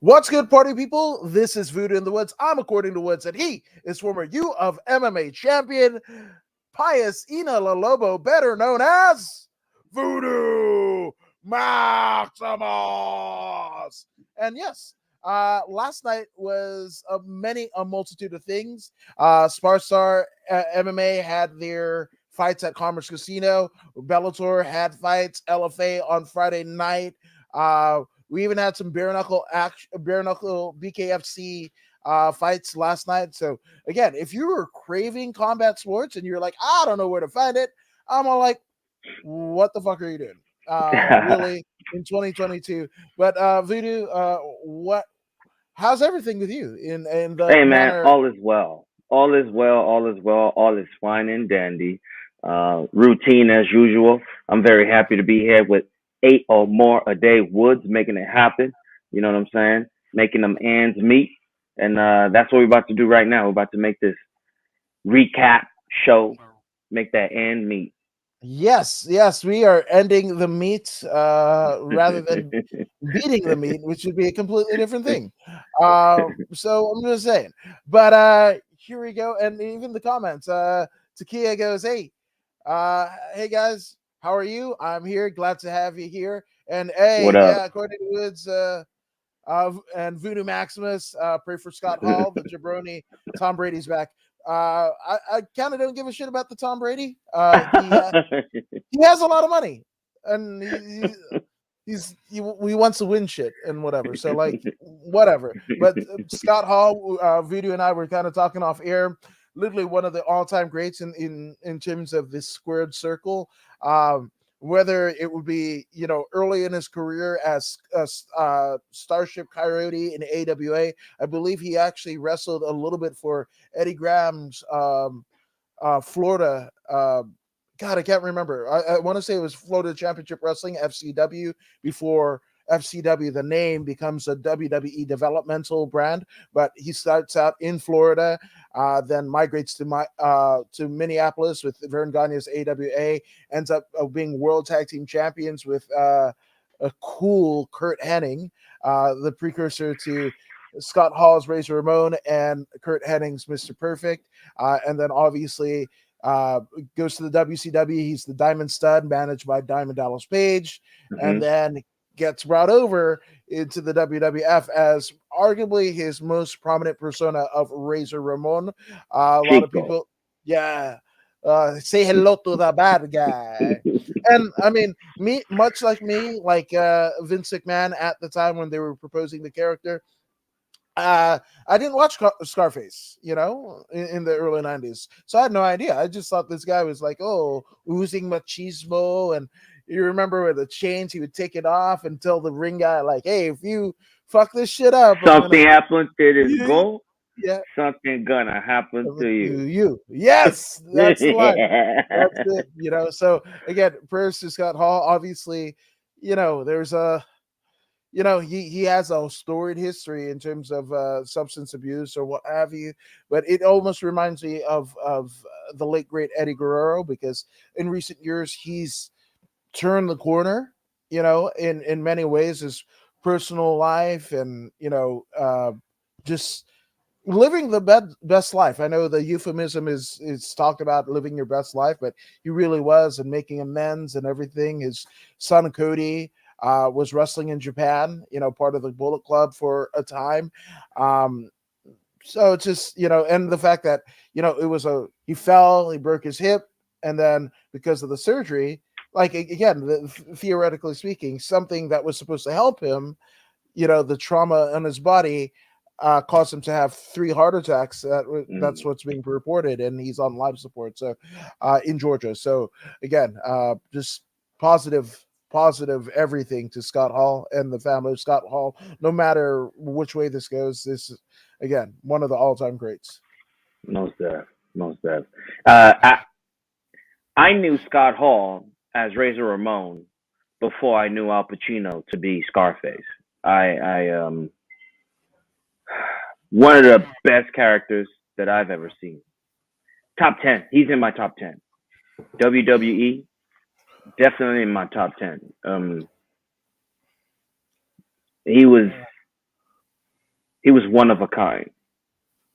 What's good, party people? This is Voodoo in the Woods. I'm according to Woods, and he is former U of MMA champion Pius Ina Lobo, better known as Voodoo Maximus. And yes, last night was a multitude of things. Sparstar MMA had their fights at Commerce Casino. Bellator had fights. LFA on Friday night. We even had some bare knuckle BKFC fights last night. So again, if you were craving combat sports and you're like, I don't know where to find it, I'm all like, what the fuck are you doing? Really in 2022. But Voodoo, how's everything with you in the Hey man, manner? all is well. All is well, all is well, all is fine and dandy. Routine as usual. I'm very happy to be here with 8 or more a day Woods making it happen. You know what I'm saying? Making them ends meet. And that's what we're about to do right now. We're about to make this recap show, make that end meet. Yes, we are ending the meet rather than beating the meat, which would be a completely different thing. So I'm just saying. But here we go. And even the comments. Takia goes, hey guys, how are you? I'm here. Glad to have you here. And What hey, up? yeah, according to Woods and Voodoo Maximus, pray for Scott Hall, the jabroni. Tom Brady's back. I kind of don't give a shit about the Tom Brady. He has a lot of money, and he wants to win shit and whatever. So like whatever. But Scott Hall, Voodoo, and I were kind of talking off air. Literally one of the all-time greats in terms of this squared circle. Whether it would be early in his career as Starship Coyote in AWA, I believe he actually wrestled a little bit for Eddie Graham's Florida. God, I can't remember. I want to say it was Florida Championship Wrestling, FCW, before FCW, the name becomes a WWE developmental brand. But he starts out in Florida, then migrates to Minneapolis with Vern Gagne's AWA, ends up being World Tag Team Champions with a cool Kurt Hennig, the precursor to Scott Hall's Razor Ramon and Kurt Hennig's Mr. Perfect. And then obviously goes to the WCW. He's the Diamond Stud, managed by Diamond Dallas Page, and then gets brought over into the WWF as arguably his most prominent persona of Razor Ramon. A lot of people, say hello to the bad guy. And I mean, much like me, like Vince McMahon at the time when they were proposing the character, I didn't watch Scarface, in the early 90s. So I had no idea. I just thought this guy was like, oozing machismo. And you remember with the chains, he would take it off and tell the ring guy, like, hey, if you fuck this shit up, I'm going Something to. happened to this goal. Yeah. Something gonna happen to you. You. Yes, that's the line. That's it. So again, prayers to Scott Hall. Obviously, there's a he has a storied history in terms of substance abuse or what have you, but it almost reminds me of the late great Eddie Guerrero, because in recent years he's turned the corner, in many ways, his personal life and just living the best life. I know the euphemism is talked about living your best life, but he really was, and making amends and everything. His son Cootie was wrestling in Japan, part of the Bullet Club for a time. So it's just, and the fact that, it was he fell, he broke his hip, and then because of the surgery, like again, theoretically speaking, something that was supposed to help him, the trauma in his body caused him to have 3 heart attacks. That's what's being reported, and he's on life support. So in Georgia. So again, just positive everything to Scott Hall and the family of Scott Hall. No matter which way this goes, this is again one of the all-time greats. Most def. I knew Scott Hall as Razor Ramon before I knew Al Pacino to be Scarface. I one of the best characters that I've ever seen. Top 10. He's in my top 10. WWE, definitely in my top 10. He was he was one of a kind.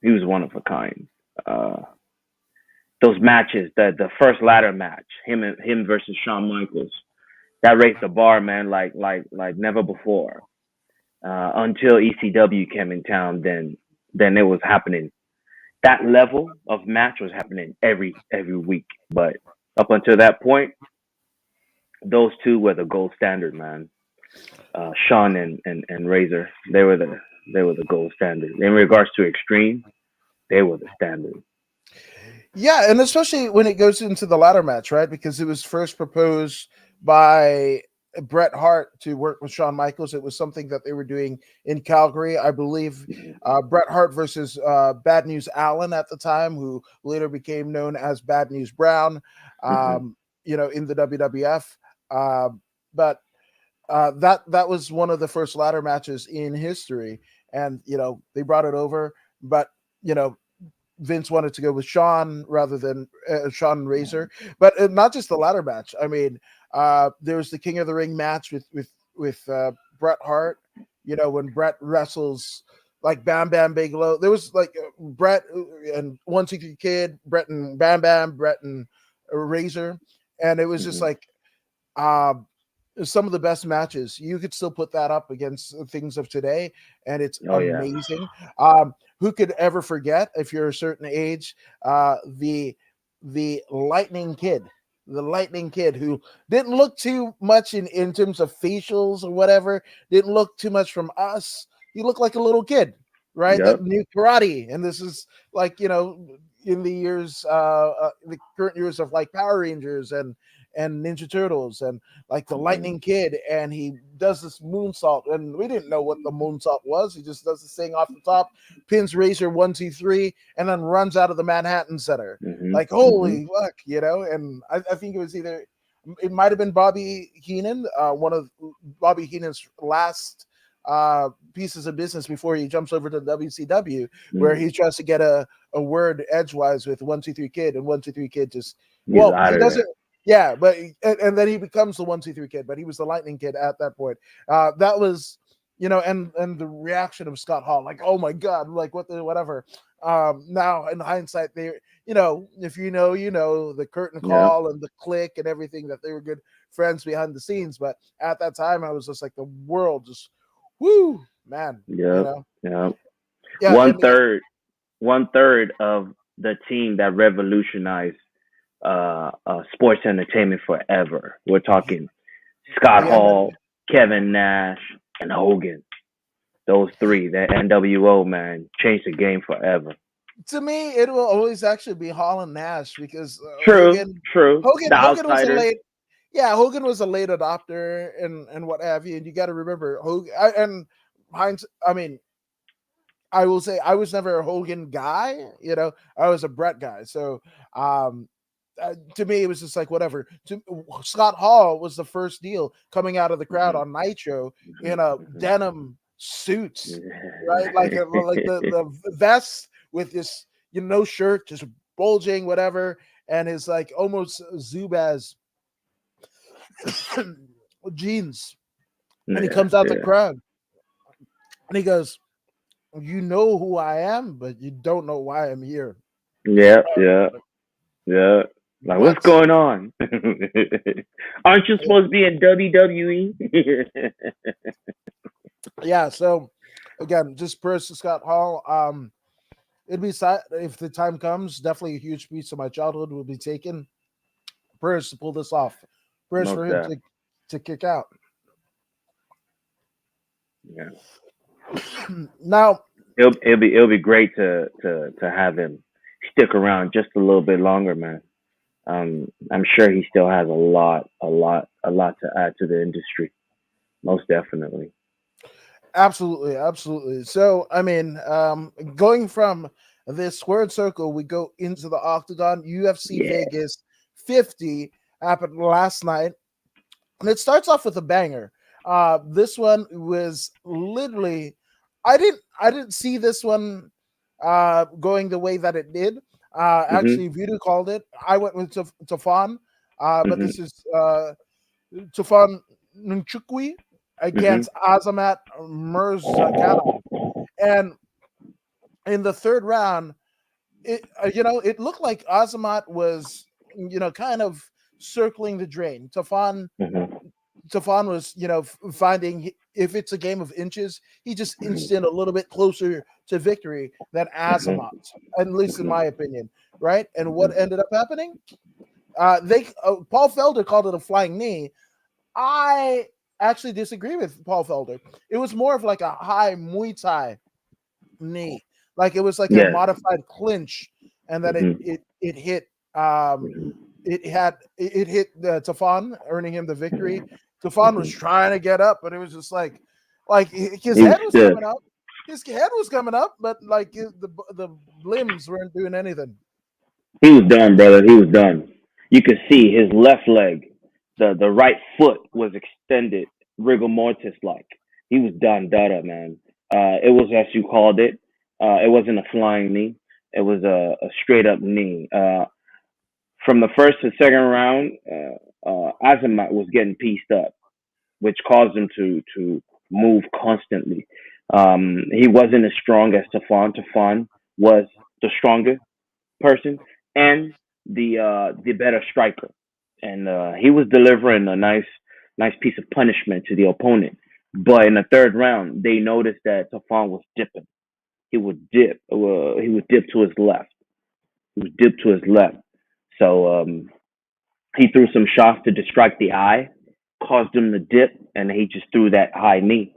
He was one of a kind. Uh, those matches, the first ladder match, him versus Shawn Michaels, that raised the bar, man, like never before. Until ECW came in town, then it was happening. That level of match was happening every week. But up until that point, those two were the gold standard, man. Sean and Razor, they were the gold standard in regards to extreme. They were the standard. Yeah, and especially when it goes into the ladder match, right? Because it was first proposed by Bret Hart to work with Shawn Michaels. It was something that they were doing in Calgary, I believe. Bret Hart versus Bad News Allen at the time, who later became known as Bad News Brown, Mm-hmm. in the WWF. But that was one of the first ladder matches in history, and they brought it over, but you know Vince wanted to go with Sean rather than Sean and Razor, but not just the ladder match. I mean, there was the King of the Ring match with Bret Hart. When Bret wrestles like Bam Bam Bigelow, there was like Bret and 1-2-3 Kid, Bret and Bam Bam, Bret and Razor, and it was just Mm-hmm. like uh, some of the best matches. You could still put that up against things of today, and it's Oh yeah. amazing. Who could ever forget, if you're a certain age, the Lightning Kid, who didn't look too much in terms of facials or whatever, didn't look too much from us. He looked like a little kid, right? That Yep. knew karate, and this is like in the current years of like Power Rangers and Ninja Turtles and like the Mm-hmm. Lightning Kid, and he does this moonsault, and we didn't know what the moonsault was. He just does this thing off the top, pins Razor 1 2 3, and then runs out of the Manhattan Center. Mm-hmm. Like Mm-hmm. holy fuck, And I think it might have been Bobby Heenan, one of Bobby Heenan's last pieces of business before he jumps over to WCW, where Mm-hmm. he tries to get a word edgewise with 1 2 3 Kid, and 1 2 3 Kid just He's he out of doesn't. there. Yeah, but and then he becomes the 1 2 3 Kid, but he was the Lightning Kid at that point. That was, and the reaction of Scott Hall, like, oh my god, like what the whatever. Now in hindsight, if the curtain Yep. call and the click and everything, that they were good friends behind the scenes. But at that time, I was just like the world just, whoo, man, Yep. Yep. yeah, One and third. One third of the team that revolutionized sports entertainment forever. We're talking Scott the end. Hall, Kevin Nash, and Hogan. Those three, that NWO man, changed the game forever. To me, it will always actually be Hall and Nash, because True, true. The Hogan was a outsiders. late, Hogan was a late adopter and what have you. And you got to remember Hogan and Heinz. I mean, I will say I was never a Hogan guy. I was a Brett guy. So, um, to me, it was just like whatever. Scott Hall was the first deal coming out of the crowd Hmm. on Nitro in a Hmm. denim suit, right? Like the vest with this no shirt, just bulging, whatever, and his like almost Zubaz jeans, and he Yeah, comes out the yeah, crowd and he goes, "You know who I am, but you don't know why I'm here." yeah, yeah, yeah. Like, what's What? going on? Aren't you supposed to be in WWE? Yeah. So again, just prayers to Scott Hall. It'd be sad if the time comes. Definitely a huge piece of my childhood will be taken. Prayers to pull this off. Prayers Most for him that. to kick out. Yeah. Now, It'll be great to have him stick around just a little bit longer, man. I'm sure he still has a lot to add to the industry. Most definitely. absolutely, absolutely. So, I mean, going from this squared circle, we go into the octagon. UFC Yeah. Vegas 50 happened last night, and it starts off with a banger. This one was literally, I didn't see this one going the way that it did. Mhm. Actually, Voodoo called it. I went with Tafan, but Mhm. this is Tufan Nchukwi Mhm. against Azamat Mirzakhanov. And in the third round, it looked like Azamat was kind of circling the drain. Mm-hmm. Tafan was finding if it's a game of inches, he just inched in a little bit closer to victory than Azamat, Mm-hmm. at least in my opinion, right? And what Mm-hmm. ended up happening? They Paul Felder called it a flying knee. I actually disagree with Paul Felder. It was more of like a high Muay Thai knee. Like it was like a Yes. modified clinch, and then Mm-hmm. it hit um Mm-hmm. it hit Tafan, earning him the victory. Tafan was Mm-hmm. trying to get up, but it was just like his He was head was stiff. coming up. His head was coming up, but like the limbs weren't doing anything. He was done, brother. He was done. You could see his left leg, the right foot was extended, rigor mortis like. He was done, dada, man. It was as you called it. It wasn't a flying knee. It was a straight up knee. From the first to second round, Azamat was getting pieced up, which caused him to move constantly. He wasn't as strong as Tafan. Tafan was the stronger person and the better striker, and he was delivering a nice piece of punishment to the opponent. But in the third round, they noticed that Tafan was dipping. He would dip. He would dip to his left. He would dip to his left. So he threw some shots to distract the eye, caused him to dip, and he just threw that high knee.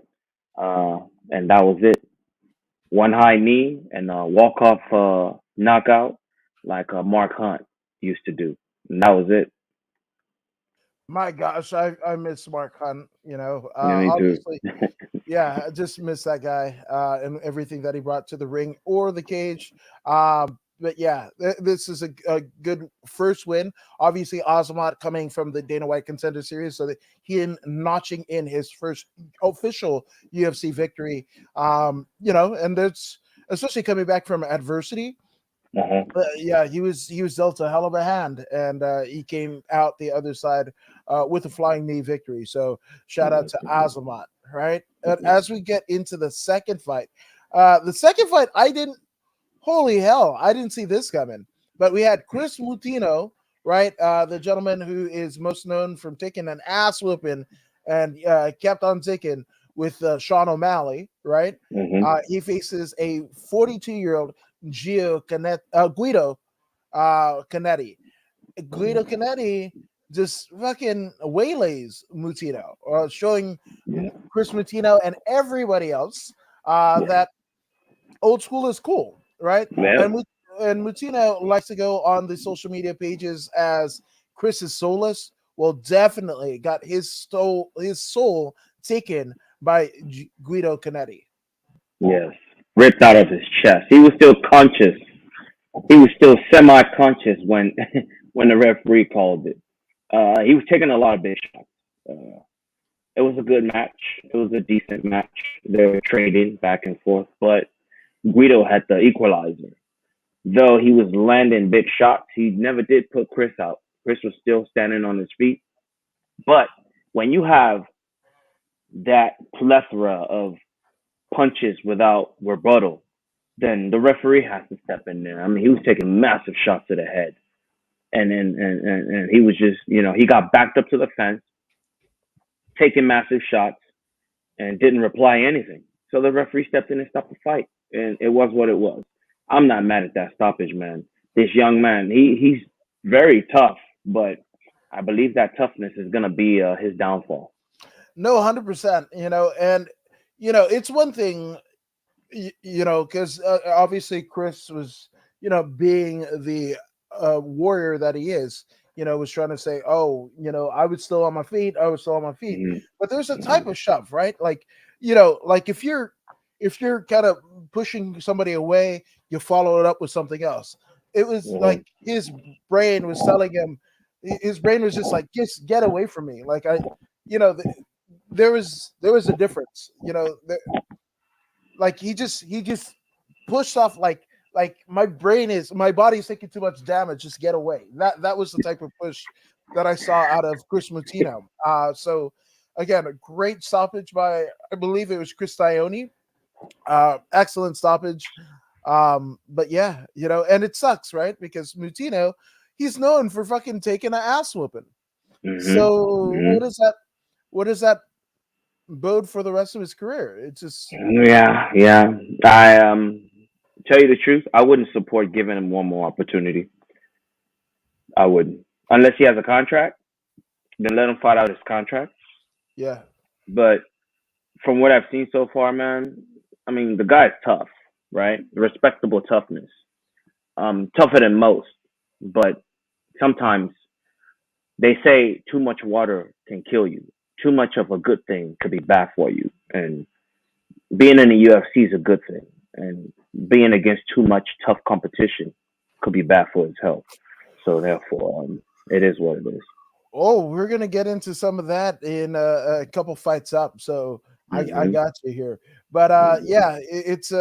And that was it. One high knee and a walk off knockout like Mark Hunt used to do. And that was it. My gosh, I miss Mark Hunt. Yeah, me too. Obviously, yeah, I just miss that guy and everything that he brought to the ring or the cage. But yeah, this is a good first win. Obviously, Azamat coming from the Dana White Contender Series, so that he notching in his first official UFC victory. And that's especially coming back from adversity. Uh-huh. Yeah, he was dealt a hell of a hand, and he came out the other side with a flying knee victory. So shout out to Azamat, right? And as we get into the second fight, I didn't. Holy hell, I didn't see this coming. But we had Chris Moutinho, right? The gentleman who is most known from taking an ass whooping and kept on ticking with Sean O'Malley, right? Hmm. He faces a 42-year-old Guido Canetti. Guido Canetti just fucking waylays Mutino, showing Yeah. Chris Mutino and everybody else Yeah. that old school is cool, right? Well, And Mutino likes to go on the social media pages as Chris is soulless. Well, definitely got his soul taken by Guido Canetti. yes. Ripped out of his chest. He was still conscious. He was still semi-conscious when when the referee called it. He was taking a lot of big shots. It was a good match. It was a decent match. They were trading back and forth, but Guido had the equalizer. Though he was landing big shots, he never did put Chris out. Chris was still standing on his feet. But when you have that plethora of punches without rebuttal, then the referee has to step in there. I mean, he was taking massive shots to the head. And he was just, he got backed up to the fence, taking massive shots, and didn't reply anything. So the referee stepped in and stopped the fight. And it was what it was. I'm not mad at that stoppage, man. This young man, he's very tough, but I believe that toughness is gonna be his downfall. No, 100%. And it's one thing, because obviously Chris was, being the warrior that he is, was trying to say, oh, I was still on my feet, I was still on my feet. Mm-hmm. But there's a type Mm-hmm. of shove, right? Like, like if you're kind of pushing somebody away, you follow it up with something else. It was Mm-hmm. like brain was telling him, his brain was just like, just get away from me. Like you know, th- there was a difference, like he just pushed off like my body's taking too much damage, just get away. That was the type of push that I saw out of Chris Mutino. So again, a great stoppage by, I believe it was Chris Dione. Excellent stoppage. But yeah, and it sucks, right? Because Moutinho, he's known for fucking taking an ass whooping. Mhm. So Mhm. what does that bode for the rest of his career? It's just Yeah, yeah. I tell you the truth, I wouldn't support giving him one more opportunity. I wouldn't, unless he has a contract. Then let him fight out his contract. yeah. But from what I've seen so far, man, I mean, the guy's tough, right? Respectable toughness. Tougher than most. But sometimes they say too much water can kill you. Too much of a good thing could be bad for you. And being in the UFC is a good thing. And being against too much tough competition could be bad for his health. So therefore, it is what it is. Oh, we're gonna get into some of that in a couple fights up. So I Hmm. got you here. But Hmm. yeah, it's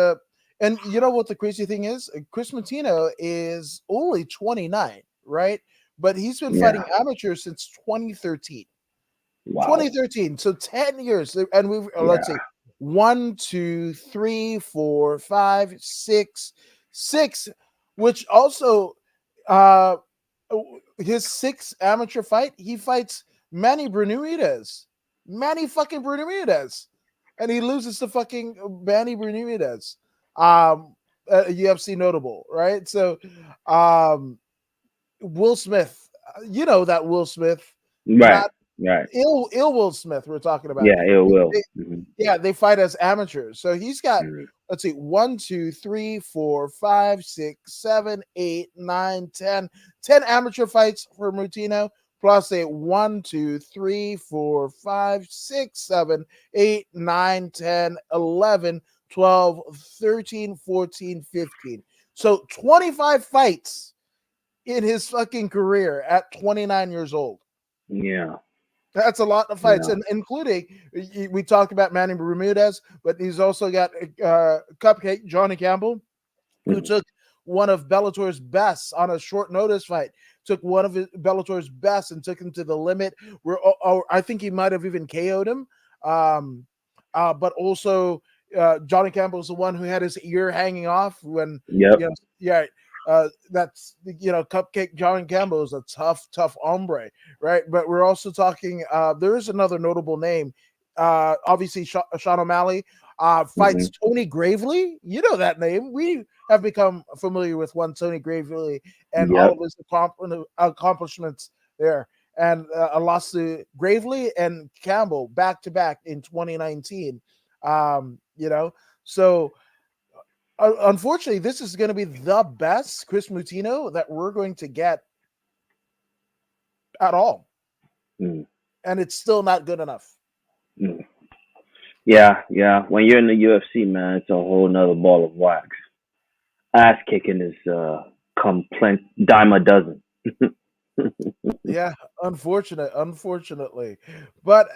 and you know what the crazy thing is? Chris Martino is only 29, right? But he's been fighting Yeah. amateurs since 2013. Wow. 2013. So 10 years. And we've let's Yeah. see, one, two, three, four, five, six, which also uh his sixth amateur fight, he fights Manny Bermudez. Manny fucking Bermudez. And he loses to fucking Manny Bermudez. UFC notable, right? So Will Smith, you know that Will Smith, Right. not Right. ill Will Smith we're talking about. Yeah. It will. They- yeah, they fight as amateurs. So he's got, Hmm. let's see, one, two, three, four, five, six, 7, 8, 9, 10, 10 amateur fights for Moutinho, plus a 1, 2, 3, 4, 5, 6, 7, 8, 9, 10, 11, 12, 13, 14, 15. So 25 fights in his fucking career at 29 years old. Yeah. That's a lot of fights, Yeah. and including we talked about Manny Bermudez, but he's also got Cupcake Johnny Campbell, who Mhm. took one of Bellator's best on a short notice fight. Took one of Bellator's best and took him to the limit. Where I think he might have even KO'd him. Um, but also Johnny Campbell's the one who had his ear hanging off when Yep. yeah. That's Cupcake Johnny Campbell is a tough hombre, right? But we're also talking. There is another notable name. Obviously, Sean O'Malley Hmm. fights Tony Gravely. You know that name. We have become familiar with one Tony Gravely and all Yep. of his accomplishments there. And a loss to Gravely and Campbell back to back in 2019. So unfortunately, this is going to be the best Chris Moutinho that we're going to get at all. Mm. And it's still not good enough. Mm. Yeah. Yeah. When you're in the UFC, man, it's a whole nother ball of wax. Ass kicking is complaint dime a dozen. Yeah, unfortunately. But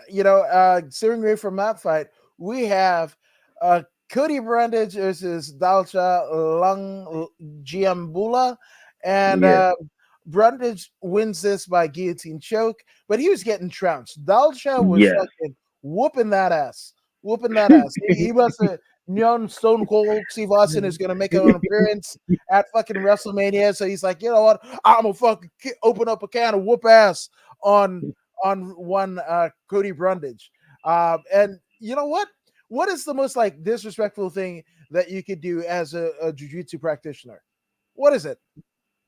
steering away from that fight, we have Cootie Brendage versus Dolce Lung Giambula, and Yeah. Brendage wins this by guillotine choke, but he was getting trounced. Dolce was Yes. fucking whooping that ass. He must have known Stone Cold Steve Austin is going to make an appearance at fucking WrestleMania, so he's like, you know what? I'm gonna fucking open up a can of whoop ass on one Cody Brundage. And you know what? What is the most like disrespectful thing that you could do as a jujitsu practitioner? What is it?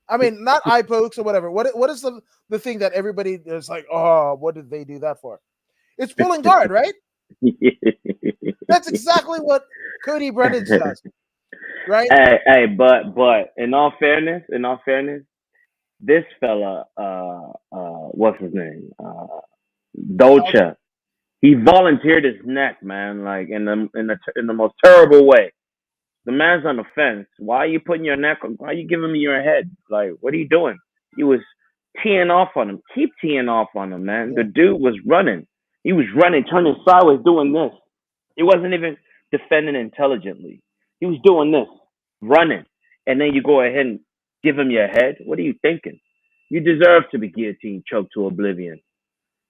I mean, not eye pokes or whatever. What is the thing that everybody is like? Oh, what did they do that for? It's pulling guard, right? That's exactly what Cody Brundage does, right? Hey, but in all fairness, this fella, what's his name? Dolce. He volunteered his neck, man, like in the most terrible way. The man's on the fence. Why are you putting your neck on? Why are you giving me your head? Like, what are you doing? He was teeing off on him. Keep teeing off on him, man. The Yeah, dude was running. He was running, turning sideways, doing this. He wasn't even defending intelligently. He was doing this, running. And then you go ahead and give him your head. What are you thinking? You deserve to be guillotined, choked to oblivion.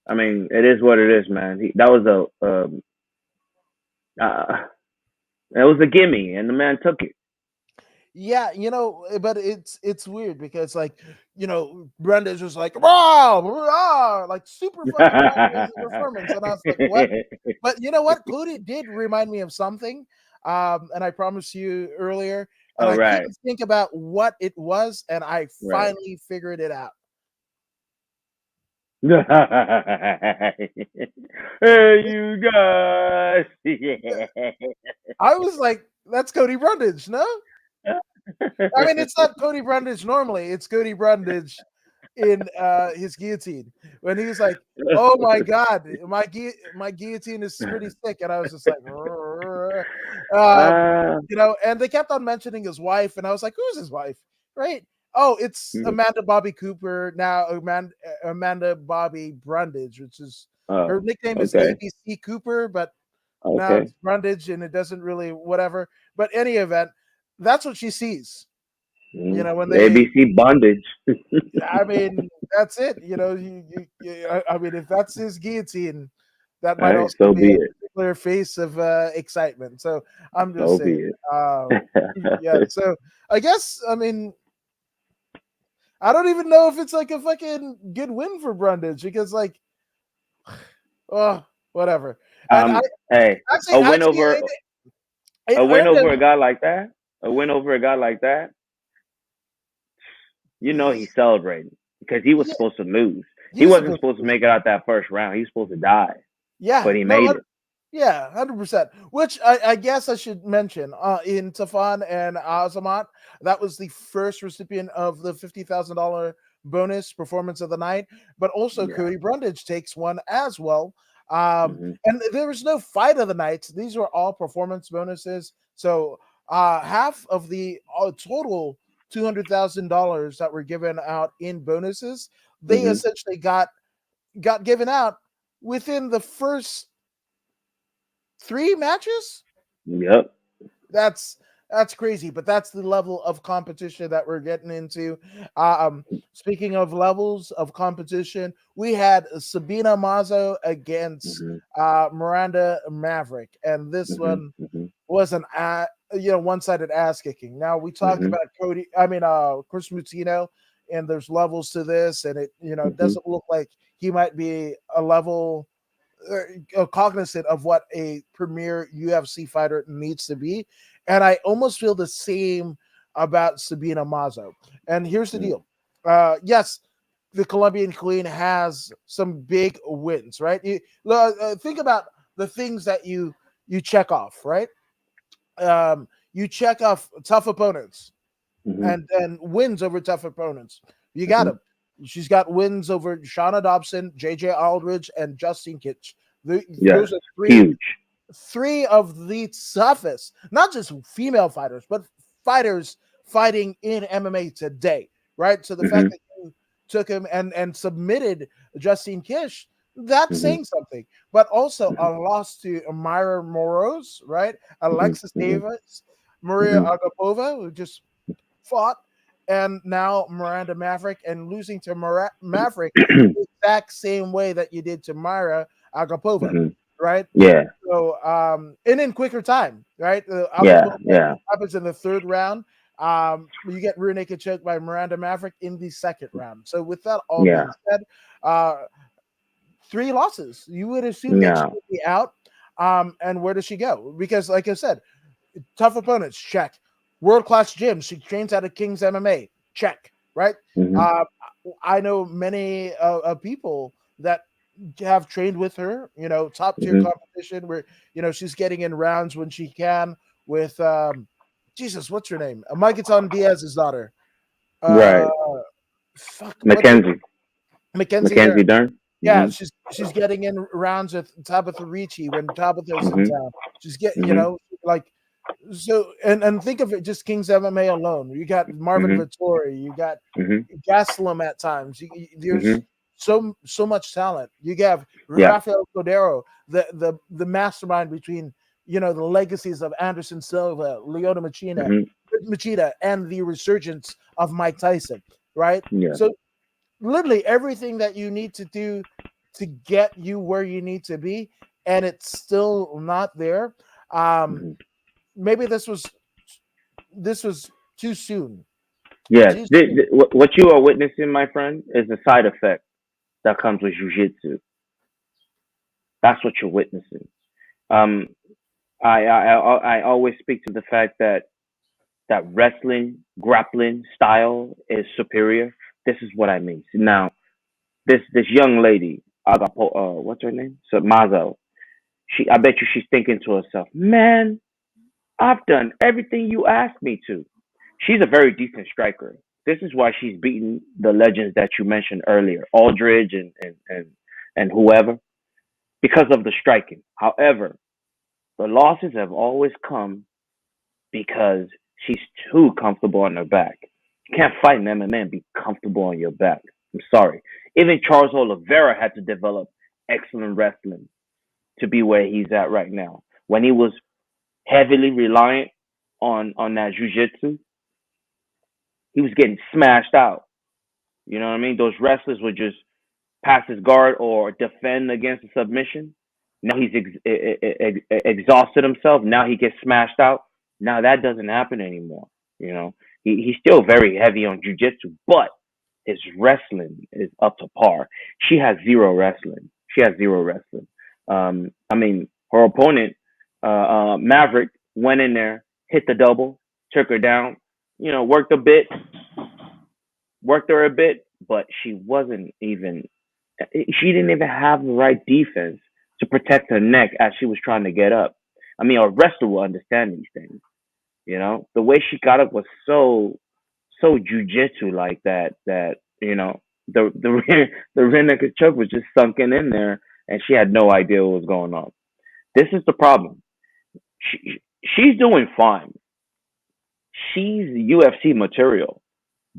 I mean, it is what it is, man. That was uh, it was a gimme, and the man took it. Yeah, but it's weird because like, Brenda's just like rah, rah, like super fucking proud of his performance, and I was like, what? But you know what? Cootie did remind me of something, and I promised you earlier, and All I right, couldn't think about what it was, and I right. finally figured it out. Hey, you guys. Yeah. I was like, that's Cody Brundage, no? I mean, it's not Cody Brundage normally. It's Cody Brundage in his guillotine when he was like, "Oh my god, my guillotine is pretty thick," and I was just like, "Rrrr." Ah, and they kept on mentioning his wife, and I was like, "Who's his wife?" Right? Oh, it's mm, Amanda Bobby Cooper now. Amanda Bobby Brundage, which is oh, her nickname is okay, ABC Cooper, but now okay. it's Brundage, and it doesn't really whatever. But any event, that's what she sees. When they ABC bondage. I mean, that's it. I mean, if that's his guillotine, that All might right, also so be be a it. particular face of excitement. So I'm just So saying. be Um, yeah. it. So I guess I mean I don't even know if it's like a fucking good win for Brundage because like, oh, whatever. And I Hey, actually, a win actually, over it a win earned over him. a guy like that. A win over a guy like that. You know he's celebrating because he was Yeah, supposed to lose. he He was wasn't supposed supposed to to. make it out that first round. He was supposed to die, Yeah, but he no, made it. yeah, 100%. Which I guess I should mention in Tafan and Azamat, that was the first recipient of the $50,000 bonus performance of the night. But also Yeah. Cody Brundage takes one as well. Hmm. And there was no fight of the night. These were all performance bonuses. So half of the total $200,000 that were given out in bonuses, they Hmm. essentially got given out within the first 3 matches. Yep. That's crazy, but that's the level of competition that we're getting into. Speaking of levels of competition, we had Sabina Mazzo against Hmm. Miranda Maverick, and this Hmm. one Hmm. was an one-sided ass kicking. Now we talked Hmm. about Chris Moutinho, and there's levels to this, and it Hmm. doesn't look like he might be a level cognizant of what a premier UFC fighter needs to be. And I almost feel the same about Sabina Mazo. And here's the deal. Yes, the Colombian Queen has some big wins, right? Think about the things that you check off, right? You check off tough opponents Hmm. and wins over tough opponents. You got Hmm. him. She's got wins over Shauna Dobson, JJ Aldridge, and Justin Kitch. Yes. Those are Huge. three of the toughest, not just female fighters, but fighters fighting in MMA today, right? So the fact Hmm. that you took him and submitted Justine Kish, that's Hmm. saying something. But also Hmm. a loss to Myra Moros, right? Hmm. Alexis Hmm. Davis, Maria Hmm. Agapova, who just fought, and now Miranda Maverick, and losing to Maverick the exact same way that you did to Myra Agapova, Hmm. right? Yeah. So, and in quicker time, right? Yeah. Agapova Yeah. happens in the third round. You get rear naked choke by Miranda Maverick in the second round. So, with that all Yeah. being said, uh, 3 losses. You would assume that she Yeah. would be out. And where does she go? Because, like I said, tough opponents, check. World class gym. She trains out of King's MMA, check. Right. Hmm. Uh, I know many people that have trained with her. Top tier Hmm. competition where she's getting in rounds when she can with Jesus. What's her name? Maikitan Diaz's daughter. Uh, Right. fuck. What's her Mackenzie. Mackenzie Dern. Mackenzie Dern. Yeah, Hmm. she's getting in rounds with Tabitha Ricci when Tabitha's in Hmm. town. She's get Hmm. like so and think of it just King's MMA alone. You got Marvin Hmm. Vittori, you got Hmm. Gastelum at times. There's Hmm. so much talent. You have Yeah. Rafael Cordero, the mastermind between the legacies of Anderson Silva, Leona Hmm. Machida, and the resurgence of Mike Tyson. Right. Yeah. So literally everything that you need to do to get you where you need to be, and it's still not there. Um, Hmm. Maybe this was too soon. Yes, Too soon. what you are witnessing, my friend, is a side effect that comes with jujitsu. That's what you're witnessing. Um, I always speak to the fact that wrestling, grappling style is superior. This is what I mean. Now, this young lady, what's her name? So Mazzo. I bet you she's thinking to herself, man, I've done everything you asked me to. She's a very decent striker. This is why she's beaten the legends that you mentioned earlier, Aldridge and whoever, because of the striking. However, the losses have always come because she's too comfortable on her back. You can't fight in MMA and be comfortable on your back. I'm sorry. Even Charles Oliveira had to develop excellent wrestling to be where he's at right now. When he was heavily reliant on that jujitsu, he was getting smashed out. You know what I mean? Those wrestlers would just pass his guard or defend against a submission. Now he's exhausted himself. Now he gets smashed out. Now that doesn't happen anymore. You know, he's still very heavy on jujitsu, but his wrestling is up to par. She has zero wrestling. She has zero wrestling. I mean, her opponent, Maverick, went in there, hit the double, took her down. You know, worked her a bit, but she wasn't even. She didn't even have the right defense to protect her neck as she was trying to get up. I mean, a wrestler will understand these things. You know, the way she got up was so jujitsu like that the rear naked choke was just sunken in there, and she had no idea what was going on. This is the problem. She's doing fine. She's UFC material,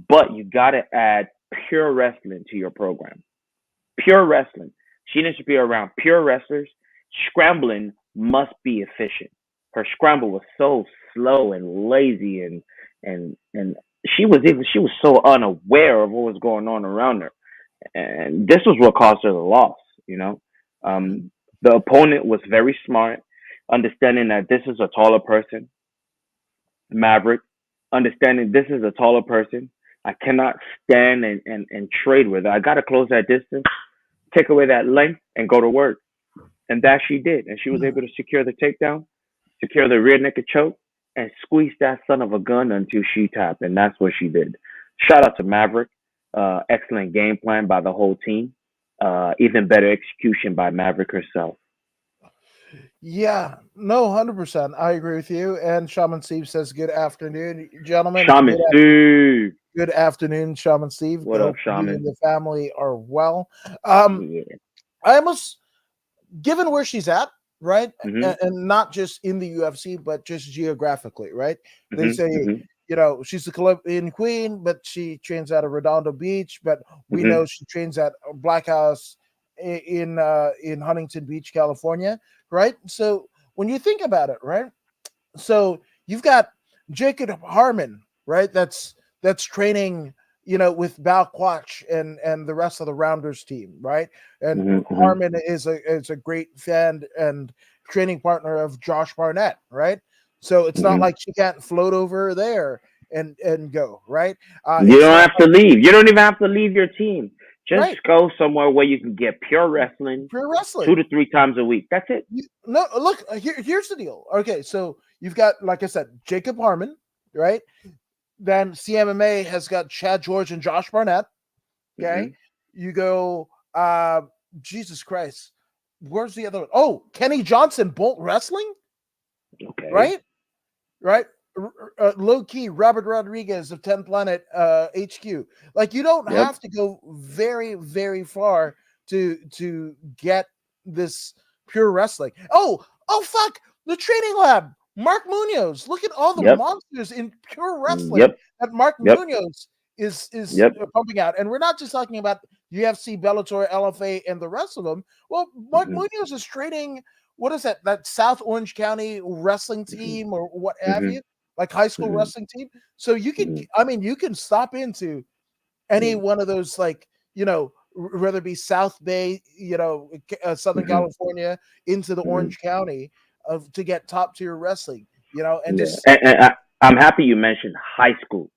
but you got to add pure wrestling to your program. Pure wrestling. She needs to be around pure wrestlers. Scrambling must be efficient. Her scramble was so slow and lazy, and she was so unaware of what was going on around her, and this was what caused her the loss. You know, the opponent was very smart, understanding that this is a taller person, Maverick, understanding this is a taller person. I cannot stand and trade with her. I got to close that distance, take away that length, and go to work. And that she did. And she was able to secure the takedown, secure the rear naked choke, and squeeze that son of a gun until she tapped. And that's what she did. Shout out to Maverick. Excellent game plan by the whole team. Even better execution by Maverick herself. Yeah, no, 100%. I agree with you. And Shaman Steve says, "Good afternoon, gentlemen. Shaman Steve. Good afternoon, Shaman Steve. What up, Hope you Shaman? and the family are well." Um, Yeah. I almost, given where she's at, right, Mhm. and not just in the UFC, but just geographically, right? They Mhm. say, Mhm. she's a Colombian queen, but she trains at a Redondo Beach. But we Mhm. know she trains at a Black House in Huntington Beach, California, right? So when you think about it, right? So you've got Jacob Harmon, right? That's training, with Bal Quach and the rest of the Rounders team, right? And Mhm. Mhm. Harmon is a great fan and training partner of Josh Barnett, right? So it's not Mhm. like she can't float over there and go, right? You It's don't not have to leave. You don't even have to leave your team. Just right. go somewhere where you can get pure wrestling Pure two wrestling. to three times a week. That's it. No, look, here's the deal. Okay, so you've got, like I said, Jacob Harmon, right? Then CMMA has got Chad George and Josh Barnett. Okay. Mhm. You go, Jesus Christ. Where's the other one? Oh, Kenny Johnson, Bolt Wrestling, Okay. right? Right? Low key, Robert Rodriguez of 10 Planet HQ. Like, you don't Yep. have to go very, very far to get this pure wrestling. Oh, fuck. The training lab. Mark Munoz. Look at all the Yep. monsters in pure wrestling Yep. that Mark Yep. Munoz is Yep. pumping out. And we're not just talking about UFC, Bellator, LFA, and the rest of them. Well, Mark Mhm. Munoz is training, what is that South Orange County wrestling Mhm. team or what have Mhm. you, like high school Mhm. wrestling team. So you could, Mhm. I mean, you can stop into any Mhm. one of those, like, whether it be South Bay, Southern Mhm. California into the Mhm. Orange County of to get top tier wrestling, and Yeah. just, I'm happy you mentioned high school.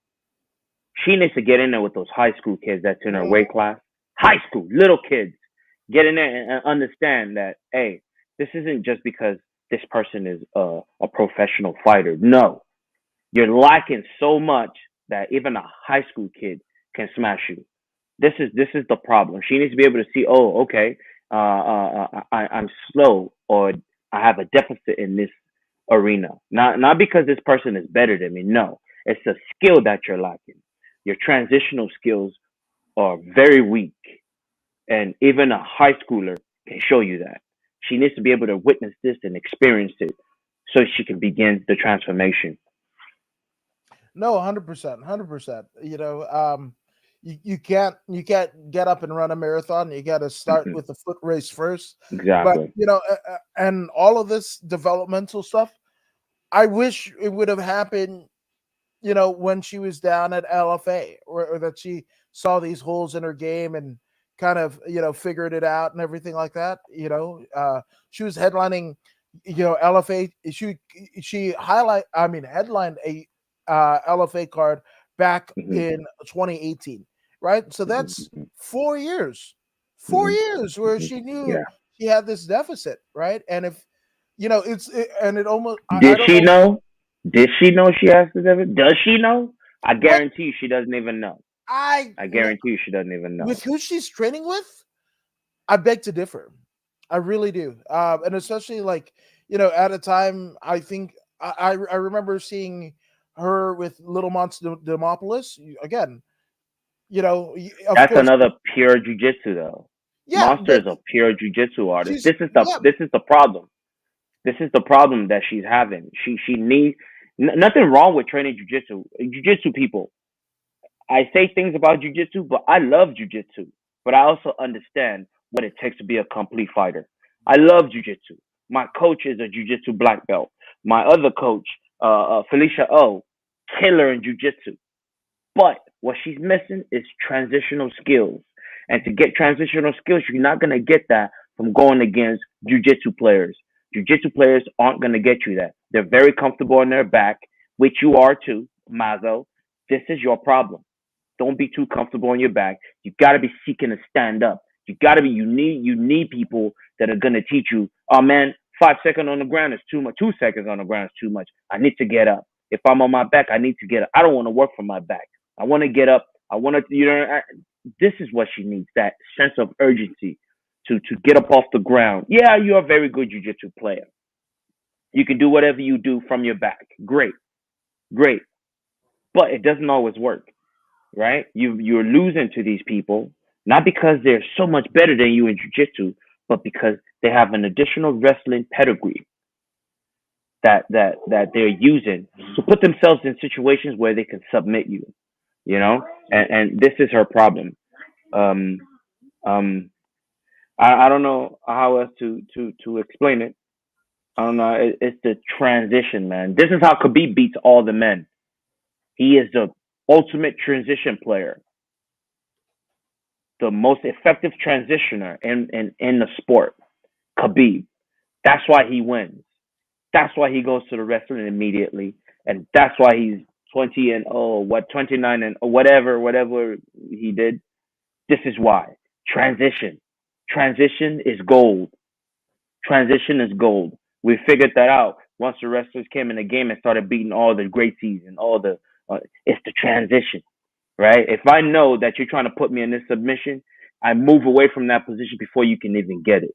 She needs to get in there with those high school kids that's in her weight class. High school, little kids. Get in there and understand that, hey, this isn't just because this person is a professional fighter. No, you're lacking so much that even a high school kid can smash you. This is the problem. She needs to be able to see, oh, okay, I'm slow, or I have a deficit in this arena. Not because this person is better than me. No, it's a skill that you're lacking. Your transitional skills are very weak, and even a high schooler can show you that. She needs to be able to witness this and experience it, so she can begin the transformation. No, 100%, 100%. You can't get up and run a marathon. You got to start Hmm. with the foot race first. But Exactly. and all of this developmental stuff, I wish it would have happened. When she was down at LFA, or that she saw these holes in her game and kind of figured it out and everything like that. She was headlining, LFA. Headlined a LFA card back Hmm. in 2018, right? So that's Hmm. 4 years, four Hmm. years where Hmm. she knew Yeah. she had this deficit, right? And if and it almost, I Did don't she know know? Did she know she has to do it? Does she know? I what guarantee you she doesn't even know. I I guarantee you she doesn't even know. with who she's training with. I beg to differ. I really do. And especially, like, at a time, I think I remember seeing her with Little Monster Demopoulos again. Of That's course, another pure jujitsu though. yeah, Monster but is a pure jujitsu artist. she's yeah, This is the problem. This is the problem that she's having. She needs nothing wrong with training jujitsu. Jujitsu people, I say things about jujitsu, but I love jujitsu. But I also understand what it takes to be a complete fighter. I love jujitsu. My coach is a jujitsu black belt. My other coach, Felicia O, killer in jujitsu. But what she's missing is transitional skills. And to get transitional skills, you're not gonna get that from going against jujitsu players. Jujitsu players aren't gonna get you that. They're very comfortable on their back, which you are too, Mazzo. This is your problem. Don't be too comfortable on your back. You gotta be seeking to stand up. You gotta be. You need people that are gonna teach you. Oh man, 5 seconds on the ground is too much. 2 seconds on the ground is too much. I need to get up. If I'm on my back, I need to get up. I don't want to work from my back. I want to get up. I want to. This is what she needs. That sense of urgency to get up off the ground. Yeah, you're a very good jujitsu player. You can do whatever you do from your back. Great, great. But it doesn't always work, right? You're losing to these people not because they're so much better than you in jiu-jitsu, but because they have an additional wrestling pedigree that they're using to put themselves in situations where they can submit you. And this is her problem. Um, um, I don't know how else to explain it. I don't know. It's the transition, man. This is how Khabib beats all the men. He is the ultimate transition player, the most effective transitioner in the sport, Khabib. That's why he wins. That's why he goes to the wrestling immediately, and that's why he's 20-0, 29 and whatever he did. This is why transition. Transition is gold. Transition is gold. We figured that out once the wrestlers came in the game and started beating all the greatsies and all the. It's the transition, right? If I know that you're trying to put me in this submission, I move away from that position before you can even get it.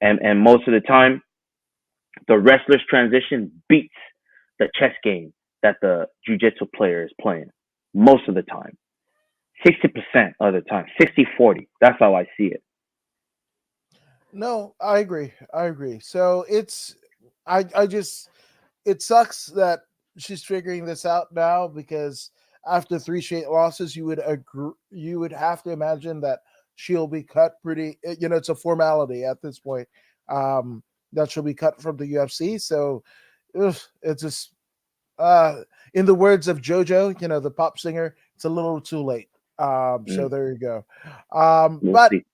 And most of the time, the wrestler's transition beats the chess game that the jiu-jitsu player is playing. Most of the time. 60% of the time. 60-40. That's how I see it. no, I agree. I agree. So I just, it sucks that she's figuring this out now, because after three straight losses, you would have to imagine that she'll be cut pretty. It's a formality at this point, that she'll be cut from the UFC. So it's just, uh, in the words of JoJo, the pop singer, it's a little too late. So Mm, there you go. we'll But see.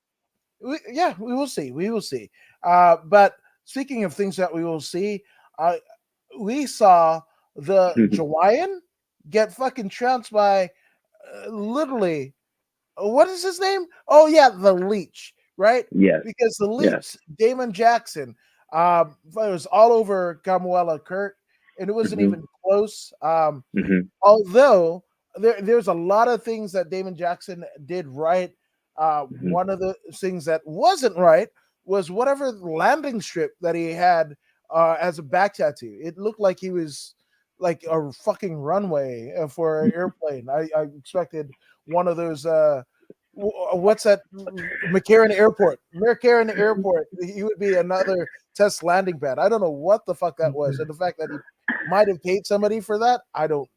yeah, we will see. We will see. But speaking of things that we will see, uh, we saw the Jawaian get fucking trounced by literally, what is his name? Oh yeah, the Leech, right? Yes. Because the Yes. Leech, Damon Jackson, it was all over Gamuela Kurt, and it wasn't Mhm. even close. Mhm. Although there's a lot of things that Damon Jackson did right. Mhm. One of the things that wasn't right was whatever landing strip that he had as a back tattoo. It looked like he was like a fucking runway for an airplane. I expected one of those. What's that? McCarran Airport. McCarran Airport. He would be another test landing pad. I don't know what the fuck that was, and the fact that he might have paid somebody for that, I don't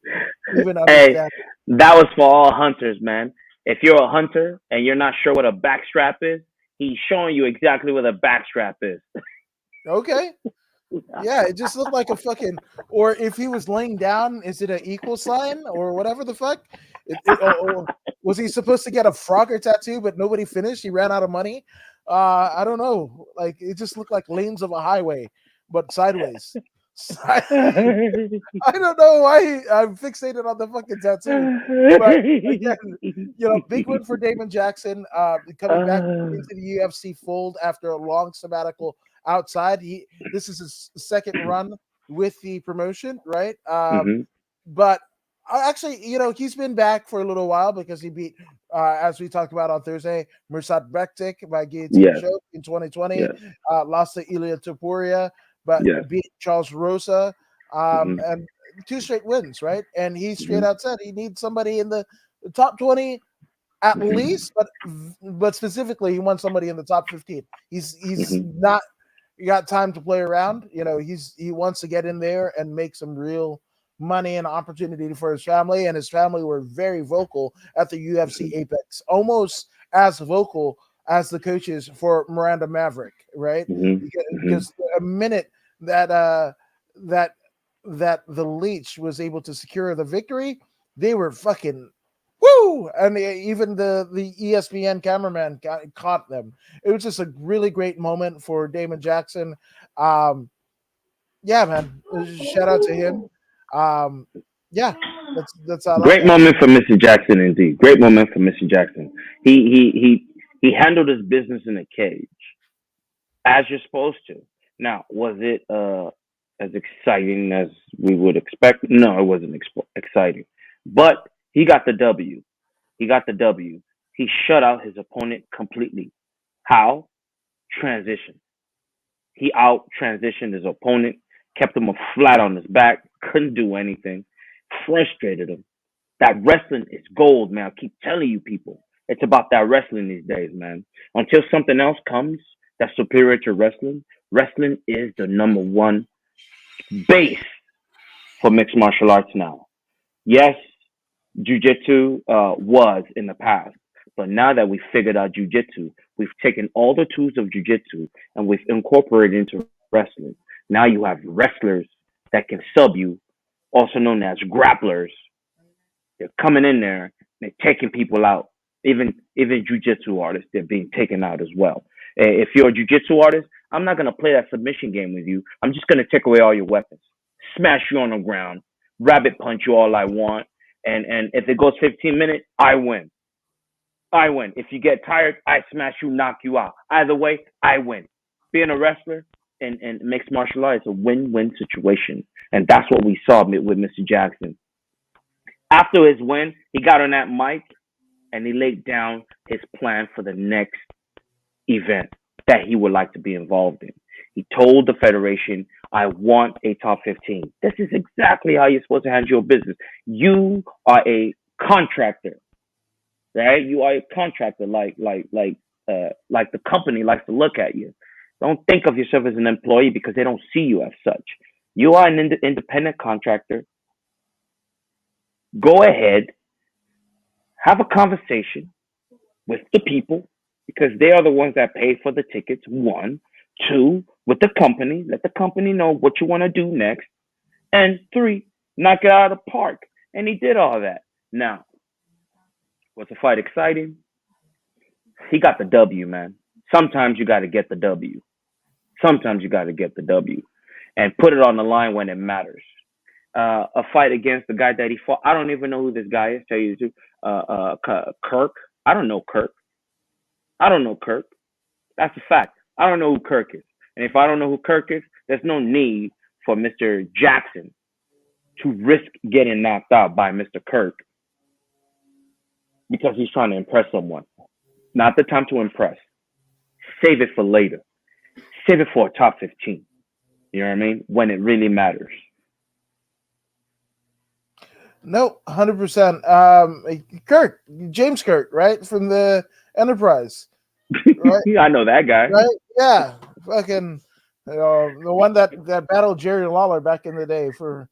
even Hey, understand. that was for all hunters, man. If you're a hunter and you're not sure what a backstrap is, he's showing you exactly what a backstrap is. Okay. Yeah, it just looked like a fucking. Or if he was laying down, is it an equal sign or whatever the fuck? Or was he supposed to get a Frogger tattoo, but nobody finished? He ran out of money. I don't know. Like it just looked like lanes of a highway, but sideways. I don't know why I'm fixated on the fucking tattoo, but again, big win for Damon Jackson, coming back into the UFC fold after a long sabbatical outside. This is his second run with the promotion, right? Mhm. But actually, he's been back for a little while because he beat, as we talked about on Thursday, Mirsad Bektik by guillotine Yes. choke in 2020. Yes. Lost to Ilya Topuria, but Yes. beat Charles Rosa, Mhm. and 2 straight wins, right? And he straight Mhm. out said he needs somebody in the top 20 at Mhm. least, but specifically he wants somebody in the top 15. He's Mhm. not got time to play around. He wants to get in there and make some real money and opportunity for his family, and his family were very vocal at the UFC Apex, almost as vocal as the coaches for Miranda Maverick, right? Mhm. Mhm. Because a minute that that that the Leech was able to secure the victory, they were fucking woo, and even the ESPN cameraman caught them. It was just a really great moment for Damon Jackson. Um, yeah, man, shout out to him. Um, yeah, that's all I Great got. moment for Mr. Jackson, indeed. Great moment for Mr. Jackson. He handled his business in a cage as you're supposed to. Now, was it as exciting as we would expect? No, it wasn't exciting, but he got the W. He got the W. He shut out his opponent completely. How? Transition. He out transitioned his opponent, kept him flat on his back, couldn't do anything, frustrated him. That wrestling is gold, man. I keep telling you people. It's about that wrestling these days, man. Until something else comes that's superior to wrestling, wrestling is the number one base for mixed martial arts now. Yes, jujitsu was in the past, but now that we figured out jujitsu, we've taken all the tools of jujitsu and we've incorporated into wrestling. Now you have wrestlers that can sub you, also known as grapplers. They're coming in there, they're taking people out. Even jujitsu artists, they're being taken out as well. If you're a jujitsu artist, I'm not gonna play that submission game with you. I'm just gonna take away all your weapons, smash you on the ground, rabbit punch you all I want, and if it goes 15 minutes, I win. I win. If you get tired, I smash you, knock you out. Either way, I win. Being a wrestler and mixed martial arts is a win-win situation, and that's what we saw with Mr. Jackson. After his win, he got on that mic and he laid down his plan for the next event that he would like to be involved in. He told the federation, I want a top 15. This is exactly how you're supposed to handle your business. You are a contractor, right? You are a contractor, like the company likes to look at you. Don't think of yourself as an employee because they don't see you as such. You are an independent contractor. Go ahead, have a conversation with the people because they are the ones that pay for the tickets. One, two, with the company, let the company know what you want to do next, and three, knock it out of the park. And he did all that. Now, was the fight exciting? He got the W, man. Sometimes you got to get the W. Sometimes you got to get the W, and put it on the line when it matters. a fight against the guy that he fought. I don't even know who this guy is. Tell you the truth. Kirk. I don't know Kirk. I don't know Kirk. That's a fact. I don't know who Kirk is. And if I don't know who Kirk is, there's no need for Mr. Jackson to risk getting knocked out by Mr. Kirk because he's trying to impress someone. Not the time to impress. Save it for later. Save it for a top 15. You know what I mean? When it really matters. No, 100%. Kurt, James Kurt, right? From the Enterprise. Right? I know that guy. Right? Yeah. Fucking the one that battled Jerry Lawler back in the day for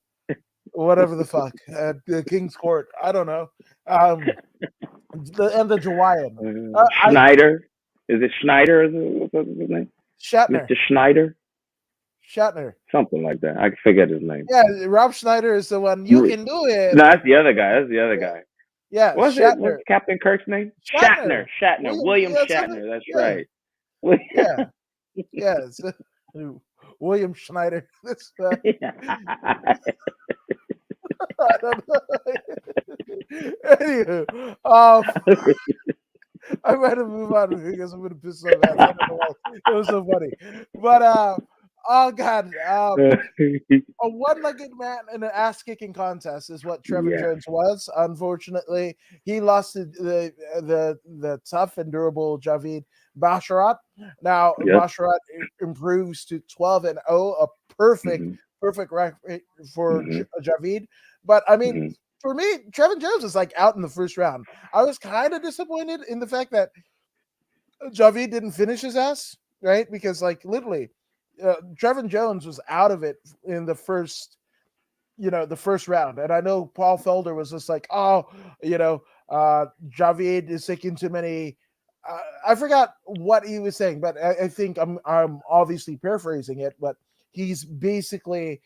whatever the fuck at the King's Court. I don't know. And the Hawaiian. Schneider. Is it Schneider? What's his name? Shatner. Mr. Schneider? Shatner. Something like that. I forget his name. Yeah, Rob Schneider is the one. You can do it. No, that's the other guy. That's the other guy. Yeah, What's Captain Kirk's name? Shatner. William Shatner. That's right. Yeah. Yes. William Schneider. This I don't know. Anywho, I might have moved on because I'm gonna piss so bad. I don't know why. It was so funny. But oh god, a one-legged man in an ass-kicking contest is what Trevor Jones was. Unfortunately, he lost to the tough and durable Javid Basharat. Now Basharat improves to 12-0, a perfect record for Javid. But I mean, for me, Trevor Jones is like out in the first round. I was kind of disappointed in the fact that Javid didn't finish his ass, right? Because like literally, Trevor Jones was out of it in the first round. And I know Paul Felder was just like, Javid is taking too many. I forgot what he was saying, but I think I'm obviously paraphrasing it, but he's basically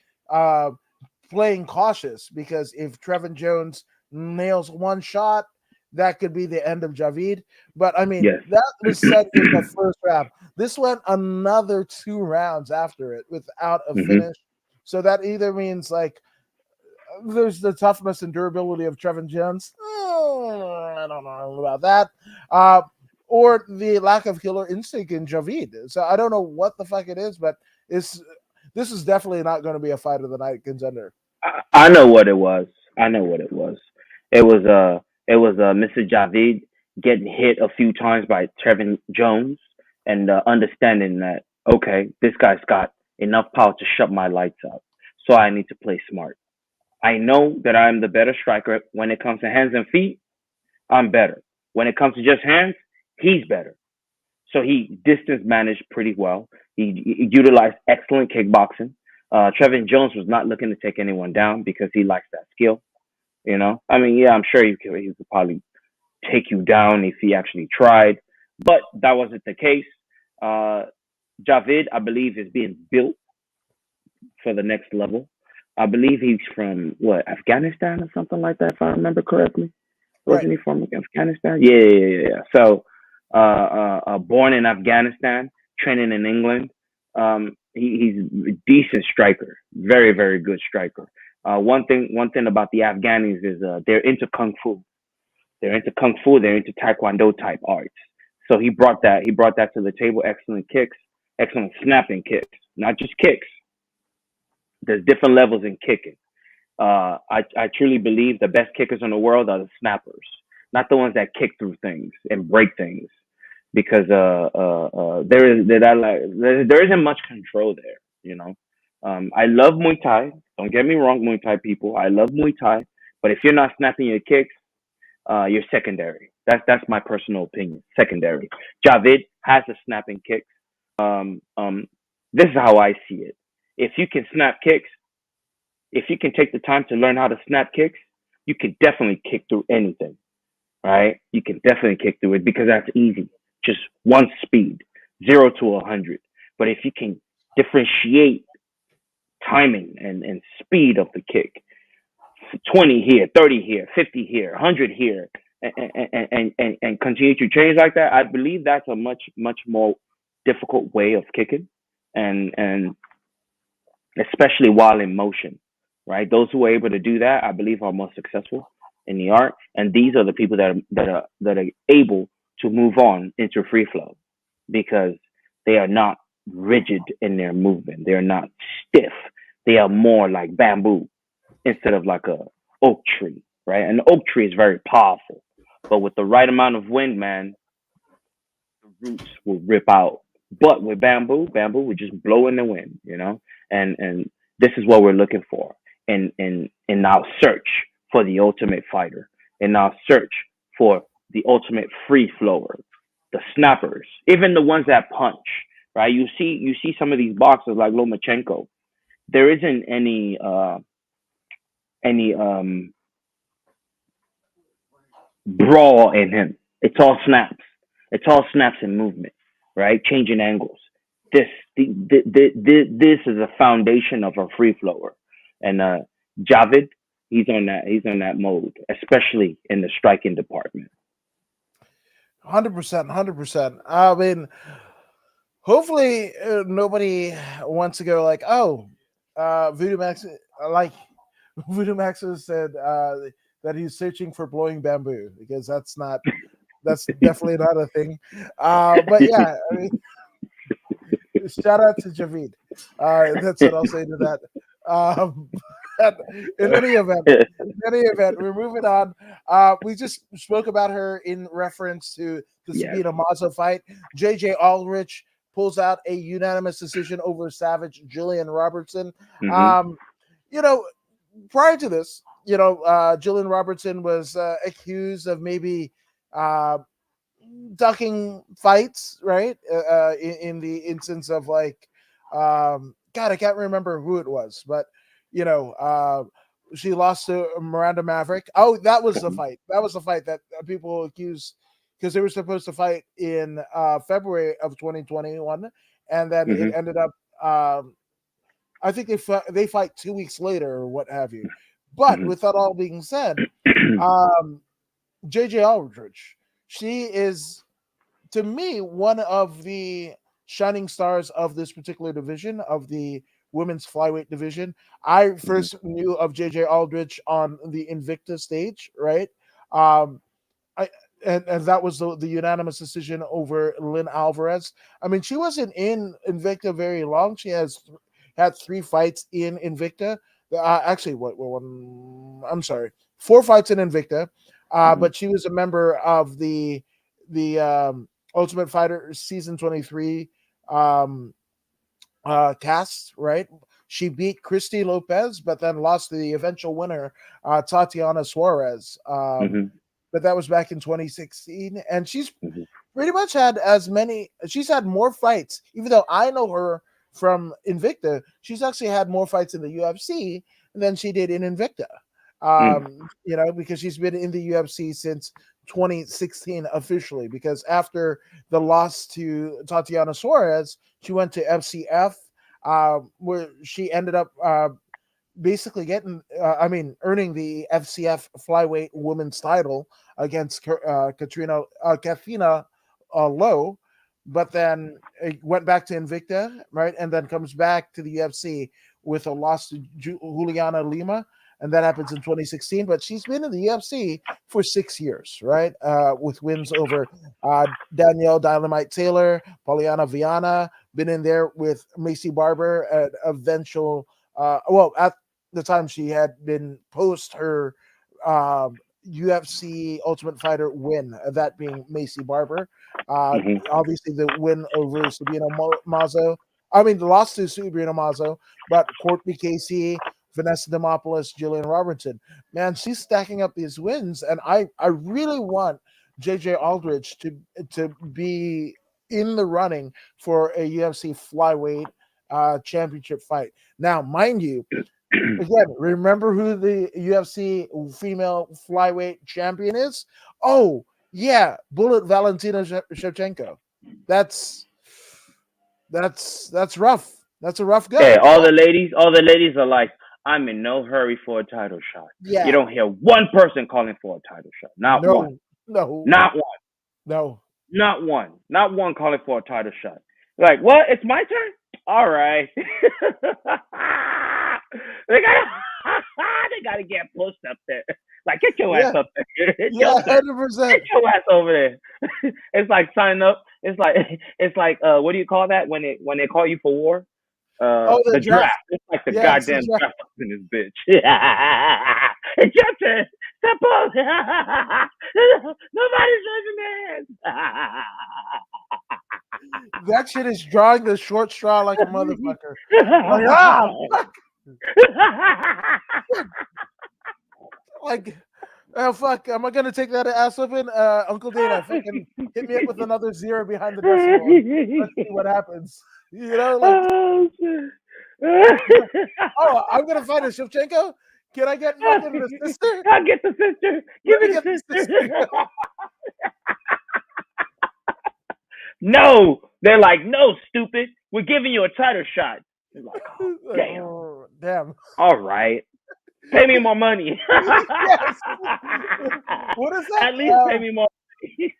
playing cautious because if Trevor Jones nails one shot, that could be the end of Javid. But I mean, that was said in the first round. This went another 2 rounds after it without a finish. So that either means like there's the toughness and durability of Trevor Jones. I don't know about that. Or the lack of killer instinct in Javid. So I don't know what the fuck it is, but this is definitely not going to be a fight of the night contender. I know what it was. It was Mr. Javid getting hit a few times by Trevor Jones and understanding that, okay, this guy's got enough power to shut my lights out. So I need to play smart. I know that I'm the better striker. When it comes to hands and feet, I'm better. When it comes to just hands, he's better. So he distance managed pretty well. He utilized excellent kickboxing. Trevor Jones was not looking to take anyone down because he likes that skill. You know, I mean, yeah, I'm sure he could probably take you down if he actually tried, but that wasn't the case. Javid, I believe, is being built for the next level. I believe he's from Afghanistan or something like that, if I remember correctly. Wasn't he from Afghanistan? Yeah. So, born in Afghanistan, training in England. He's a decent striker, very, very good striker. One thing about the Afghanis is they're into kung fu. They're into taekwondo type arts. So he brought that to the table. Excellent kicks, excellent snapping kicks, not just kicks. There's different levels in kicking. I truly believe the best kickers in the world are the snappers, not the ones that kick through things and break things, because there isn't much control there. You know, I love Muay Thai. Don't get me wrong, Muay Thai people. I love Muay Thai, but if you're not snapping your kicks, you're secondary. That's my personal opinion. Secondary. Javid has the snapping kicks. This is how I see it. If you can snap kicks, if you can take the time to learn how to snap kicks, you can definitely kick through anything, right? You can definitely kick through it because that's easy. Just one speed, 0 to 100. But if you can differentiate timing and speed of the kick, 20 here, 30 here, 50 here, 100 here, and continue to change like that, I believe that's a much more difficult way of kicking, and especially while in motion, right? Those who are able to do that, I believe, are most successful in the art, and these are the people that are able to move on into free flow because they are not rigid in their movement. They are not stiff. They are more like bamboo instead of like a oak tree, right? An oak tree is very powerful, but with the right amount of wind, man, the roots will rip out. But with bamboo would just blow in the wind, and this is what we're looking for in our search for the ultimate fighter, in our search for the ultimate free flowers, the snappers, even the ones that punch, right? You see some of these boxers like Lomachenko. There isn't any brawl in him. It's all snaps. It's all snaps and movement, right? Changing angles. This this is a foundation of a free flower, and Javid, he's on that mode, especially in the striking department. 100%, 100%. I mean, hopefully nobody wants to go like, oh, Voodoo Max, like Voodoo Maximus said that he's searching for blowing bamboo because that's definitely not a thing. But yeah, I mean, shout out to Javid. That's what I'll say to that. Um, but in any event, we're moving on. We just spoke about her in reference to the Yes. Sabina Mazzo fight. JJ Aldrich pulls out a unanimous decision over Savage Julian Robertson. Mhm. Um, you know, prior to this, Julian Robertson was accused of maybe uh, ducking fights, right? In the instance of like, God, I can't remember who it was, but she lost to Miranda Maverick. Oh, that was the fight. That was the fight that people accused because they were supposed to fight in February of 2021, and then it Mhm. ended up. I think they fight 2 weeks later or what have you. But Mhm. with that all being said, um, JJ Aldrich, she is to me one of the shining stars of this particular division of the women's flyweight division. I Mhm. first knew of JJ Aldrich on the Invicta stage, right? Um, I and that was the unanimous decision over Lynn Alvarez. I mean, she wasn't in Invicta very long. She had 3 fights in Invicta. Actually, what one? I'm sorry, 4 fights in Invicta. Mhm. But she was a member of the Ultimate Fighter season 23 um, cast, right? She beat Christy Lopez, but then lost to the eventual winner, Tatiana Suarez. Mhm. But that was back in 2016, and she's Mhm. pretty much had as many. She's had more fights, even though I know her from Invicta. She's actually had more fights in the UFC than she did in Invicta. Mm. Because she's been in the UFC since 2016 officially. Because after the loss to Tatiana Suarez, she went to FCF, where she ended up basically earning the FCF flyweight women's title against Katrina Lowe, but then it went back to Invicta, right, and then comes back to the UFC with a loss to Juliana Lima, and that happens in 2016. But she's been in the UFC for 6 years, right, with wins over Danielle Dynamite Taylor, Poliana Viana, been in there with Macy Barber at eventual at the time she had been post her UFC Ultimate Fighter win, that being Macy Barber. Mhm. Obviously, the win over Sabina Mazzo. I mean, the loss to Sabina Mazzo, but Courtney Casey, Vanessa Demopoulos, Jillian Robertson. Man, she's stacking up these wins, and I really want JJ Aldrich to be in the running for a UFC flyweight championship fight. Now, mind you, again, remember who the UFC female flyweight champion is? Oh, yeah, Bullet Valentina Shevchenko. That's that's rough. That's a rough Hey, go. all the ladies are like, I'm in no hurry for a title shot. You Yeah, don't hear one person calling for a title shot. Not one. no, no, Not one. no. Not one. Not one calling for a title shot. Like, what? It's my turn? All right. they gotta get pushed up there. Like, get your ass Yeah, up there. It's yeah, your turn. 100%. Get your ass over there. It's like signing up. It's like what do you call that when they call you for war? Oh, the The draft. draft. It's like the Yeah, it's the goddamn draft. draft in this bitch. It's your turn. Step up. Nobody's raising their hands. That shit is drawing the short straw like a motherfucker. Like, fuck. Like, oh, fuck. Am I going to take that ass whipping? Uncle Dana, fucking hit me up with another zero behind the decimal. Let's see what happens. You know, like, Oh, shit. oh, I'm going to fight a Shevchenko? Can I get fucking the sister? I'll get the sister. Give Let me me get the the sister. sister. No, they're like, no, stupid. We're giving you a title shot. They're like, oh, damn. Oh, damn. All right. Pay me more money. Yes. What is that? At least pay me more money.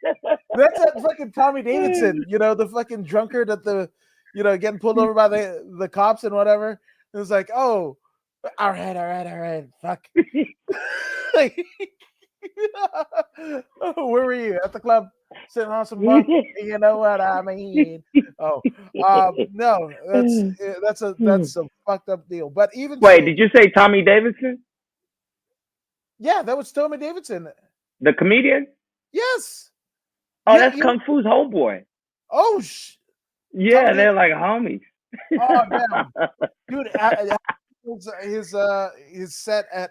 That's that fucking Tommy Davidson, you know, the fucking drunkard at the, you know, getting pulled over by the cops and whatever. It was like, oh, all right, fuck. Like, oh, where were you? At the club, sitting on some bunk. You know what I mean? Oh, no, that's a fucked up deal. But even Wait, so, did you say Tommy Davidson, yeah, that was Tommy Davidson. the comedian? Yes. Oh, Yeah, that's Kung Fu's homeboy. oh, Yeah, Tommy they're like homies. Oh damn, dude! His set at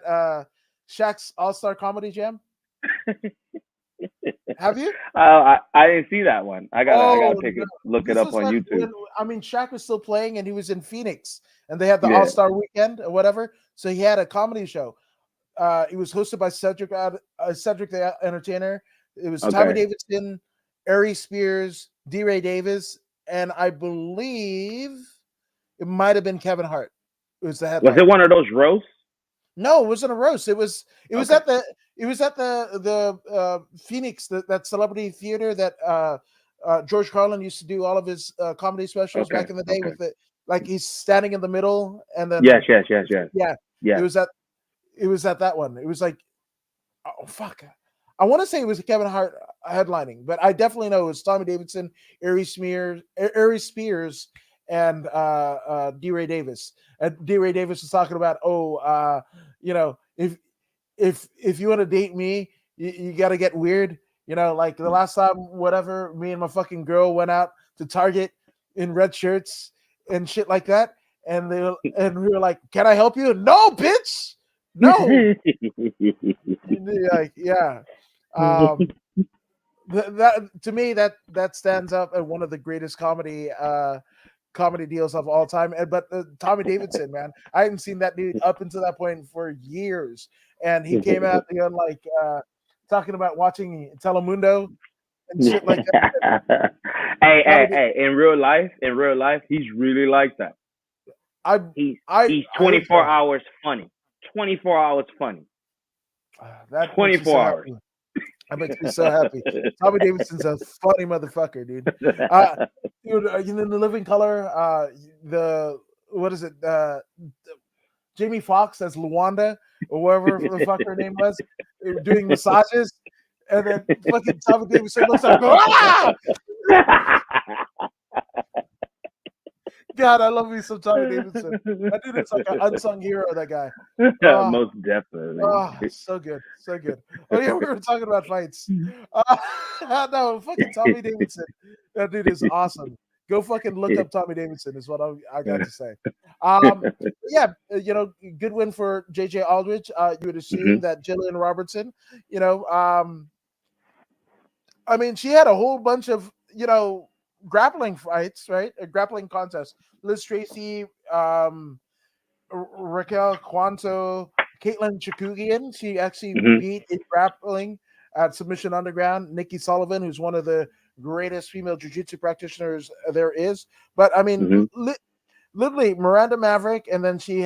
Shaq's All Star Comedy Jam. Have you? I didn't see that one. I gotta Oh take no! it, look it This up was on when, YouTube. I mean, Shaq was still playing, and he was in Phoenix, and they had the All Yeah. Star Weekend or whatever. So he had a comedy show. It was hosted by Cedric the Entertainer. It was Tommy Okay. Davidson, Ari Spears, D. Ray Davis, and I believe it might have been Kevin Hart. It was the Was headliner. it one of those roasts? No, it wasn't a roast. It was Okay. at the Phoenix, that celebrity theater that George Carlin used to do all of his comedy specials Okay. back in the day Okay. with it, like he's standing in the middle and then Yes. yeah, Yes. it was at that one. It was like, oh fuck. I want to say it was Kevin Hart headlining, but I definitely know it was Tommy Davidson, Ari Spears, and D. Ray Davis. And D. Ray Davis was talking about, you know, if you want to date me, you got to get weird. You know, like the last time, whatever, me and my fucking girl went out to Target in red shirts and shit like that, and we were like, "Can I help you?" No, bitch, no. Like, yeah. That to me that stands up at one of the greatest comedy deals of all time. But Tommy Davidson, man, I hadn't seen that dude up until that point for years, and he came out, you know, like talking about watching Telemundo and shit like that. Hey! In real life, he's really like that. He's I hope 24 so. hours funny. 24 hours funny. That makes me 24 so hours. happy. That makes me so happy. Tommy Davidson's a funny motherfucker, dude. Dude, in The Living Color, what is it? Jamie Foxx as Luanda or whatever the fuck her name was, doing massages, and then fucking Tommy Davidson looks like, ah! God, I love me some Tommy Davidson. That dude is like an unsung hero. That guy. Most definitely. Oh, so good, so good. Oh yeah, we were talking about fights. No, fucking Tommy Davidson. That dude is awesome. Go fucking look up Tommy Davidson is what I got to say. Yeah, you know, good win for JJ Aldridge. You would assume that Jillian Robertson, you know, I mean, she had a whole bunch of, you know, grappling fights, right? A grappling contest. Liz Tracy, Raquel Quanto, Caitlin Chikugian. She actually beat in grappling at Submission Underground. Nikki Sullivan, who's one of the greatest female jiu-jitsu practitioners there is. But I mean, literally Miranda Maverick, and then she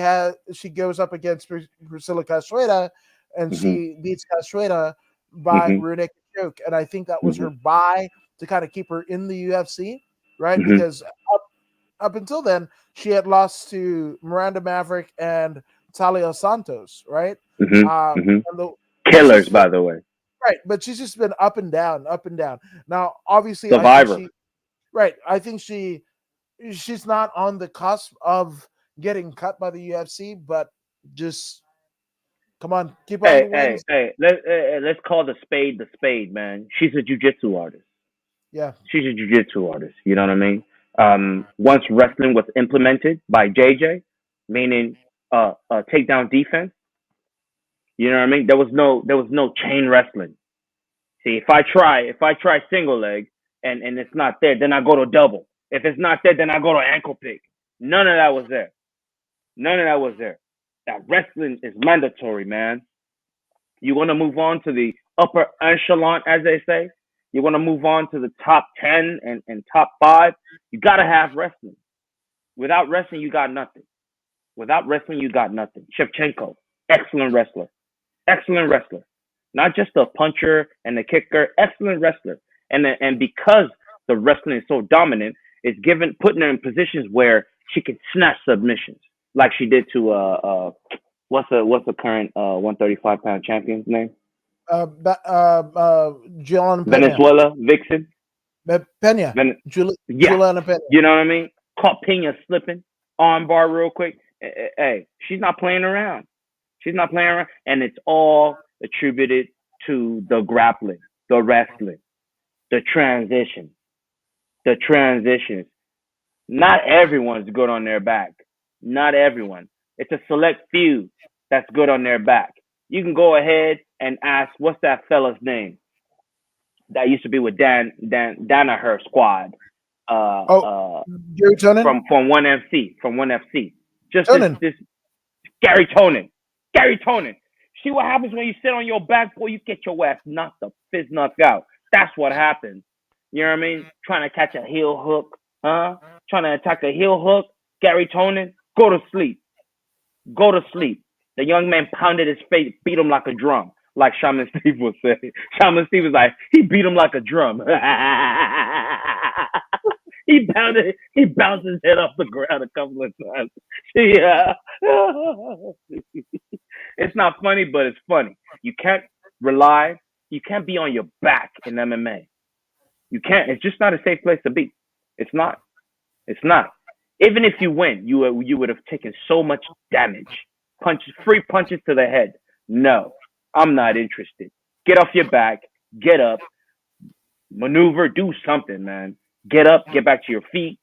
goes up against Priscilla Castreda, and she beats Castreda by rear naked choke. And I think that was her buy to kind of keep her in the UFC, right? Because up until then, she had lost to Miranda Maverick and Talia Santos, right? Hmm. Uh, Hmm. and the, but Killers, by the way. right, but she's just been up and down, up and down. Now, obviously, I think Survivor. she, right, I think she's not on the cusp of getting cut by the UFC, but just come on, keep on Hey, the hey, wins. hey. Let's call the spade, man. She's a jujitsu artist. Yeah. She's a jiu-jitsu artist. You know what I mean? Once wrestling was implemented by JJ, meaning takedown defense. You know what I mean? There was no chain wrestling. See, if I try single leg and it's not there, then I go to double. If it's not there, then I go to ankle pick. None of that was there. None of that was there. That wrestling is mandatory, man. You want to move on to the upper echelon, as they say. You want to move on to the top 10 and top 5. You got to have wrestling. Without wrestling, you got nothing. Without wrestling, you got nothing. Shevchenko, excellent wrestler. Excellent wrestler. Not just a puncher and a kicker, excellent wrestler. And because the wrestling is so dominant, it's putting her in positions where she can snatch submissions, like she did to what's the current 135-pound champion's name? Juliana Pena. Venezuela Vixen. Pena. Ven- yeah, Juliana Pena. you know what I mean. Caught Pena slipping, arm bar real quick. Hey, she's not playing around. She's not playing around, and it's all attributed to the grappling, the wrestling, the transition, the transitions. Not everyone's good on their back. Not everyone. It's a select few that's good on their back. You can go ahead and ask, what's that fella's name that used to be with Danaher squad? Oh, Gary Tonin. From one FC. Just this Tonin. this Gary Tonin. Gary Tonin. See what happens when you sit on your back, boy, you get your ass knocked the fizz knocked out. That's what happens. You know what I mean? Trying to catch a heel hook, huh? Trying to attack a heel hook. Gary Tonin, go to sleep. Go to sleep. The young man pounded his face, beat him like a drum, like Shaman Steve would say. Shaman Steve was like, he beat him like a drum. He bounced his head off the ground a couple of times. Yeah. It's not funny, but it's funny. You can't be on your back in MMA. You can't. It's just not a safe place to be. It's not. It's not. Even if you win, you would have taken so much damage. Free punches to the head. No, I'm not interested. Get off your back. Get up. Maneuver. Do something, man. Get up. Get back to your feet.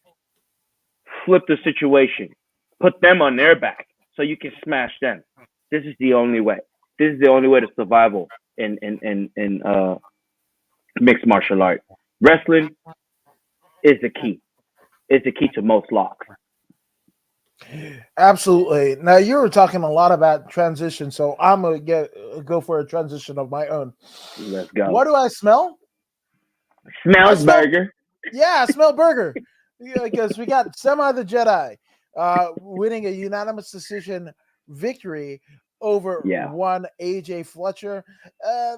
Flip the situation. Put them on their back so you can smash them. This is the only way. This is the only way to survival in mixed martial art. Wrestling is the key. It's the key to most locks. Absolutely. Now you were talking a lot about transition, so I'm gonna go for a transition of my own. Let's go. What do I smell? Smells burger. Yeah, I smell burger. Because we got Semi the Jedi winning a unanimous decision victory over one AJ Fletcher.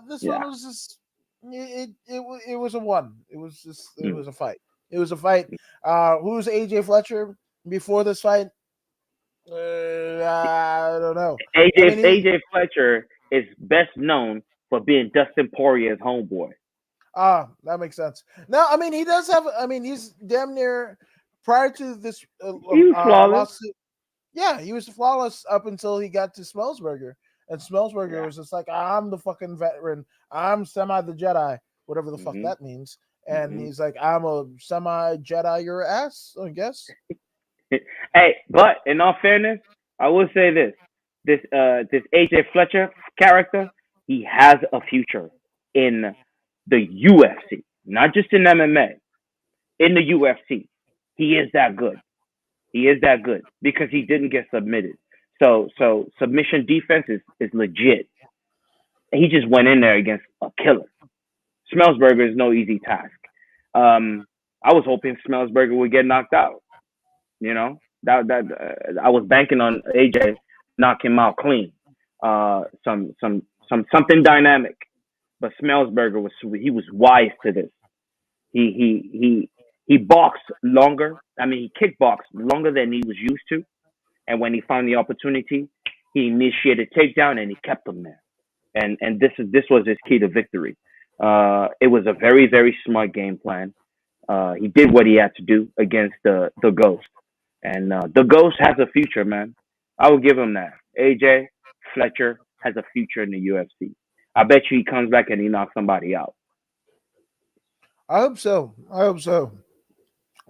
This one was just it was a one. It was just it was a fight. It was a fight. Who's AJ Fletcher before this fight? I don't know. AJ Fletcher is best known for being Dustin Poirier's homeboy. That makes sense. No, I mean he does have. I mean he's damn near prior to this he was flawless. lawsuit. Yeah, he was flawless up until he got to Smellsburger, and Smellsburger was just like, I'm the fucking veteran. I'm Semi the Jedi, whatever the fuck that means. And he's like, I'm a Semi Jedi your ass, I guess. Hey, but in all fairness, I will say this: this AJ Fletcher character, he has a future in the UFC, not just in MMA. In the UFC, he is that good. He is that good because he didn't get submitted. So submission defense is legit. He just went in there against a killer. Smellsburger is no easy task. I was hoping Smellsburger would get knocked out. You know, that I was banking on AJ knock him out clean. Something dynamic. But Smellsburger was wise to this. He He boxed longer. I mean, he kickboxed longer than he was used to. And when he found the opportunity, he initiated takedown and he kept him there. And this was his key to victory. It was a very very smart game plan. He did what he had to do against the Ghost, and the Ghost has a future, man. I will give him that. AJ Fletcher has a future in the UFC. I bet you he comes back and he knocks somebody out. I hope so. I hope so.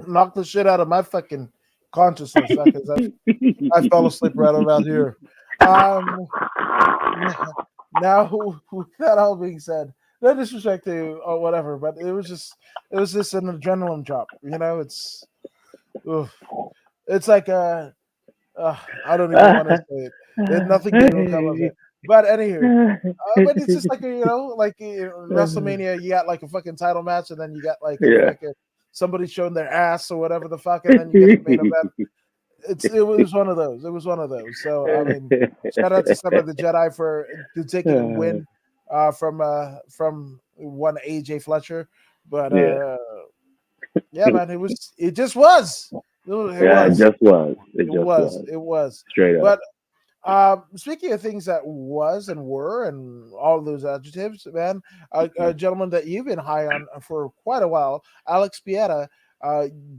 Knock the shit out of my fucking consciousness because I fell asleep right about here. Um, now, with that all being said, no disrespect to or whatever, but it was just an adrenaline drop. You know, oof. It's like I don't even want to say it. Nothing good will come of it. But anywho, but it's just like like WrestleMania, you got like a fucking title match, and then you got like a Yeah. fucking somebody showing their ass or whatever the fuck, and then you get the main event. It was one of those. It was one of those. So I mean, shout out to some of the Jedi for taking a win from one AJ Fletcher. But Yeah. yeah, man, it just was. Yeah, it just was. It just was. It was. Straight up. But speaking of things that was and were and all of those adjectives, man, a gentleman that you've been high on for quite a while, Alex Pieta,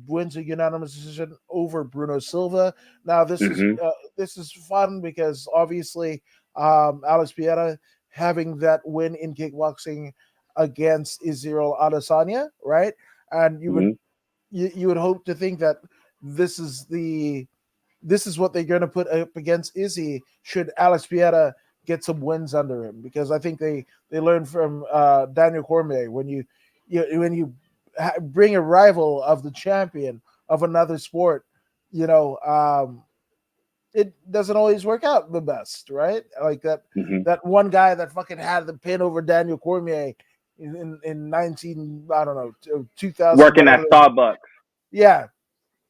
wins a unanimous decision over Bruno Silva. Now Hmm. this is fun because obviously Alex Pieta having that win in kickboxing against Israel Adesanya, right? And Hmm. you would hope to think that this is what they're going to put up against Izzy should Alex Pieta get some wins under him, because I think they learned from Daniel Cormier when you bring a rival of the champion of another sport, it doesn't always work out the best, right? Like Hmm. that one guy that fucking had the pin over Daniel Cormier in 19, I don't know, 2000, Working whatever. at Starbucks. Yeah,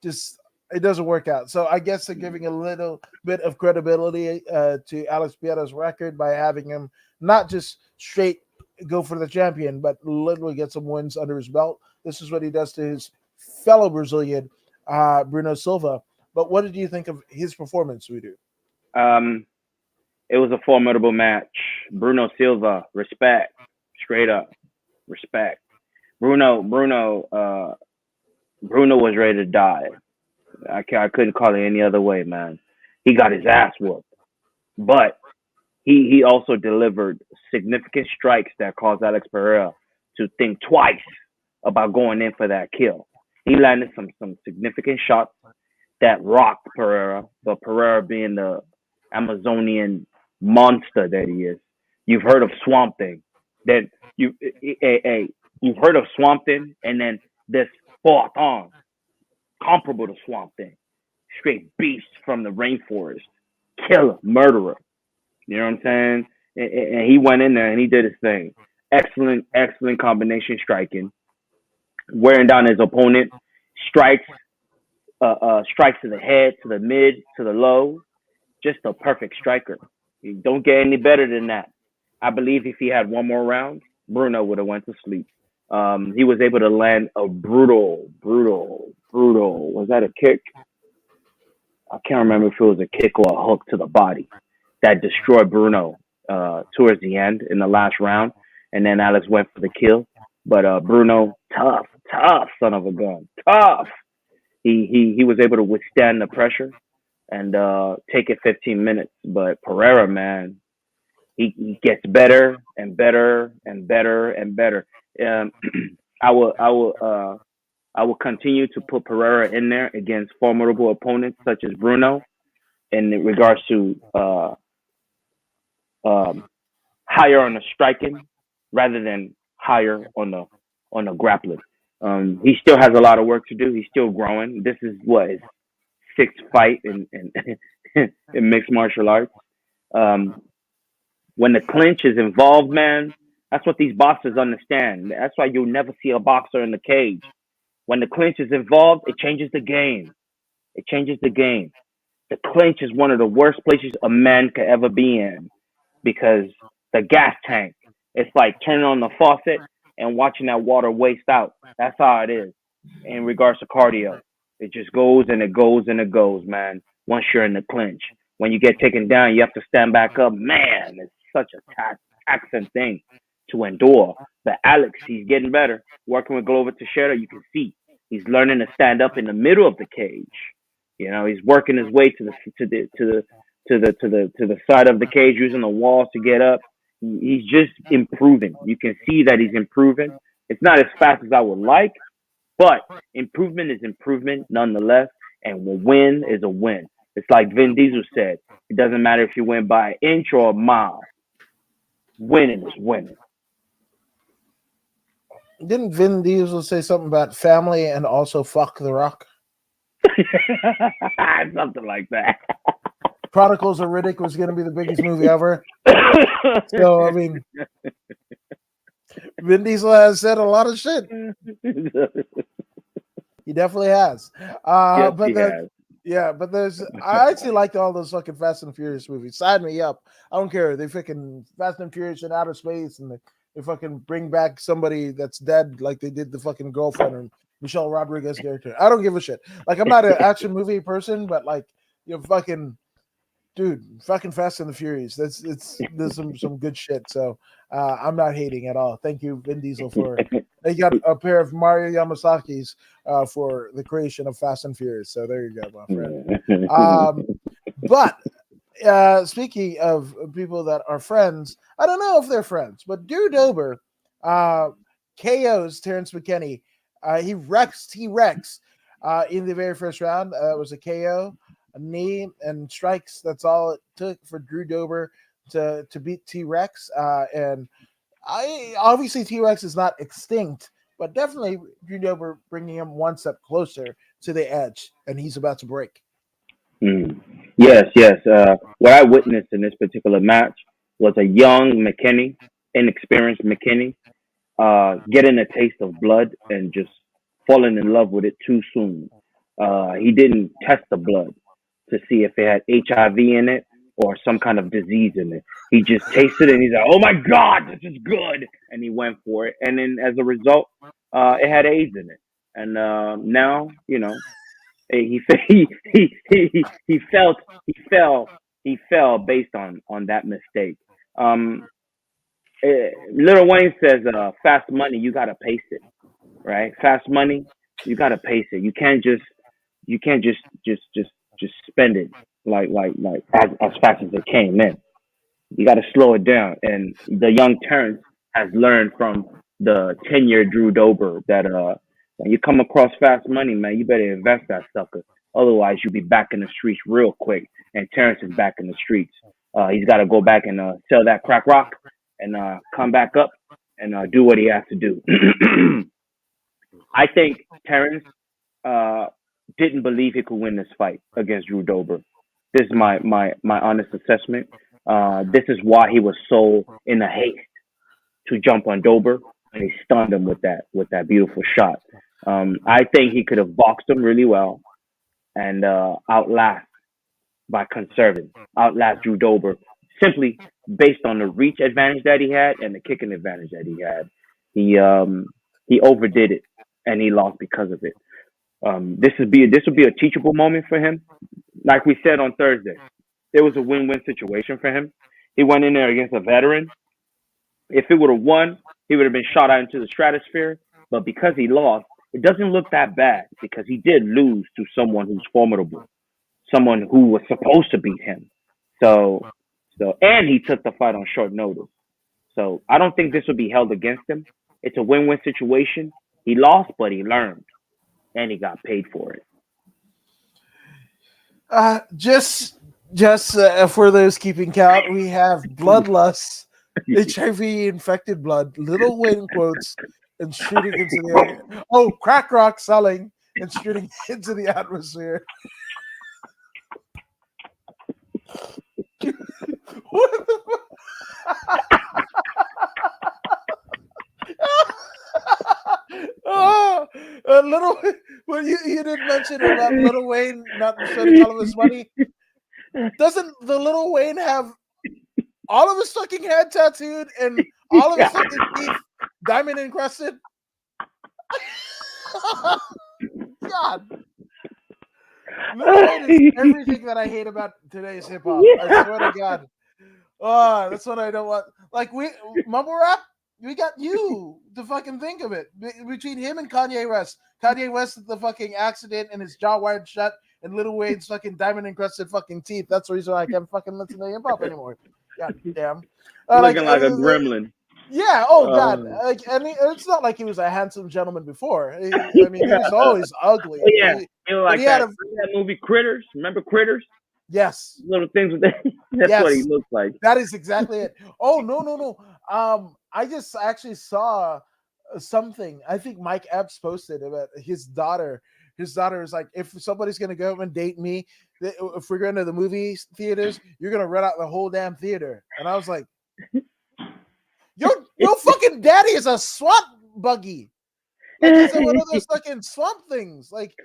just it doesn't work out. So I guess they're giving a little bit of credibility to Alex Pieta's record by having him not just straight go for the champion, but literally get some wins under his belt. This is what he does to his fellow Brazilian, Bruno Silva. But what did you think of his performance, Voodoo? Um, it was a formidable match. Bruno Silva, respect, straight up, respect. Bruno was ready to die. I couldn't call it any other way, man. He got his ass whooped, but he also delivered significant strikes that caused Alex Pereira to think twice about going in for that kill. He landed some significant shots that rocked Pereira, but Pereira being the Amazonian monster that he is. You've heard of Swamp Thing. That you've heard of Swamp Thing, and then this fourth on comparable to Swamp Thing. Straight beast from the rainforest. Killer, murderer. You know what I'm saying? And he went in there and he did his thing. Excellent, excellent combination striking. Wearing down his opponent. Strikes, strikes to the head, to the mid, to the low. Just a perfect striker. You don't get any better than that. I believe if he had one more round, Bruno would have went to sleep. He was able to land a brutal. Was that a kick? I can't remember if it was a kick or a hook to the body that destroyed Bruno towards the end in the last round. And then Alex went for the kill. But Bruno, tough son of a gun, tough. He was able to withstand the pressure and take it 15 minutes. But Pereira, man, he gets better and better and better and better. Um, I will continue to put Pereira in there against formidable opponents such as Bruno in regards to um, higher on the striking rather than higher on the grappling. He still has a lot of work to do. He's still growing. This is what his sixth fight in in mixed martial arts. Um, when the clinch is involved, man, that's what these boxers understand. That's why you'll never see a boxer in the cage. When the clinch is involved, it changes the game. It changes the game. The clinch is one of the worst places a man could ever be in because the gas tank, it's like turning on the faucet and watching that water waste out. That's how it is. in regards to cardio. It just goes and it goes and it goes, man. Once you're in the clinch, when you get taken down, you have to stand back up. Man, it's such a taxing thing to endure. But Alex, he's getting better. Working with Glover Teixeira, you can see he's learning to stand up in the middle of the cage. You know, he's working his way to the side of the cage, using the walls to get up. He's just improving. You can see that he's improving. It's not as fast as I would like, but improvement is improvement nonetheless. And a win is a win. It's like Vin Diesel said, it doesn't matter if you win by an inch or a mile. Winning is winning. Didn't Vin Diesel say something about family and also fuck The Rock? Something like that. Chronicles of Riddick was going to be the biggest movie ever. So, I mean, Vin Diesel has said a lot of shit. He definitely has. But there's, I actually liked all those fucking Fast and Furious movies. Sign me up. I don't care. They fucking Fast and Furious in outer space, and they fucking bring back somebody that's dead, like they did the fucking girlfriend or Michelle Rodriguez character. I don't give a shit. Like, I'm not an action movie person, but like, you know, fucking Fast and the Furious. There's some good shit. So I'm not hating at all. Thank you, Vin Diesel, for they got a pair of Mario Yamasaki's for the creation of Fast and Furious. So there you go, my friend. But speaking of people that are friends, I don't know if they're friends, but Drew Dober KOs Terrence McKinney. He wrecks T-Rex in the very first round. It was a KO. A knee and strikes. That's all it took for Drew Dober to beat T-Rex. And obviously T-Rex is not extinct, but definitely Drew Dober bringing him one step closer to the edge, and he's about to break. Yes. What I witnessed in this particular match was a young McKinney, inexperienced McKinney, getting a taste of blood and just falling in love with it too soon. He didn't test the blood to see if it had HIV in it or some kind of disease in it. He just tasted it and he's like, "Oh my God, this is good!" And he went for it. And then as a result, it had AIDS in it. And now, you know, he fell based on that mistake. Lil Wayne says, "Fast money, you gotta pace it, right? Fast money, you gotta pace it. You can't just spend it like as fast as it came in. You got to slow it down." And the young Terrence has learned from the 10-year Drew Dober that when you come across fast money, man, you better invest that sucker. Otherwise, you'll be back in the streets real quick. And Terrence is back in the streets. He's got to go back and sell that crack rock and come back up and do what he has to do. I think Terrence didn't believe he could win this fight against Drew Dober. This is my honest assessment. This is why he was so in a haste to jump on Dober, and he stunned him with that beautiful shot. I think he could have boxed him really well and outlast Drew Dober simply based on the reach advantage that he had and the kicking advantage that he had. He overdid it and he lost because of it. This would be a teachable moment for him. Like we said on Thursday, it was a win-win situation for him. He went in there against a veteran. If he would have won, he would have been shot out into the stratosphere. But because he lost, it doesn't look that bad because he did lose to someone who's formidable, someone who was supposed to beat him. So, and he took the fight on short notice. So I don't think this will be held against him. It's a win-win situation. He lost, but he learned, and he got paid for it. Just for those keeping count, we have bloodlust, HIV-infected blood, Little Wayne quotes, and shooting into the air. Oh, crack rock selling and shooting into the atmosphere. What the Little well, you didn't mention about Little Wayne not spending all of his money. Doesn't the Little Wayne have all of his fucking head tattooed and all of his fucking teeth diamond encrusted? God, middleweight is everything that I hate about today's hip hop. I swear to God. Oh, that's what I don't want. Like we mumble rap, we got you to fucking think of it. Between him and Kanye West. Kanye West, the fucking accident and his jaw wired shut, and Lil Wayne's fucking diamond encrusted fucking teeth. That's the reason why I can't fucking listen to hip hop anymore. God damn. Looking like a gremlin. Yeah. Oh God. Like, and it's not like he was a handsome gentleman before. I mean, he was always ugly. Oh yeah, you know, But like he had a that movie Critters. Remember Critters? yes, Little things with that. That's what he yes. looks like. That is exactly it. Oh no. I just actually saw something. I think Mike Epps posted about his daughter. His daughter is like, if somebody's gonna go and date me, if we're going to the movie theaters, you're gonna rent out the whole damn theater. And I was like, your fucking daddy is a swamp buggy. Like he's one of those fucking swamp things. Like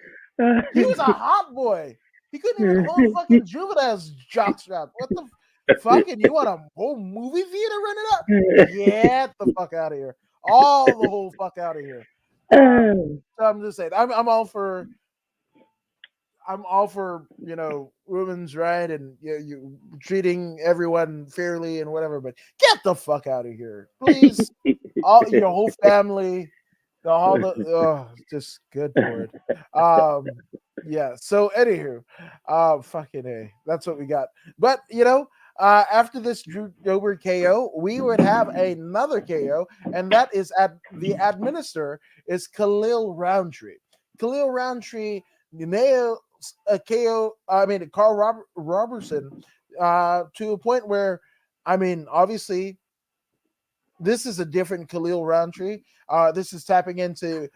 he was a hot boy. He couldn't even hold fucking juvenile's jockstrap. What the fucking? You want a whole movie theater rented out? Get the fuck out of here! All the whole fuck out of here. So I'm just saying, I'm all for women's right and you treating everyone fairly and whatever. But get the fuck out of here, please. All your whole family. Just good lord. Yeah. So anywho, fucking a. That's what we got. But after this Drew Dober KO, we would have another KO, and that is at the administer is Khalil Roundtree. Khalil Roundtree nails a KO. I mean, Carl Robertson to a point where, I mean, obviously this is a different Khalil Roundtree. This is tapping into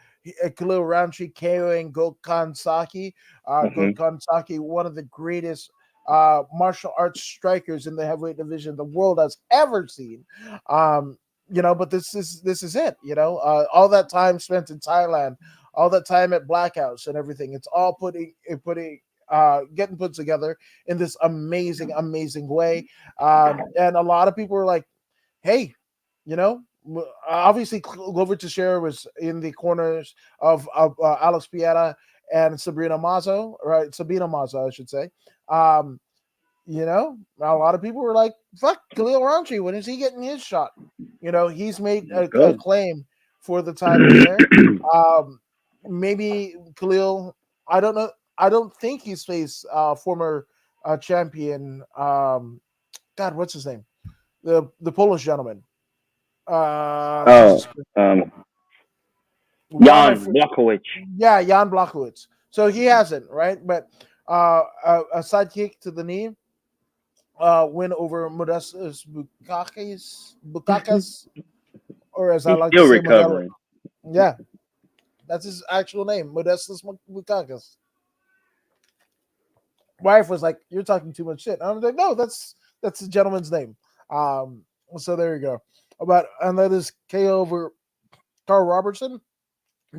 Khalil Roundtree KOing Gokhan Saki. Gokhan Saki, one of the greatest martial arts strikers in the heavyweight division the world has ever seen. But this is it. All that time spent in Thailand, all that time at Black House and everything. It's all getting put together in this amazing way. And a lot of people were like, hey, obviously Glover Teixeira was in the corners of Alex Pieta and Sabina Mazzo, right? Sabina Mazzo, I should say. A lot of people were like, fuck Khalil Roundtree, when is he getting his shot? He's made a claim for the title there. Maybe Khalil, I don't know. I don't think he's faced former champion. God, what's his name? The Polish gentleman. Jan Blachowicz. Yeah, Jan Blachowicz. So he hasn't, right? But a sidekick to the knee, win over Modestus Bukakas, or as I like to say, recovering. Yeah, that's his actual name, Modestus Bukakas. Wife was like, "You're talking too much shit." And I was like, "No, that's the gentleman's name." So there you go. And that is KO over Carl Robertson.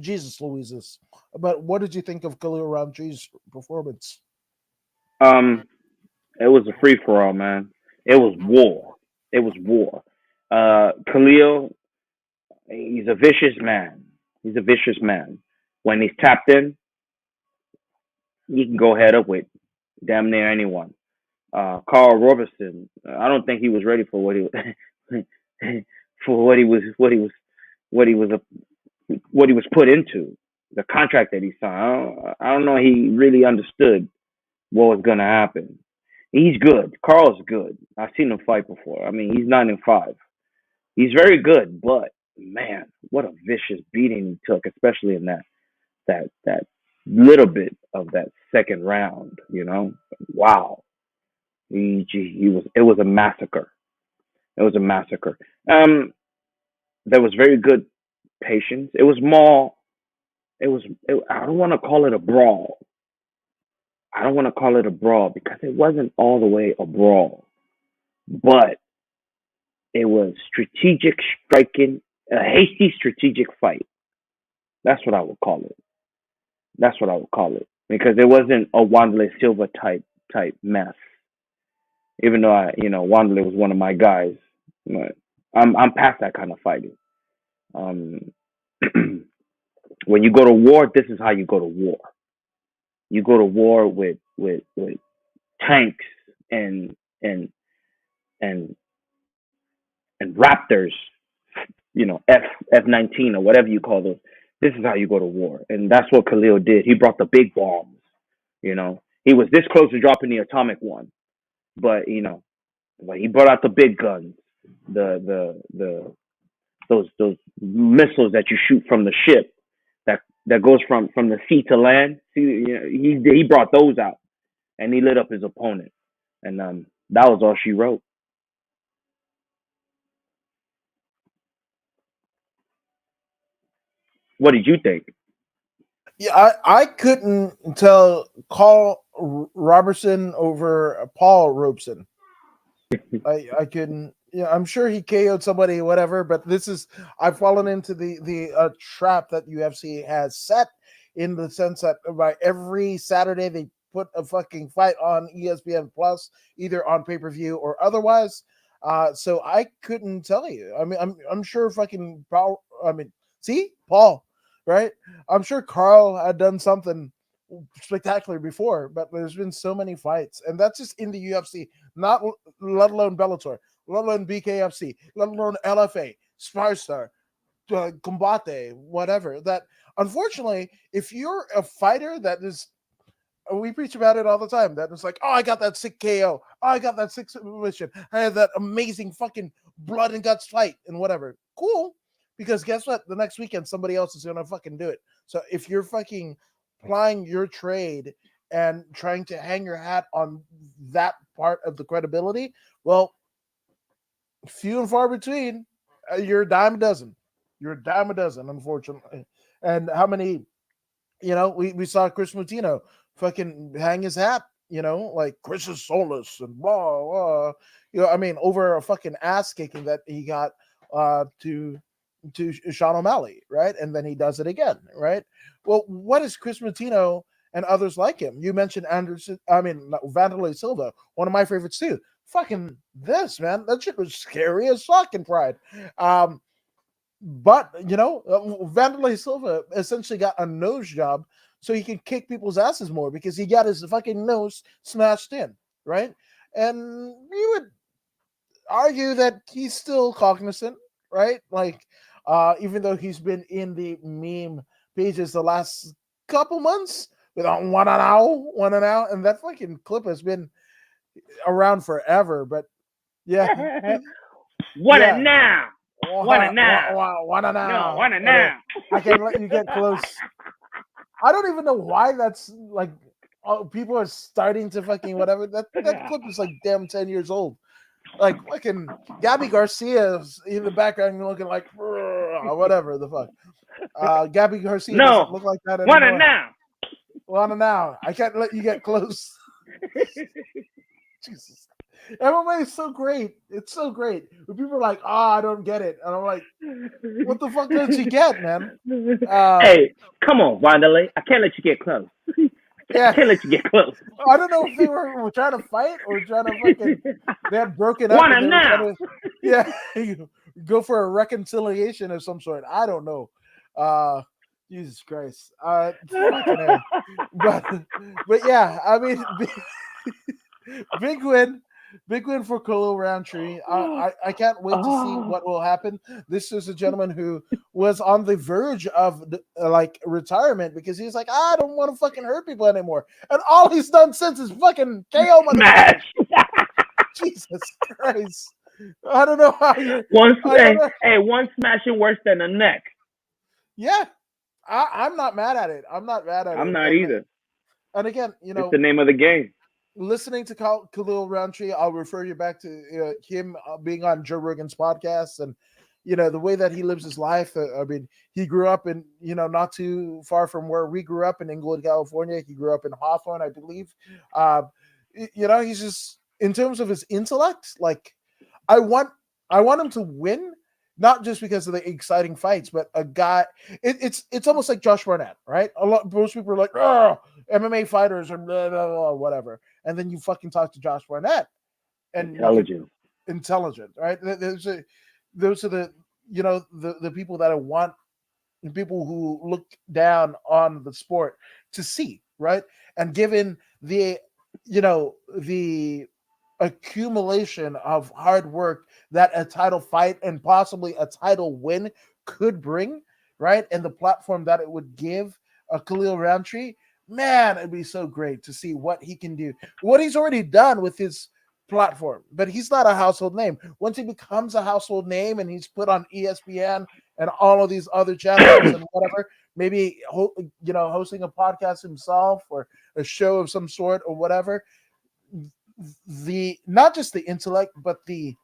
Jesus Louises. But what did you think of Khalil Roundtree's performance? It was a free for all, man. It was war. It was war. Khalil, he's a vicious man. He's a vicious man. When he's tapped in, he can go head up with damn near anyone. Carl Robertson, I don't think he was ready for what he for what he was put into, the contract that he signed. I don't know. He really understood what was gonna happen. He's good. Carl's good. I've seen him fight before. I mean, he's 9-5. He's very good, but man, what a vicious beating he took, especially in that little bit of that second round. Wow. He was. It was a massacre. It was a massacre. There was very good patience. It was more. I don't want to call it a brawl. I don't want to call it a brawl because it wasn't all the way a brawl, but it was strategic striking, a hasty strategic fight. That's what I would call it. That's what I would call it because it wasn't a Wanderlei Silva type mess. Even though Wanderlei was one of my guys, but I'm past that kind of fighting. Um, When you go to war, this is how you go to war. You go to war with tanks and and and and Raptors, F-19 or whatever you call those. This is how you go to war, and that's what Khalil did. He brought the big bombs. He was this close to dropping the atomic one, but but he brought out the big guns, the those missiles that you shoot from the ship that goes from the sea to land. See, he brought those out, and he lit up his opponent, and that was all she wrote. What did you think? Yeah, I couldn't tell Carl Robertson over Paul Robeson. I couldn't. Yeah, I'm sure he KO'd somebody, whatever. But I've fallen into the trap that UFC has set, in the sense that by every Saturday they put a fucking fight on ESPN Plus, either on pay per view or otherwise. So I couldn't tell you. I mean, I'm sure fucking Paul. I mean, see Paul, right? I'm sure Carl had done something spectacular before, but there's been so many fights, and that's just in the UFC, not let alone Bellator, let alone BKFC, let alone LFA, Sparstar, Combate, whatever. That unfortunately, if you're a fighter that is, we preach about it all the time. That it's like, oh, I got that sick KO. Oh, I got that sick submission. I had that amazing fucking blood and guts fight and whatever. Cool. Because guess what? The next weekend, somebody else is going to fucking do it. So if you're fucking plying your trade and trying to hang your hat on that part of the credibility, well, few and far between. You're a dime a dozen. You're a dime a dozen, unfortunately. And how many, we saw Chris Moutinho fucking hang his hat, like Chris is soulless and blah, blah. I mean, over a fucking ass kicking that he got to Sean O'Malley, right? And then he does it again, right? Well, what is Chris Moutinho and others like him? You mentioned Vanderlei Silva, one of my favorites too. Fucking this, man. That shit was scary as fucking Pride. But Vanderlei Silva essentially got a nose job so he could kick people's asses more because he got his fucking nose smashed in, right? And you would argue that he's still cognizant, right? Like, even though he's been in the meme pages the last couple months with one and out, and that fucking clip has been around forever. But yeah, What a yeah, now? What a now? one and No, out. what a now? I can't let you get close. I don't even know why that's like. People are starting to fucking whatever. That clip is like damn 10 years old. Like fucking Gabby Garcia is in the background looking like whatever the fuck. Gabby Garcia doesn't No, look like that what a anymore. now? Well, now I can't let you get close. Jesus, MMA is so great. It's so great. When people are like, I don't get it," and I'm like, "What the fuck don't you get, man?" Hey, come on, Wanderlei. I can't let you get close. I Yeah, can't let you get close. I don't know if they were trying to fight or trying to fucking. They had broken up What a and they were trying now? to, yeah, go for a reconciliation of some sort. I don't know. Uh, Jesus Christ. Fucking A. But yeah, I mean, big win. Big win for Khalil Roundtree. I can't wait to see Oh, what will happen. This is a gentleman who was on the verge of like retirement because he's like, I don't want to fucking hurt people anymore. And all he's done since is fucking KO motherfuckers. smash! Jesus Christ. I don't know how you're. One, I don't know. one smashing worse than the next. Yeah, I'm not mad at it. I'm not mad at I'm it. not either. And again, It's the name of the game. listening to Khalil Roundtree, I'll refer you back to him being on Joe Rogan's podcast and the way that he lives his life. I mean, he grew up in not too far from where we grew up in Inglewood, California. He grew up in Hawthorne, I believe. He's just in terms of his intellect, like I want him to win. Not just because of the exciting fights, but a guy. It's almost like Josh Barnett, right? Most people are like, "Oh, MMA fighters are blah, blah, blah, whatever," and then you fucking talk to Josh Barnett, and you could Intelligent. intelligent, right? Those are the the people that I want people who look down on the sport to see, right? And given the, the accumulation of hard work that a title fight and possibly a title win could bring, right? And the platform that it would give a Khalil Roundtree, man, it'd be so great to see what he can do, what he's already done with his platform. But he's not a household name. Once he becomes a household name and he's put on ESPN and all of these other channels and whatever, maybe hosting a podcast himself or a show of some sort or whatever, the not just the intellect but the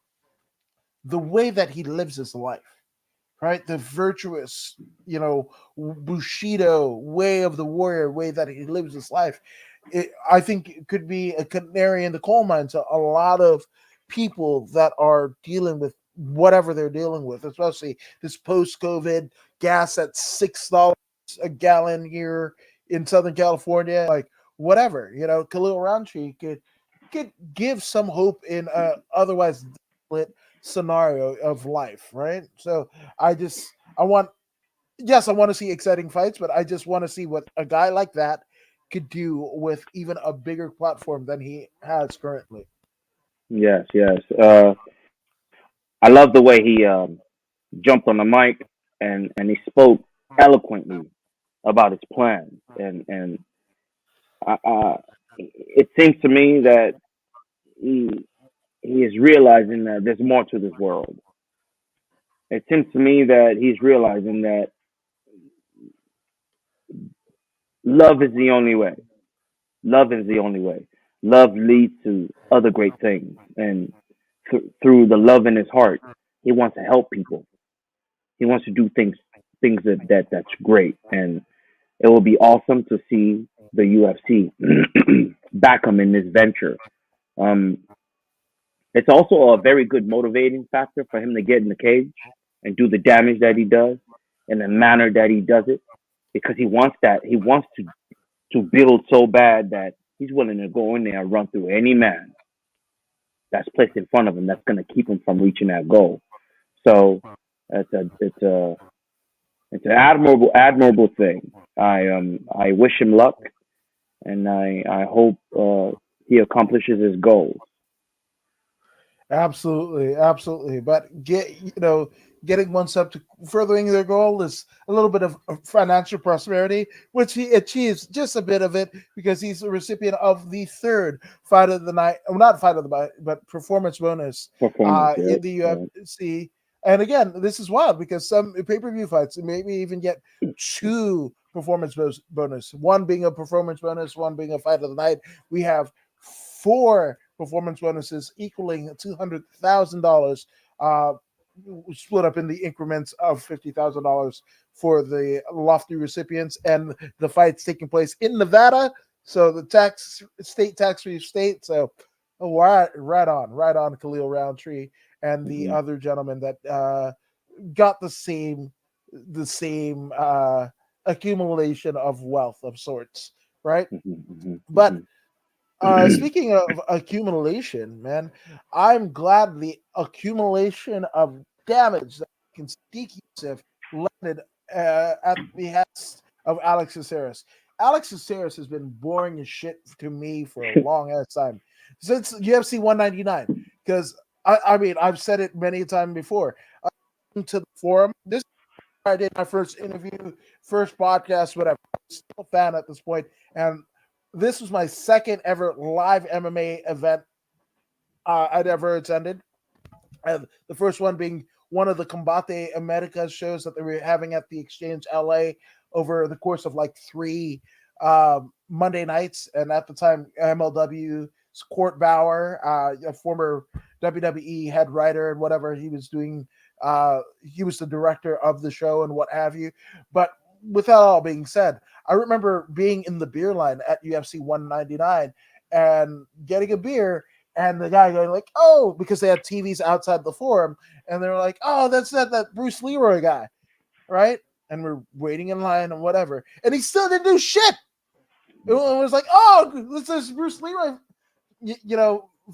way that he lives his life, right? The virtuous, Bushido way of the warrior, way that he lives his life. I think it could be a canary in the coal mine to a lot of people that are dealing with whatever they're dealing with, especially this post-COVID gas at $6 a gallon here in Southern California, like whatever, Khalil Roundtree could give some hope in a otherwise lit scenario of life, right? So I want, yes, I want to see exciting fights, but I just want to see what a guy like that could do with even a bigger platform than he has currently. Yes, yes. I love the way he jumped on the mic and he spoke eloquently about his plans. And it seems to me that he he is realizing that there's more to this world. It seems to me that he's realizing that love is the only way. Love is the only way. Love leads to other great things, and through the love in his heart, he wants to help people. He wants to do things that's great, and it will be awesome to see the UFC back him in this venture. Um, it's also a very good motivating factor for him to get in the cage and do the damage that he does in the manner that he does it, because he wants that. He wants to build so bad that he's willing to go in there and run through any man that's placed in front of him that's going to keep him from reaching that goal. So it's an admirable thing. I wish him luck, and I hope he accomplishes his goals. Absolutely, absolutely. But getting one step to furthering their goal is a little bit of financial prosperity, which he achieves just a bit of it because he's a recipient of the third fight of the night, well, not fight of the night, but performance bonus Performance, yeah, in the yeah. UFC. And again, this is wild because some pay-per-view fights maybe even get two performance bonus, one being a performance bonus, one being a fight of the night. We have four performance bonuses equaling $200,000, uh, split up in the increments of $50,000 for the lofty recipients, and the fights taking place in Nevada, so the tax-free state. So, right on, Khalil Roundtree and the Mhm, other gentleman that got the same accumulation of wealth of sorts, right? mhm, mhm, But mhm. speaking of accumulation, man, I'm glad the accumulation of damage that can Sneak Yusuf landed at the behest of Alex Caceres. Alex Caceres has been boring as shit to me for a long ass time since UFC 199. Because I mean, I've said it many times before. To the forum, this is where I did my first interview, first podcast, whatever. I'm still a fan at this point, and this was my second ever live MMA event I'd ever attended. The first one being one of the Combate Americas shows that they were having at the Exchange LA over the course of like three Monday nights. And at the time, MLW Court Bauer, a former WWE head writer and whatever, he was the director of the show and what have you. But with that all being said, I remember being in the beer line at UFC 199 and getting a beer, and the guy going like, "Oh," because they had TVs outside the forum, and they're like, "Oh, that's that Bruce Leroy guy, right?" And we're waiting in line and whatever, and he still didn't do shit. It was like, "Oh, this is Bruce Leroy,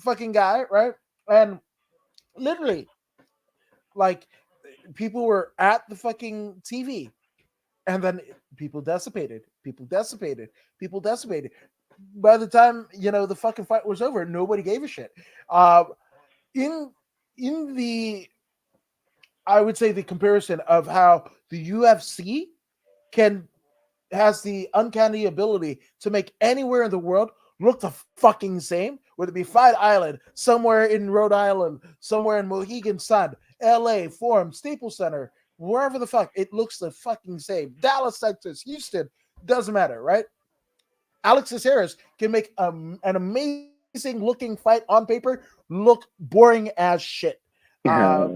fucking guy, right?" And literally, like, people were at the fucking TV and then people dissipated, people dissipated, people dissipated. By the time the fucking fight was over, nobody gave a shit. Uh, in in the I would say the comparison of how the UFC can has the uncanny ability to make anywhere in the world look the fucking same, whether it be Fight Island, somewhere in Rhode Island, somewhere in Mohegan Sun, LA, Forum, Staples Center, wherever the fuck, it looks the fucking same. Dallas, Texas, Houston, doesn't matter, right? Alexis Harris can make an amazing looking fight on paper look boring as shit. Uh,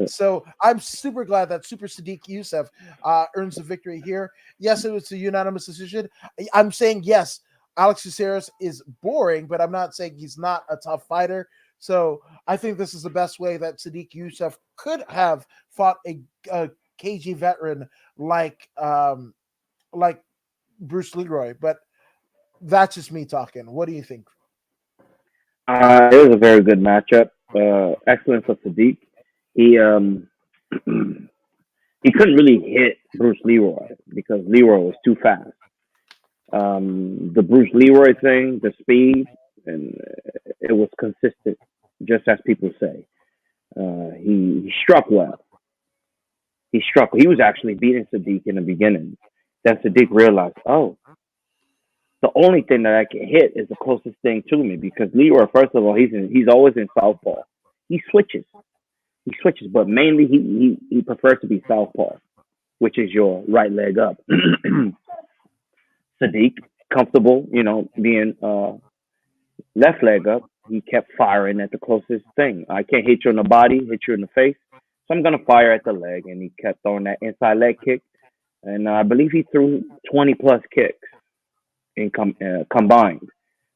so I'm super glad that Super Sadiq Youssef earns the victory here. Yes, it was a unanimous decision. I'm saying yes, Alexis Harris is boring, but I'm not saying he's not a tough fighter. So I think this is the best way that Sadiq Youssef could have fought a KG veteran like Bruce Leroy. But that's just me talking. What do you think? It was a very good matchup. Excellent for Sadiq. He he couldn't really hit Bruce Leroy because Leroy was too fast. The Bruce Leroy thing, the speed, and it was consistent, just as people say. He struck well. He struck. He was actually beating Sadiq in the beginning. Then Sadiq realized, oh, the only thing that I can hit is the closest thing to me because Leroy, first of all, he's always in southpaw. He switches. He switches, but mainly he prefers to be southpaw, which is your right leg up. Sadiq, comfortable, being left leg up. He kept firing at the closest thing. I can't hit you in the body, hit you in the face, so I'm gonna fire at the leg. And he kept throwing that inside leg kick, and I believe he threw 20 plus kicks combined.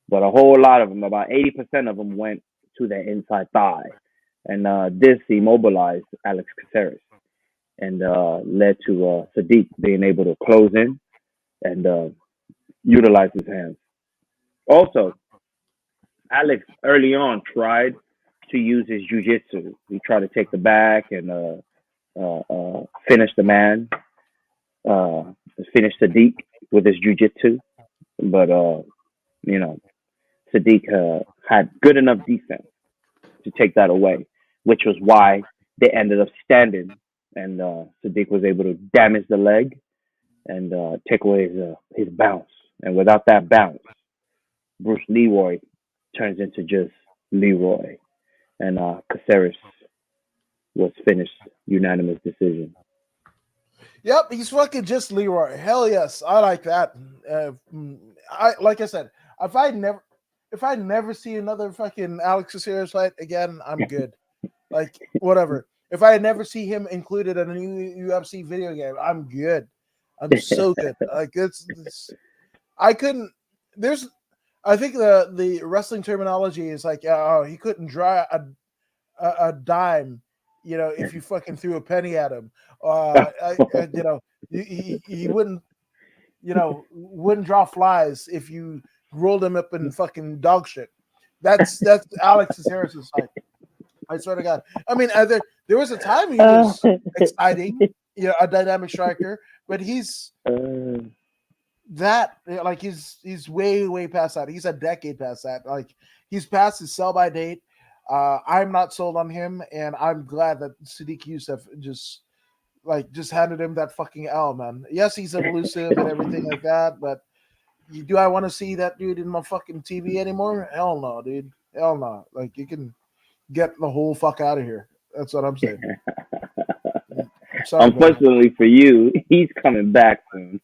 But a whole lot of them, about 80% of them, went to the inside thigh, and this immobilized Alex Caceres and led to Sadiq being able to close in and utilize his hands. Also, Alex early on tried to use his jujitsu. He tried to take the back and finish the man, uh, finish Sadiq with his jujitsu. But Sadiq had good enough defense to take that away, which was why they ended up standing, and Sadiq was able to damage the leg and take away his bounce. And without that bounce, Bruce Leroy turns into just Leroy, and Caceres was finished unanimous decision. Yep, he's fucking just Leroy. Hell yes, I like that. I like I said, if I never see another fucking Alex Caceres fight again, I'm good. Like whatever. If I never see him included in a new UFC video game, I'm good. I'm so good. Like it's I couldn't. There's I think the wrestling terminology is like, oh, he couldn't draw a dime, if you fucking threw a penny at him. He wouldn't draw flies if you rolled him up in fucking dog shit. That's Alexis Harris's like. I swear to God. I mean, there was a time he was exciting, a dynamic striker, but he's that like he's way past that. He's a decade past that. Like he's past his sell by date. I'm not sold on him, and I'm glad that Sadiq Youssef just handed him that fucking L, man. Yes, he's elusive and everything like that, but do I want to see that dude in my fucking TV anymore? Hell no, dude. Hell no. Like you can get the whole fuck out of here. That's what I'm saying. Sorry, Unfortunately for you, he's coming back soon.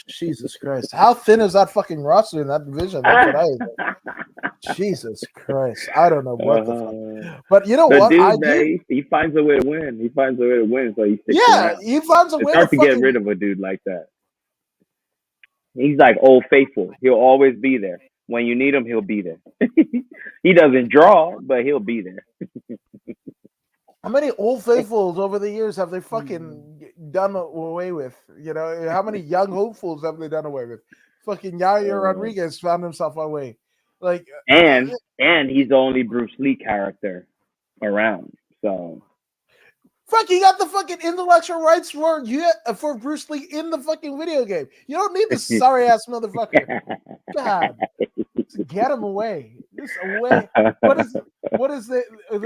Jesus Christ. How thin is that fucking roster in that division? That's what I think. Jesus Christ. I don't know what the fuck. But you know the what? dude, man, he finds a way to win. He finds a way to win, so he sticks around. He finds a way it's hard to fucking get rid of a dude like that. He's like old faithful. He'll always be there. When you need him, he'll be there. He doesn't draw, but he'll be there. How many old faithfuls over the years have they fucking done away with? How many young hopefuls have they done away with? Fucking Yair Rodriguez found himself away. Like and he's the only Bruce Lee character around. So Fuck, he got the fucking intellectual rights for Bruce Lee in the fucking video game. You don't need this sorry ass motherfucker. God, get him away. Just away. What is the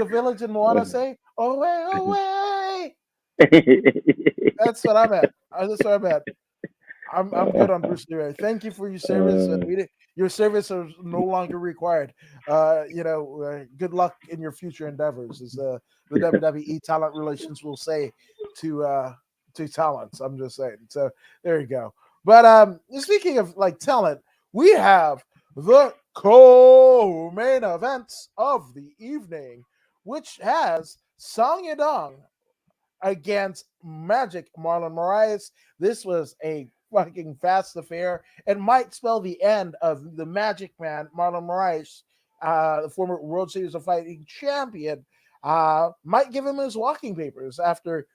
village in Moana say? Away, away. That's what I'm at. That's what I'm at. I'm good on Bruce Lee. Thank you for your service. Your service is no longer required. Good luck in your future endeavors, as the WWE talent relations will say to talents. I'm just saying. So there you go. But speaking of like talent, we have the co-main events of the evening, which has Song Yadong against Magic Marlon Moraes. This was a fucking fast affair and might spell the end of the Magic Man, Marlon Moraes, the former World Series of Fighting champion. Might give him his walking papers after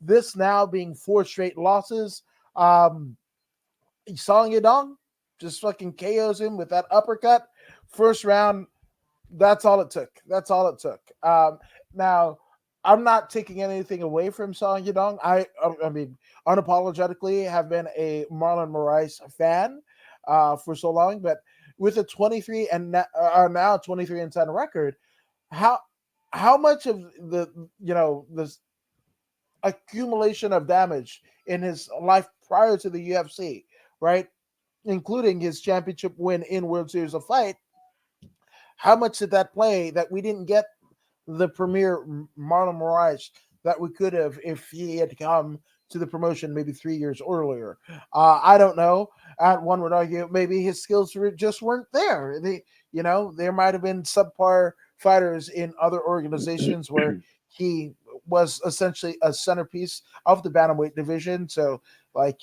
this now being 4 straight losses. Song Yadong just fucking KOs him with that uppercut. First round, that's all it took. That's all it took. Now, I'm not taking anything away from Song Yadong. I mean, unapologetically have been a Marlon Moraes fan for so long, but with a 23 and now 23-10 record, how much of this accumulation of damage in his life prior to the UFC, right, including his championship win in World Series of Fight, how much did that play that we didn't get the premier Marlon Moraes that we could have if he had come to the promotion maybe 3 years earlier? I don't know. One would argue maybe his skills just weren't there. There might have been subpar fighters in other organizations where he was essentially a centerpiece of the bantamweight division. So, like,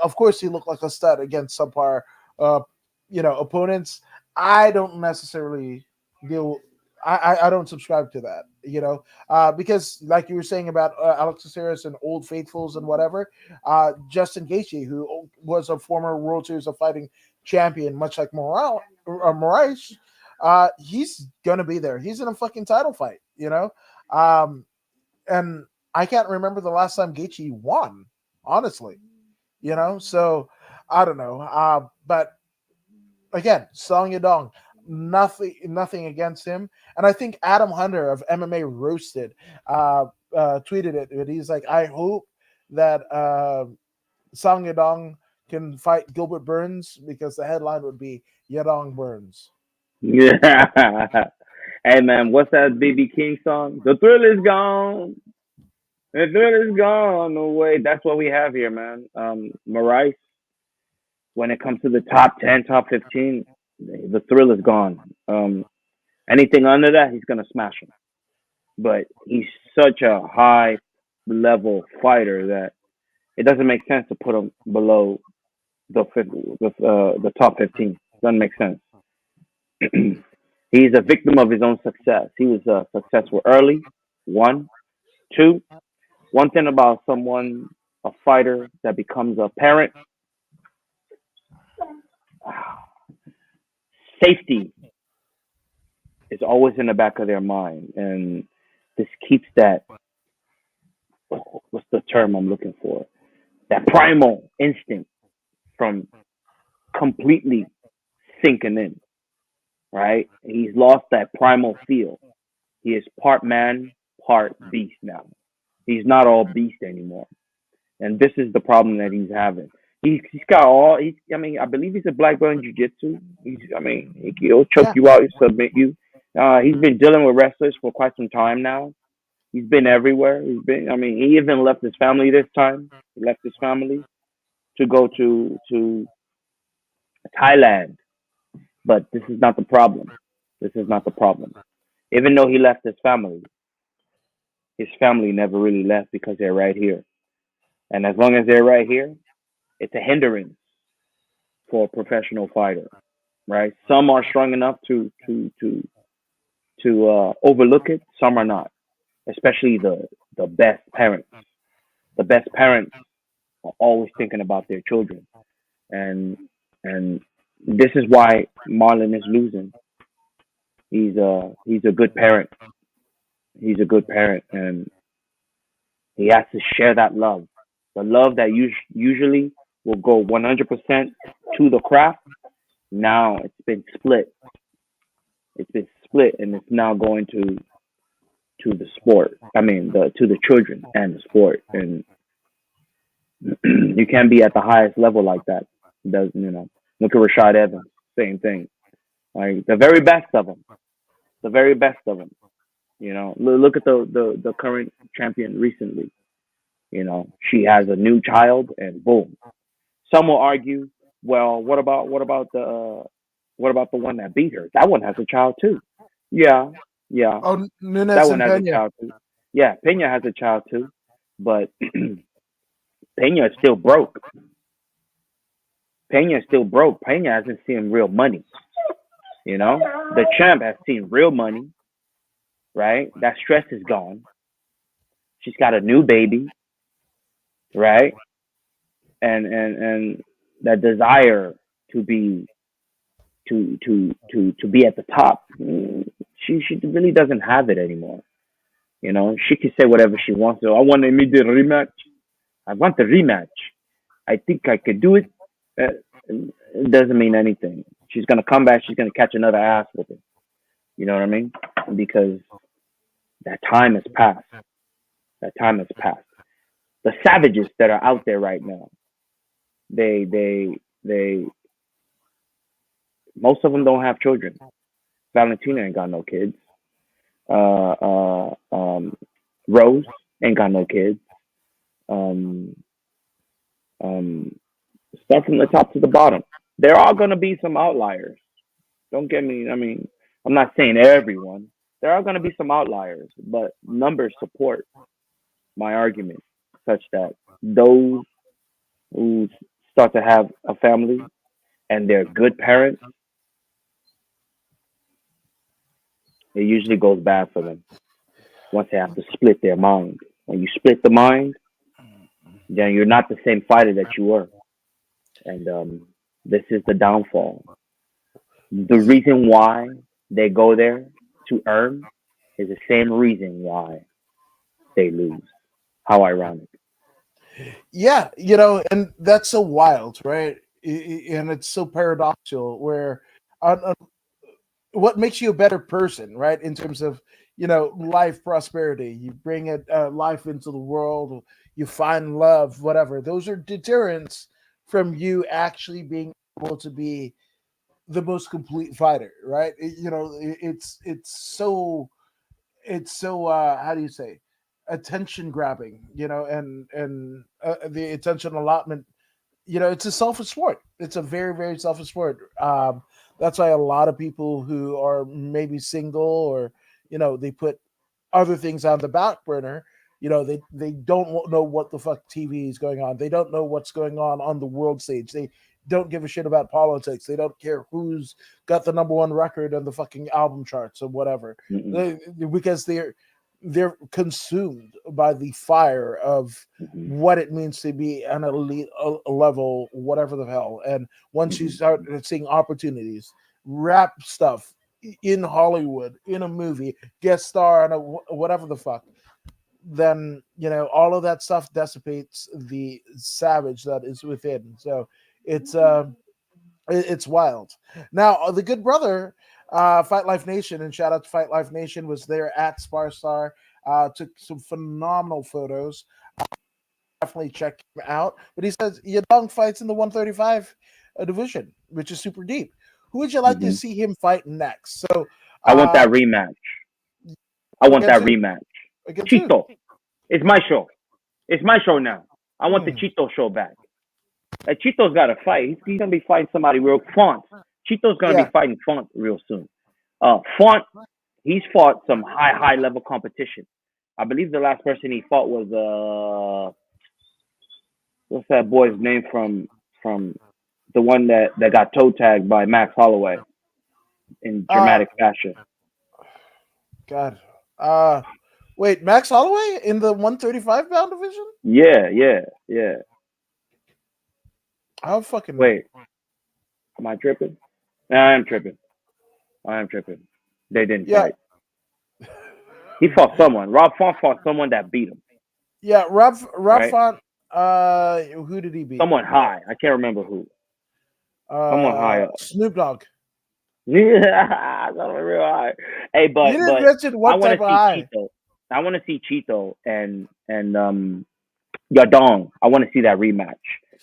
of course, he looked like a stud against subpar, opponents. I don't necessarily deal. I don't subscribe to that, because like you were saying about Alex Caceres and Old Faithfuls and whatever, Justin Gaethje, who was a former World Series of Fighting champion, much like Moraes, he's gonna be there. He's in a fucking title fight, and I can't remember the last time Gaethje won, honestly, So I don't know, but again, Song Yadong, nothing against him. And I think Adam Hunter of MMA Roasted tweeted it, but he's like, I hope that Song Yadong can fight Gilbert Burns, because the headline would be Yadong Burns. Yeah. Hey man, what's that BB King song? The thrill is gone. The thrill is gone away. That's what we have here, man. Moraes, when it comes to the top 10, top 15, the thrill is gone. Anything under that, he's gonna smash him. But he's such a high level fighter that it doesn't make sense to put him below the top 15. Doesn't make sense. He's a victim of his own success. He was successful early. One, two. One thing about a fighter that becomes a parent, safety is always in the back of their mind, and this keeps that. What's the term I'm looking for? That primal instinct from completely sinking in. Right? He's lost that primal feel. He is part man, part beast now. He's not all beast anymore, and this is the problem that he's having. He's got all. I believe he's a black belt in jiu-jitsu. He'll choke you out, he'll submit you. He's been dealing with wrestlers for quite some time now. He's been everywhere. He even left his family this time. He left his family to go to Thailand. But this is not the problem. This is not the problem. Even though he left his family never really left, because they're right here. And as long as they're right here, it's a hindrance for a professional fighter, right? Some are strong enough to overlook it. Some are not, especially the best parents. The best parents are always thinking about their children, and this is why Marlon is losing. He's a good parent. He's a good parent, and He has to share that love. The love that usually will go 100% to the craft. Now it's been split. It's been split, and it's now going to the sport. I mean, to the children and the sport. And you can't be at the highest level like that. Does Look at Rashad Evans, same thing. Like the very best of them, the very best of them. Look at the current champion recently. She has a new child, and boom. Some will argue, well, what about the one that beat her? That one has a child too. Yeah, yeah, Oh, that Nunes one and has a Pena. child too. Yeah, Pena has a child too, but Pena is still broke. Pena is still broke. Pena hasn't seen real money. The champ has seen real money, right? That stress is gone. She's got a new baby, right? And that desire to be to be at the top. She really doesn't have it anymore. She can say whatever she wants to. I want an immediate rematch. I want the rematch. I think I could do it. It doesn't mean anything. She's gonna come back. She's gonna catch another ass with it. You know what I mean? Because that time has passed. That time has passed. The savages that are out there right now, they most of them don't have children. Valentina ain't got no kids. Uh, uh, um, Rose ain't got no kids. Um, um, Start from the top to the bottom. There are gonna be some outliers. Don't get me. I mean, I'm not saying everyone. There are gonna be some outliers, but numbers support my argument, such that those who start to have a family and they're good parents, it usually goes bad for them once they have to split their mind. When you split the mind, then you're not the same fighter that you were. And this is the downfall. The reason why they go there to earn is the same reason why they lose. How ironic. Yeah, and that's so wild, right? And it's so paradoxical. Where on what makes you a better person, right? In terms of life prosperity, you bring it life into the world, you find love, whatever. Those are deterrents from you actually being able to be the most complete fighter, right? It's so how do you say, attention grabbing, and the attention allotment. It's a selfish sport. It's a very, very selfish sport. That's why a lot of people who are maybe single, or they put other things on the back burner. They don't know what the fuck TV is going on. They don't know what's going on the world stage. They don't give a shit about politics. They don't care who's got the number one record on the fucking album charts or whatever. Mm-mm, Because they're consumed by the fire of mm-mm, what it means to be an elite level, whatever the hell. And once you mm-mm, start seeing opportunities, rap stuff in Hollywood, in a movie, guest star on whatever the fuck, then all of that stuff dissipates the savage that is within. So it's it's wild. Now the good brother, Fight Life Nation, and shout out to Fight Life Nation, was there at Sparstar. Took some phenomenal photos. Definitely check him out. But he says Yadong fights in the 135 division, which is super deep. Who would you like to mm-hmm. see him fight next? So I want uh that rematch. I want against that who? rematch. Against who? Chito. It's my show. It's my show now. I want the Hmm. Chito show back. Chito's got to fight. He's gonna be fighting somebody real. Font. Chito's gonna be Yeah. fighting Font real soon. Font. He's fought some high level competition. I believe the last person he fought was what's that boy's name from the one that got toe tagged by Max Holloway in Uh dramatic fashion. God. Uh Wait, Max Holloway in the 135 pound division? Yeah, yeah, yeah. I don't fucking know. Wait, am I tripping? Nah, I am tripping. I am tripping. They didn't Yeah. fight. He fought someone. Rob Font fought someone that beat him. Yeah, Rob right? Font. Who did he beat? Someone high. I can't remember who. Someone high up. Snoop Dogg. Yeah, someone real high. Hey, You but didn't mention I what want type to of see high. Cheeto. I want to see Cheeto and Yadong. I want to see that rematch.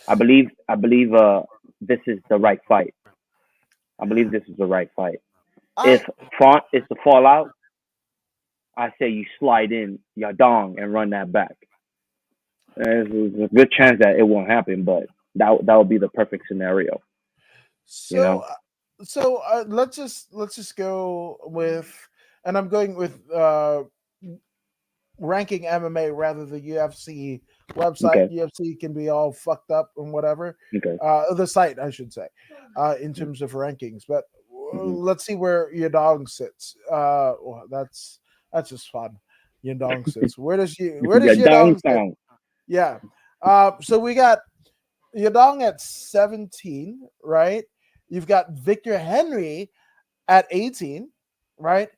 I believe this is the right fight. I believe this is the right fight. If I Font is to fall out, I say you slide in Yadong and run that back. There's a good chance that it won't happen, but that would be the perfect scenario. You so know? let's just go with, and I'm going with ranking MMA rather the UFC website. Okay. UFC can be all fucked up and whatever. Okay. The site, I should say, in terms of rankings. But Mm-hmm. let's see where Yadong sits. Well, that's just fun. Yadong sits. Where does Yadong Yadong sit? song. Yeah. So we got Yadong at 17, right? You've got Victor Henry at 18, right?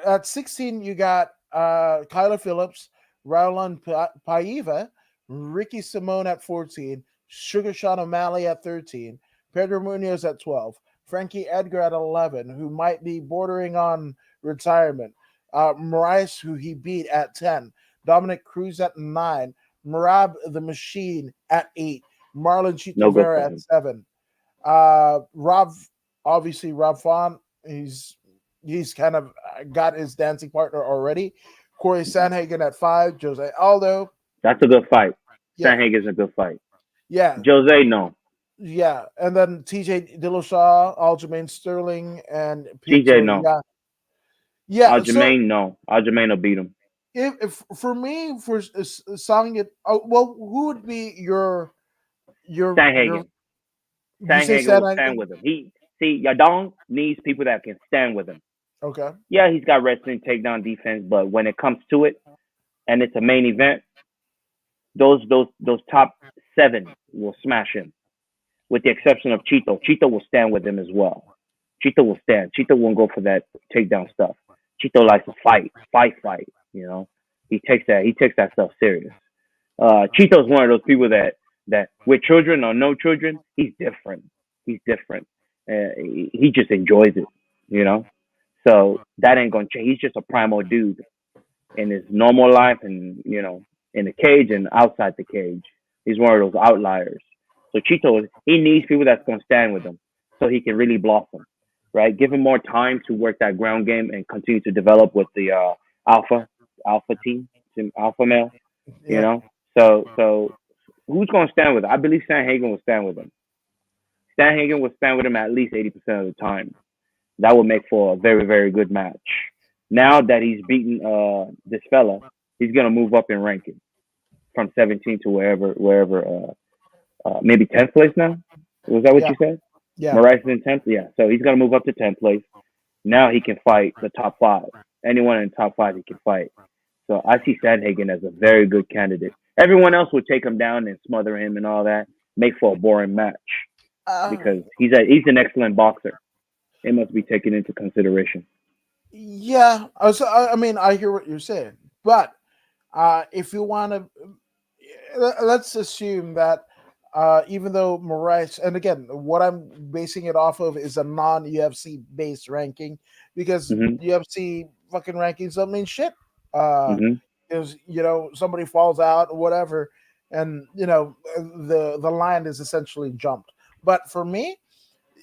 At 16, you got Kyler Phillips, Rowland Paiva, Ricky Simone at 14, Sugar Sean O'Malley at 13, Pedro Munoz at 12, Frankie Edgar at 11, who might be bordering on retirement, Moraes, who he beat at 10, Dominic Cruz at 9, Marab the Machine at 8, Marlon Chito No good Vera for at him. 7, Rob, obviously Rob Font, he's kind of got his dancing partner already. Corey Mhm. Sanhagen at 5, Jose Aldo. That's a good fight. Yeah, Sanhagen's a good fight. yeah, Jose, no. yeah. And then TJ Dillashaw, Aljamain Sterling, and TJ, so no. yeah, yeah. So Aljamain, no. Aljamain will beat him. if for me for song it, oh, well, who would be your Sanhagen. you say Sanhagen will stand Sanhagen? with him. Yadong needs people that can stand with him. Okay, Yeah, he's got wrestling, takedown defense, but when it comes to it, and it's a main event, those top seven will smash him. With the exception of Chito. Chito will stand with him as well. Chito will stand. Chito won't go for that takedown stuff. Chito likes to fight. You know, he takes that stuff serious. Chito's one of those people that with children or no children, he's different. He's different. He just enjoys it. You know, so that ain't gonna change. He's just a primal dude in his normal life, and in the cage and outside the cage. He's one of those outliers. So Chito, he needs people that's gonna stand with him, so he can really blossom. Right? Give him more time to work that ground game and continue to develop with the alpha alpha team alpha male. You yeah. know, so who's going to stand with him? I believe Stan Hagen will stand with him. Stan Hagen will stand with him at least 80% of the time. That would make for a very, very good match. Now that he's beaten this fella, he's going to move up in ranking from 17 to wherever, maybe 10th place now. Was that what Yeah, you said? yeah. Moraes is in 10th? Yeah. So he's going to move up to 10th place. Now he can fight the top five. Anyone in the top five he can fight. So I see Sandhagen as a very good candidate. Everyone else would take him down and smother him and all that, make for a boring match Uh, because he's an excellent boxer. It must be taken into consideration. yeah. I mean, I hear what you're saying, but if you want to, let's assume that even though Moraes, and again, what I'm basing it off of is a non UFC based ranking because Mhm. UFC fucking rankings don't mean shit. Uh, Mhm. because somebody falls out or whatever, and the line is essentially jumped. But for me,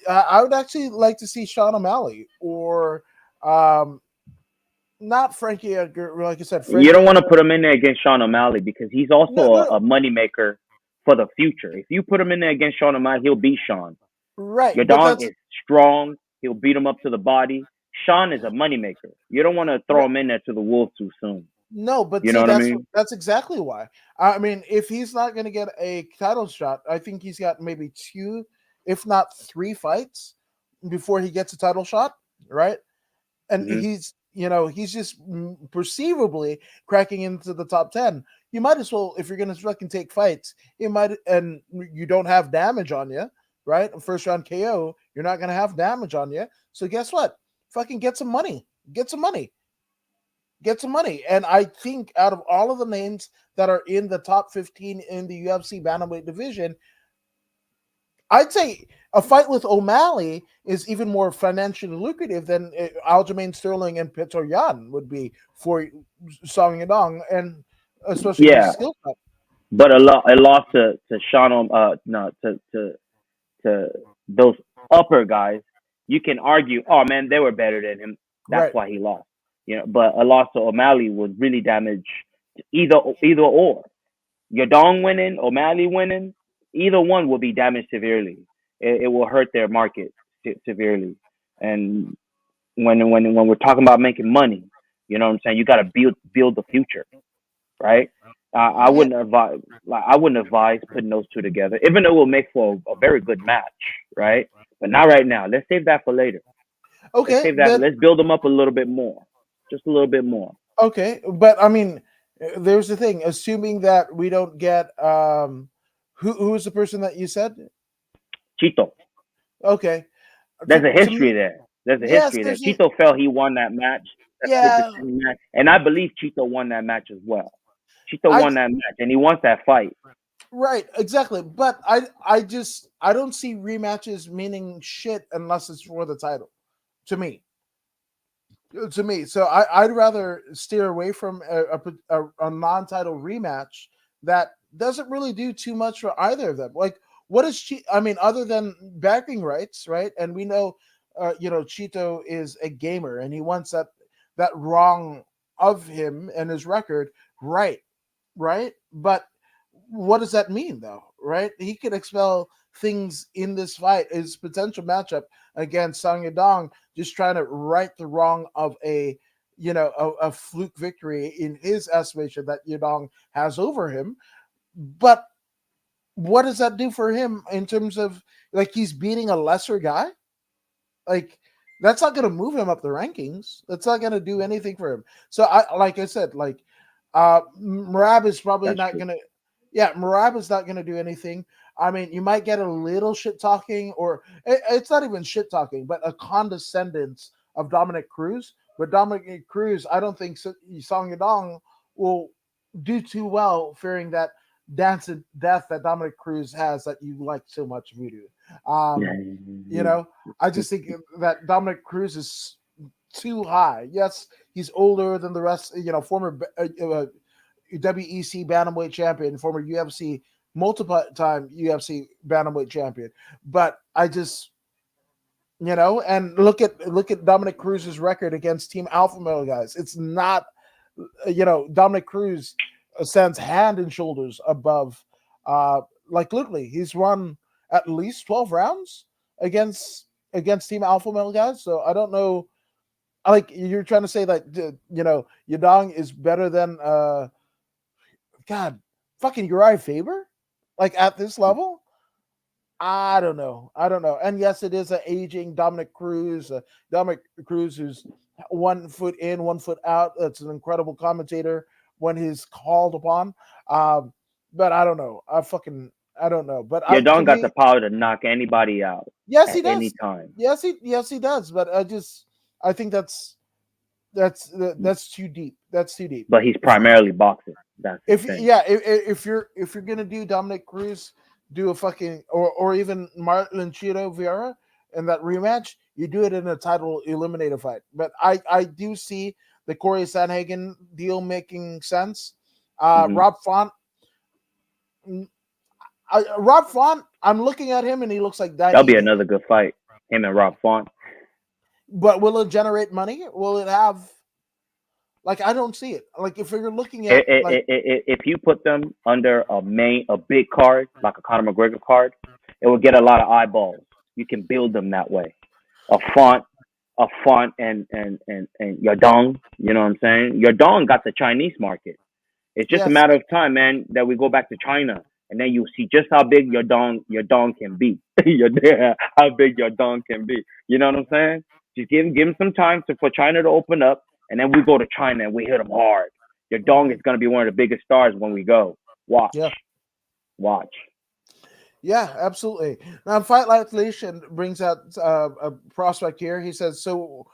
I would actually like to see Sean O'Malley or um, not Frankie Edgar. Like I said, You Frankie don't want to Edgar. put him in there against Sean O'Malley because he's No, also no, a moneymaker for the future. If you put him in there against Sean O'Malley, he'll beat Sean. right, but Yadong that's is strong. He'll beat him up to the body. Sean is a moneymaker. You don't want to throw right. him in there to the wolves too soon. No, but You know see, what I that's mean? that's exactly why. I mean, if he's not going to get a title shot, I think he's got maybe two, if not three fights before he gets a title shot, right? And Mhm. he's just perceivably cracking into the top 10. You might as well, if you're going to fucking take fights, and you don't have damage on you, right? First round KO, you're not going to have damage on you. So guess what? Fucking get some money. Get some money. get some money. And I think out of all of the names that are in the top 15 in the UFC bantamweight division, I'd say a fight with O'Malley is even more financially lucrative than Aljamain Sterling and Petr Yan would be for Song Yadong, and especially his Yeah, skill set. but a loss to Sean, no, to those upper guys, you can argue, oh man, they were better than him. That's Right. why he lost. But a loss to O'Malley would really damage either or. Yadong winning, O'Malley winning, either one will be damaged severely. It will hurt their market severely. And when we're talking about making money, you know what I'm saying? You got to build the future, right? I Yeah. wouldn't advise I wouldn't advise putting those two together, even though it will make for a very good match, right? But not right now. Let's save that for later. Let's Okay. save that. Let's build them up a little bit more, just a little bit more. Okay. But I mean, there's the thing. Assuming that we don't get who is the person that you said? Chito, Okay. there's a To me, history there. There's a yes. history there. There's a Chito felt he won that match, that split yeah. decision match, and I believe Chito won that match as well. Chito I won that match, and he wants that fight. Right, exactly. But I don't see rematches meaning shit unless it's for the title. To me, so I'd rather steer away from a non-title rematch that doesn't really do too much for either of them. Like, what is I mean, other than backing rights, right? And we know, Chito is a gamer and he wants that wrong of him and his record right, right. But what does that mean though, right? He could expel things in this fight, his potential matchup against Song Yadong, just trying to right the wrong of a fluke victory in his estimation that Yadong has over him. But what does that do for him in terms of, like, he's beating a lesser guy? Like, that's not going to move him up the rankings. That's not going to do anything for him. So like I said, like, Marab is probably That's not true. going to, yeah, Marab is not going to do anything. I mean, you might get a little shit talking, or it's not even shit talking, but a condescendence of Dominic Cruz. But Dominic Cruz, I don't think Song Yadong will do too well, fearing that dance of death that Dominic Cruz has that you like so much, Voodoo. Yeah. Um, you know, I just think that Dominic Cruz is too high. Yes, he's older than the rest. Former WEC bantamweight champion, former UFC multiple time UFC bantamweight champion. But I just, and look at Dominic Cruz's record against Team Alpha Male guys. It's not, Dominic Cruz stands hand and shoulders above. Like, literally, he's won at least 12 rounds against Team Alpha Male guys. So I don't know. Like, you're trying to say that Yadong is better than God, fucking Uriah Faber, like, at this level. I don't know. I don't know. And yes, it is an aging Dominic Cruz. Dominic Cruz, who's 1 foot in, 1 foot out. That's an incredible commentator when he's called upon. Um, but I don't know. I don't know. But to Yadong got the me, power to knock anybody out yes, at he any does. time. Yes, he does. But I think that's too deep. That's too deep. But he's If you primarily boxing. That's the if thing. yeah, if you're gonna do Dominic Cruz, do a fucking, or even Marlon Chito Vieira in that rematch, you do it in a title eliminator fight. But I do see the Corey Sanhagen deal making sense. Hmm. Rob Font, Rob Font, I'm looking at him and he looks like That'll be Daihine. another good fight. Him and Rob Font. But will it generate money? Will it have, like, I don't see it. Like, if you're looking at, like, If you put them under a big card like a Conor McGregor card, it will get a lot of eyeballs. You can build them that way. A font, and Yadong. You know what I'm saying? Yadong got the Chinese market. It's just a yes, matter of time, man, that we go back to China, and then you see just how big your dong can be. How big your dong can be. You know what I'm saying? Just give him some time for China to open up, and then we go to China and we hit them hard. Your dong is gonna be one of the biggest stars when we go. Watch, yeah. watch. Yeah, absolutely. Now, Fight Life Nation brings out a prospect here. He says, "So,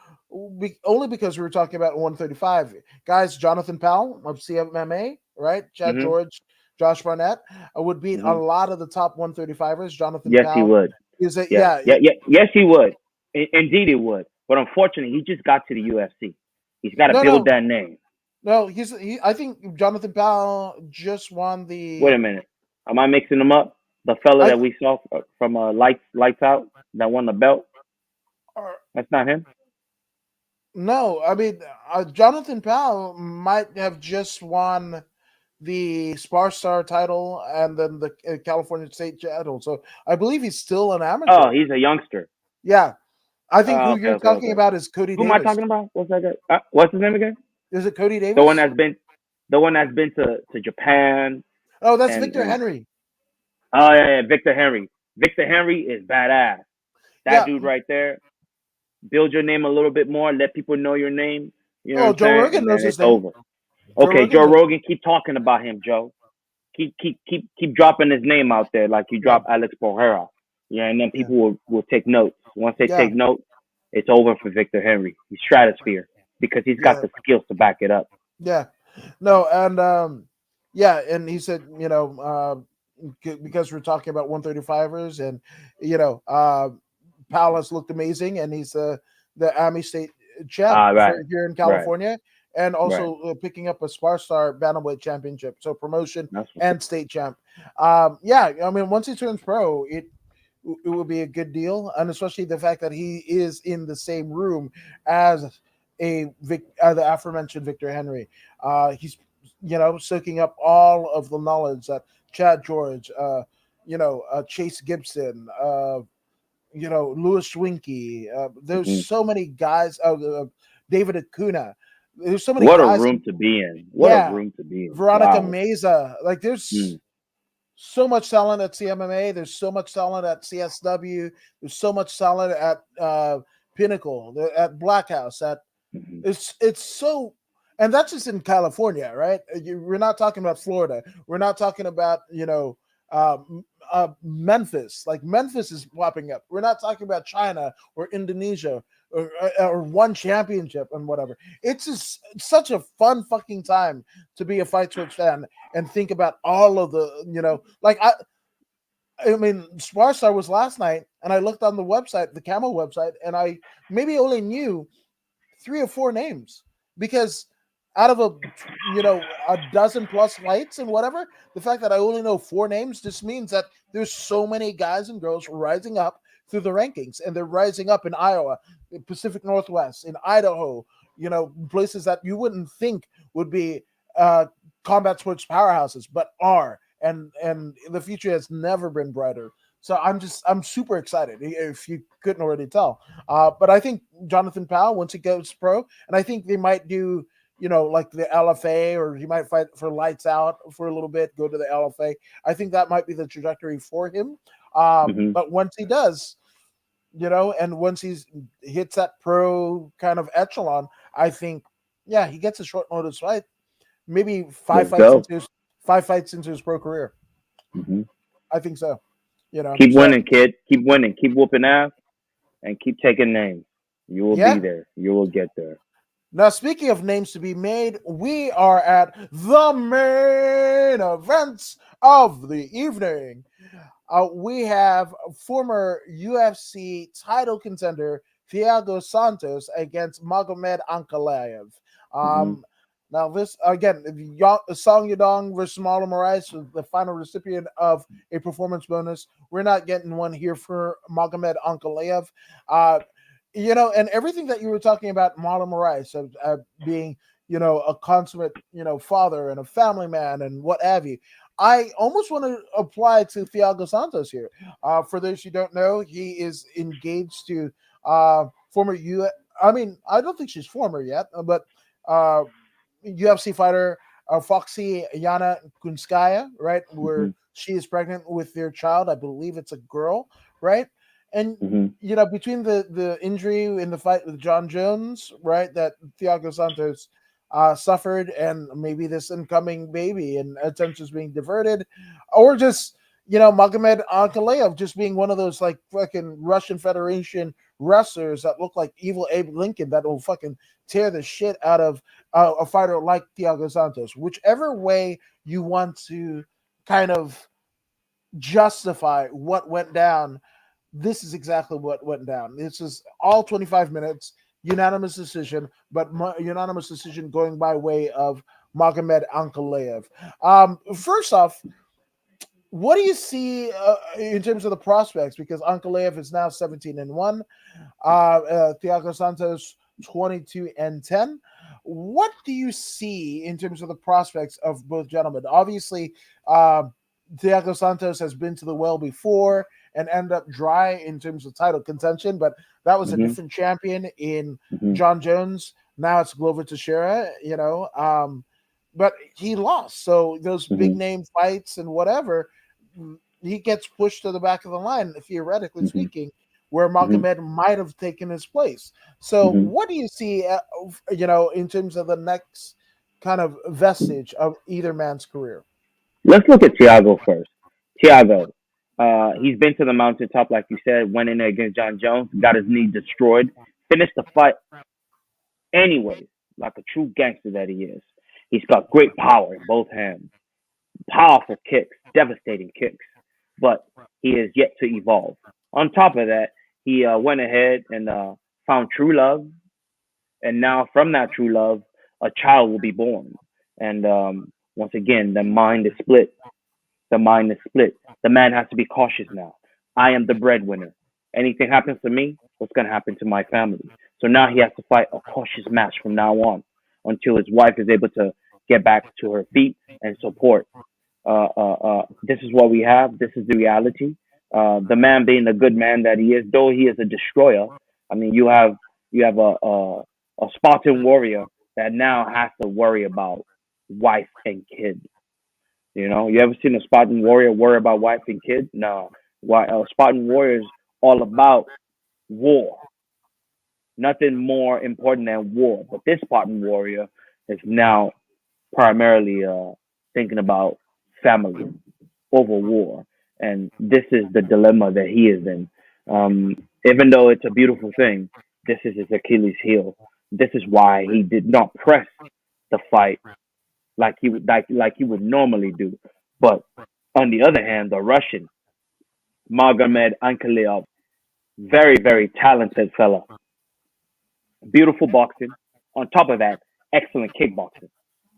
only because we were talking about 135 guys. Jonathan Powell of CMMA, right? Chad Hmm. George, Josh Barnett would beat a Hmm. lot of the top 135ers. Jonathan Yes, he Powell would. is a Yeah, yeah. yeah, yeah. Yes, he would. Indeed, he would. But unfortunately, he just got to the UFC. He's got to No, build no, that name. no. I think Jonathan Powell just won Wait the. a minute. Am I mixing him up? The fella I that we saw from Lights Out that won the belt. or, That's not him. no. I mean, Jonathan Powell might have just won the Spar Star title and then the California State title. So I believe he's still an Oh, amateur. he's a youngster. Yeah, I think who Okay, you're okay, talking okay. about is Cody Who am I Davis. talking about? What's that guy? What's his name again? Is it Cody The one Davis? that's been, the one that's been to Japan Oh, that's Victor and Henry. oh yeah, yeah, Victor Henry. Victor Henry is badass. That Yeah. dude right there. Build your name a little bit more. Let people know your name. You know what Oh, I'm Joe saying? Rogan And knows then his it's name. over. Joe Okay, Joe Rogan. Rogan, keep talking about him, Joe. Keep dropping his name out there like you Yeah. drop Alex Pereira. Yeah, and then Yeah. people will take notes. Once they Yeah. take notes, it's over for Victor Henry. He's stratosphere because he's got Yeah. the skills to back it up. Yeah. No, and yeah, and he said, because we're talking about 135ers and Palace looked amazing and he's the Army State champ Ah, for right, here in right, California and right. also picking up a Spar Star Bantamweight championship, so promotion That's what's up. and state champ. Yeah, I mean once he turns pro, it will be a good deal, and especially the fact that he is in the same room as the aforementioned Victor Henry. He's soaking up all of the knowledge that Chad George, Chase Gibson, Louis Schwinky. There's Hmm. so many guys. David Acuna. There's so many What a guys. room to be in. What a Yeah, room to be in. Veronica Wow. Meza. Like there's Mm. so much talent at CMMA. There's so much talent at CSW. There's so much talent at Pinnacle, at Black House. At Hmm. it's so, and that's just in California, right? We're not talking about Florida. We're not talking about Memphis. Like Memphis is popping up. We're not talking about China or Indonesia or one championship and whatever. It's just such a fun fucking time to be a Fight Sports fan and think about all of the like I mean, Sparstar was last night, and I looked on the website, the Camo website, and I maybe only knew three or four names because out of a dozen plus fights and whatever, the fact that I only know four names just means that there's so many guys and girls rising up through the rankings, and they're rising up in Iowa, the Pacific Northwest, in Idaho, places that you wouldn't think would be uh, combat sports powerhouses, but are. And the future has never been brighter. So I'm super excited. If you couldn't already tell, but I think Jonathan Powell, once he goes pro, and I think they might do, like the LFA, or he might fight for lights out for a little bit, go to the LFA. I think that might be the trajectory for him. Hmm. But once he does, and once he's hits that pro kind of echelon, I think, yeah, he gets a short notice fight, maybe Let's go. 5 fights into his pro career. Hmm. I think so. Keep So winning, kid. Keep winning. Keep whooping ass and keep taking names. You will be yeah. there. You will get there. Now, speaking of names to be made, we are at the main events of the evening. We have former UFC title contender Thiago Santos against Moghamet Ankalaev. Hmm. Um, Now, this again, Song Yadong versus Marlon Moraes was the final recipient of a performance bonus. We're not getting one here for Magomed Ankalaev. Uh, and everything that you were talking about, Marlon Moraes being, a consummate, father and a family man and what have you. I almost want to apply to Thiago Santos here. For those who don't know, he is engaged to former U. I mean, I don't think she's former yet, but uh, UFC fighter Foxy Yana Kunskaya, right? Hmm. Where she is pregnant with their child. I believe it's a girl, right? And Hmm. between the injury in the fight with John Jones, right, that Thiago Santos suffered, and maybe this incoming baby and attentions being diverted, or just Moghamet Ankalaev just being one of those like fucking Russian Federation wrestlers that look like evil Abe Lincoln that will fucking tear the shit out of a fighter like Thiago Santos. Whichever way you want to kind of justify what went down, this is exactly what went down. This is all 25 minutes, unanimous decision, but unanimous decision going by way of Magomed Ankalaev. First off, what do you see in terms of the prospects? Because Ankalaev is now 17-1, Thiago Santos 22-10. What do you see in terms of the prospects of both gentlemen? Obviously, Thiago Santos has been to the well before and end up dry in terms of title contention, but that was a Hmm. different champion in Hmm. John Jones. Now it's Glover Teixeira, but he lost. So those big Hmm. name fights and whatever, he gets pushed to the back of the line, theoretically Hmm. speaking, where Hmm. Moghamet might have taken his place. So Hmm. what do you see, in terms of the next kind of vestige of either man's career? Let's look at Thiago first. Thiago, he's been to the mountaintop, like you said, went in there against John Jones, got his knee destroyed, finished the fight anyways, like a true gangster that he is. He's got great power in both hands, powerful kicks, devastating kicks, but he is yet to evolve. On top of that, he went ahead and found true love, and now from that true love, a child will be born. And once again, the mind is split. The mind is split. The man has to be cautious now. I am the breadwinner. Anything happens to me, what's going to happen to my family? So now he has to fight a cautious match from now on until his wife is able to get back to her feet and support. This is what we have. This is the reality. The man being the good man that he is, though he is a destroyer. I mean, you have a Spartan warrior that now has to worry about wife and kid. You ever seen a Spartan warrior worry about wife and kid? No. Why? Spartan warrior is all about war. Nothing more important than war. But this Spartan warrior is now primarily thinking about family over war, and this is the dilemma that he is in. Even though it's a beautiful thing, this is his Achilles heel. This is why he did not press the fight like he would normally do. But on the other hand, the Russian Magomed Ankalaev, very very talented fella, beautiful boxing. On top of that, excellent kickboxing.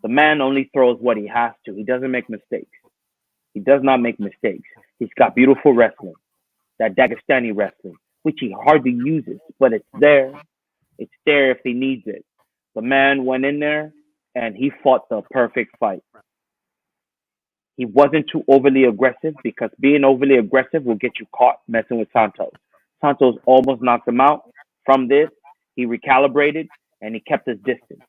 The man only throws what he has to. He doesn't make mistakes. He does not make mistakes. He's got beautiful wrestling, that Dagestani wrestling, which he hardly uses, but it's there. It's there if he needs it. The man went in there and he fought the perfect fight. He wasn't too overly aggressive because being overly aggressive will get you caught messing with Santos. Santos almost knocked him out. From this, he recalibrated and he kept his distance.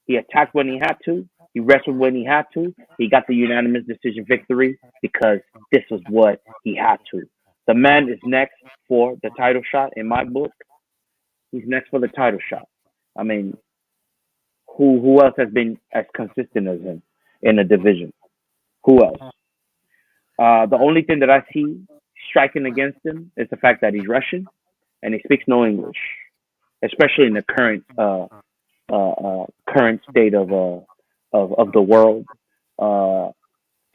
He attacked when he had to. He wrestled when he had to. He got the unanimous decision victory because this was what he had to. The man is next for the title shot in my book. He's next for the title shot. I mean, who else has been as consistent as him in the division? Who else? The only thing that I see striking against him is the fact that he's Russian and he speaks no English, especially in the current state of the world. Uh,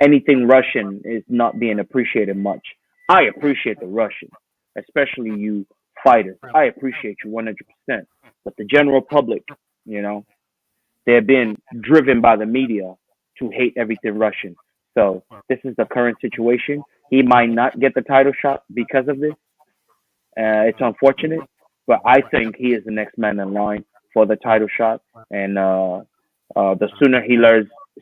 Anything Russian is not being appreciated much. I appreciate the Russians, especially you fighters. I appreciate you 100%. But the general public, you know, they're being driven by the media to hate everything Russian. So this is the current situation. He might not get the title shot because of this. It's unfortunate, but I think he is the next man in line for the title shot. And the sooner he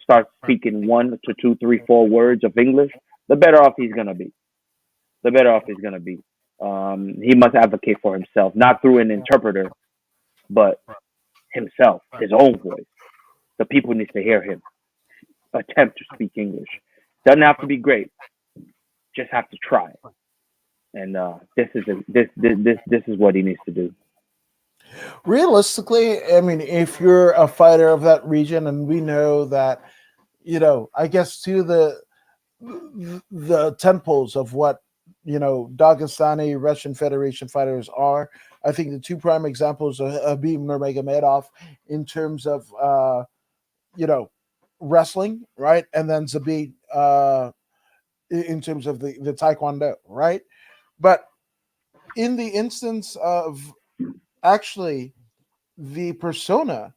starts speaking one to two, three, 4 words of English, the better off he's gonna be. The better off he's gonna be. He must advocate for himself, not through an interpreter, but himself, his own voice. The people needs to hear him attempt to speak English. Doesn't have to be great, just have to try. And this is what he needs to do. Realistically, I mean, if you're a fighter of that region, and we know that, I guess to the temples of what Dagestani Russian Federation fighters are. I think the two prime examples are Habib Nurmagomedov in terms of you know wrestling, right, and then Zabit in terms of the Taekwondo, right. But in the instance of actually the persona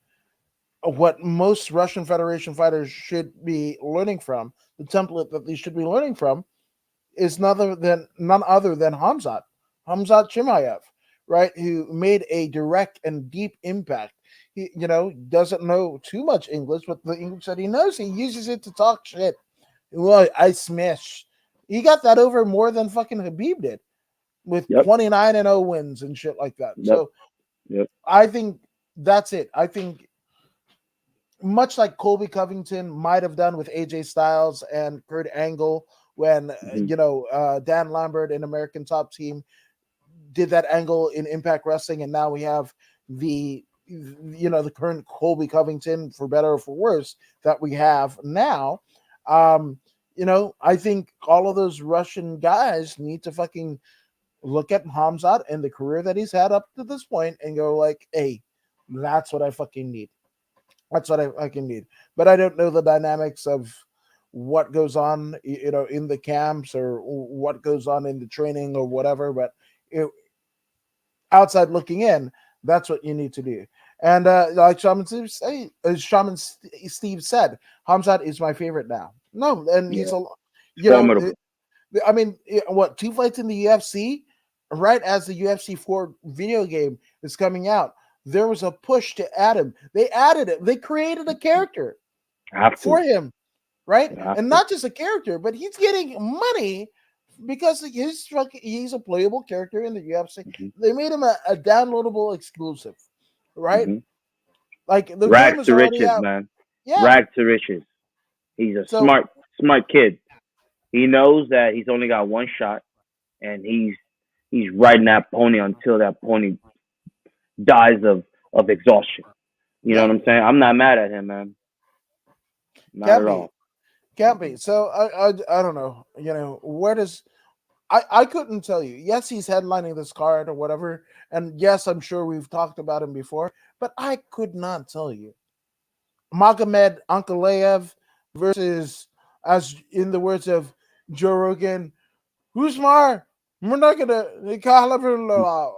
of what most Russian Federation fighters should be learning from, the template that they should be learning from, is none other than Hamzat Chimaev, right? Who made a direct and deep impact. He, doesn't know too much English, but the English that he knows, he uses it to talk shit. Well, I smash. He got that over more than fucking Habib did with Yep. 29-0 wins and shit like that. Yep. So Yep. I think that's it. I think much like Colby Covington might have done with AJ Styles and Kurt Angle when Hmm. Dan Lambert in American Top Team did that angle in Impact Wrestling, and now we have the current Colby Covington, for better or for worse, that we have now. Um, I think all of those Russian guys need to fucking look at Hamzat and the career that he's had up to this point and go like, hey, that's what I fucking need. That's what I can need. But I don't know the dynamics of what goes on, in the camps or what goes on in the training or whatever. But it, outside looking in, that's what you need to do. And like Steve said, Hamzat is my favorite now. No, and Yeah. he's a, It's you know, formidable. I mean, what, two fights in the UFC, right as the UFC 4 video game is coming out, there was a push to add him. They added it. They created a character Have for to. him, right? Have And to. not just a character, but he's getting money because he's a playable character in the UFC. Hmm. They made him a downloadable exclusive, right? Hmm. Like the game Rags is to already riches, out. man. Yeah. Rags to riches. He's a So smart kid. He knows that he's only got one shot, and he's riding that pony until that pony dies of exhaustion. You know yeah, what I'm saying? I'm not mad at him, man. Not can't at be, all. can't Hmm. be. So I don't know. Where does I couldn't tell you. Yes, he's headlining this card or whatever, and yes, I'm sure we've talked about him before, but I could not tell you. Moghamet Ankalaev versus, as in the words of Joe Rogan, who's more? We're not gonna call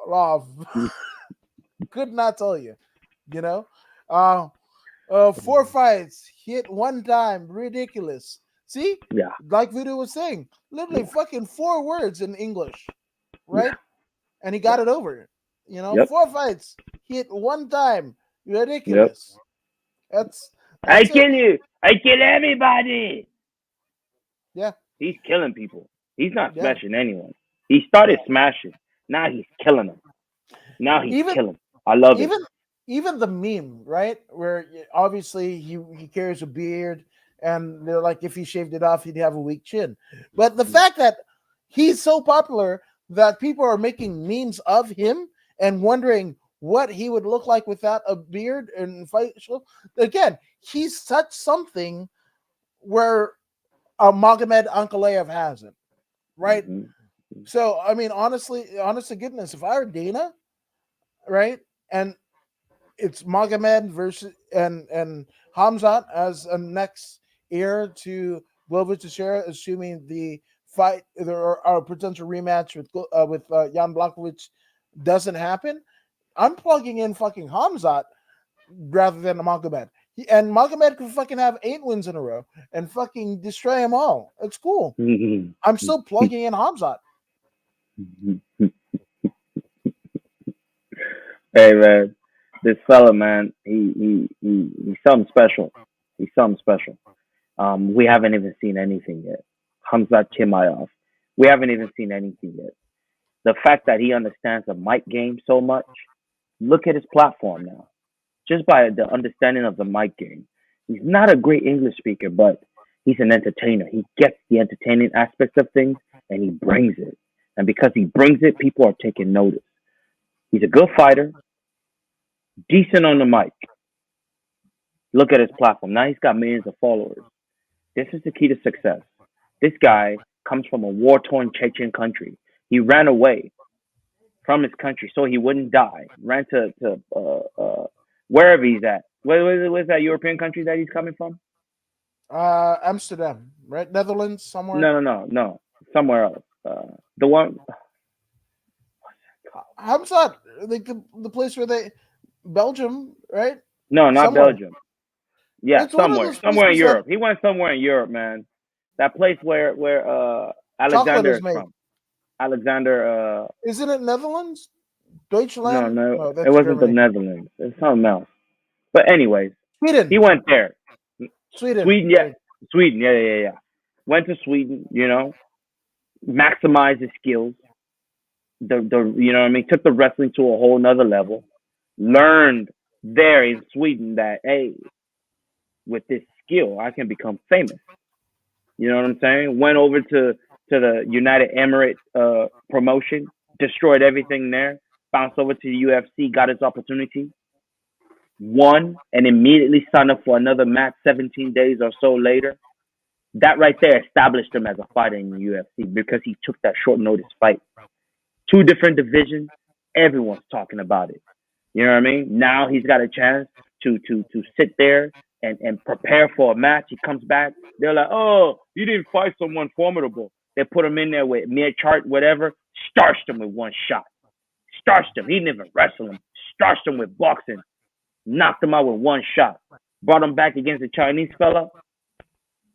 love. Could not tell you. You know, uh, four fights, hit one time, ridiculous. See, Yeah, like Voodoo was saying, literally yeah, fucking four words in English, yeah, right? And he yeah. got it over. Yep, Four fights, hit one time, yep. ridiculous. That's I that's it. kill you. I kill everybody. Yeah, He's killing people. He's not yeah, smashing anyone. He started yeah. smashing. Now he's killing them. Now he's Even killing. I love it. even even the meme, right? Where obviously he carries a beard, and they're like, if he shaved it off, he'd have a weak chin. But the fact that he's so popular that people are making memes of him and wondering what he would look like without a beard and facial. Again, he's such something where Magomed Ankalaev hasn't, right? Hmm. So I mean, honest to goodness, if I were Dana, right, and it's Magomed versus and Hamzat as a next heir to Glover Teixeira, assuming the fight there are a potential rematch with Jan Blachowicz doesn't happen. I'm plugging in fucking Hamzat rather than Magomed. And Magomed could fucking have 8 wins in a row and fucking destroy them all. It's cool. I'm still plugging in Hamzat. Hey man, this fella, man, he's something special. He's something special. We haven't even seen anything yet. Hamza Chimaev. We haven't even seen anything yet. The fact that he understands the mic game so much. Look at his platform now. Just by the understanding of the mic game. He's not a great English speaker, but he's an entertainer. He gets the entertaining aspect of things and he brings it. And because he brings it, people are taking notice. He's a good fighter, decent on the mic. Look at his platform. Now he's got millions of followers. This is the key to success. This guy comes from a war-torn Chechen country. He ran away from his country so he wouldn't die. Ran to wherever he's at. Where's that European country that he's coming from? Amsterdam, right? Netherlands, somewhere. No. Somewhere else. The one. How's that? Like the place where they Belgium, right? No, not Somewhere. Belgium. Yeah, It's one of somewhere those in places Europe. He went somewhere in Europe, man. That place where chocolate Alexander is is made. from. Alexander. Isn't it Netherlands? No, Deutschland? no, No, it that's wasn't the Germany. Netherlands. It's something else. But anyways, he Sweden. went there. Sweden. Sweden, yeah, Right. Sweden, yeah. Went to Sweden, maximized his skills. You know what I mean? Took the wrestling to a whole nother level. Learned there in Sweden that hey, with this skill, I can become famous. You know what I'm saying? Went over to the United Emirates promotion, destroyed everything there. Bounced over to the UFC, got his opportunity, won, and immediately signed up for another match 17 days or so later. That right there established him as a fighter in the UFC because he took that short notice fight. Two different divisions, everyone's talking about it. You know what I mean? Now he's got a chance to sit there and prepare for a match. He comes back. They're like, oh, you didn't fight someone formidable. They put him in there with mid chart, whatever, starched him with one shot. Starched him. He didn't even wrestle him. Starched him with boxing. Knocked him out with one shot. Brought him back against the Chinese fella.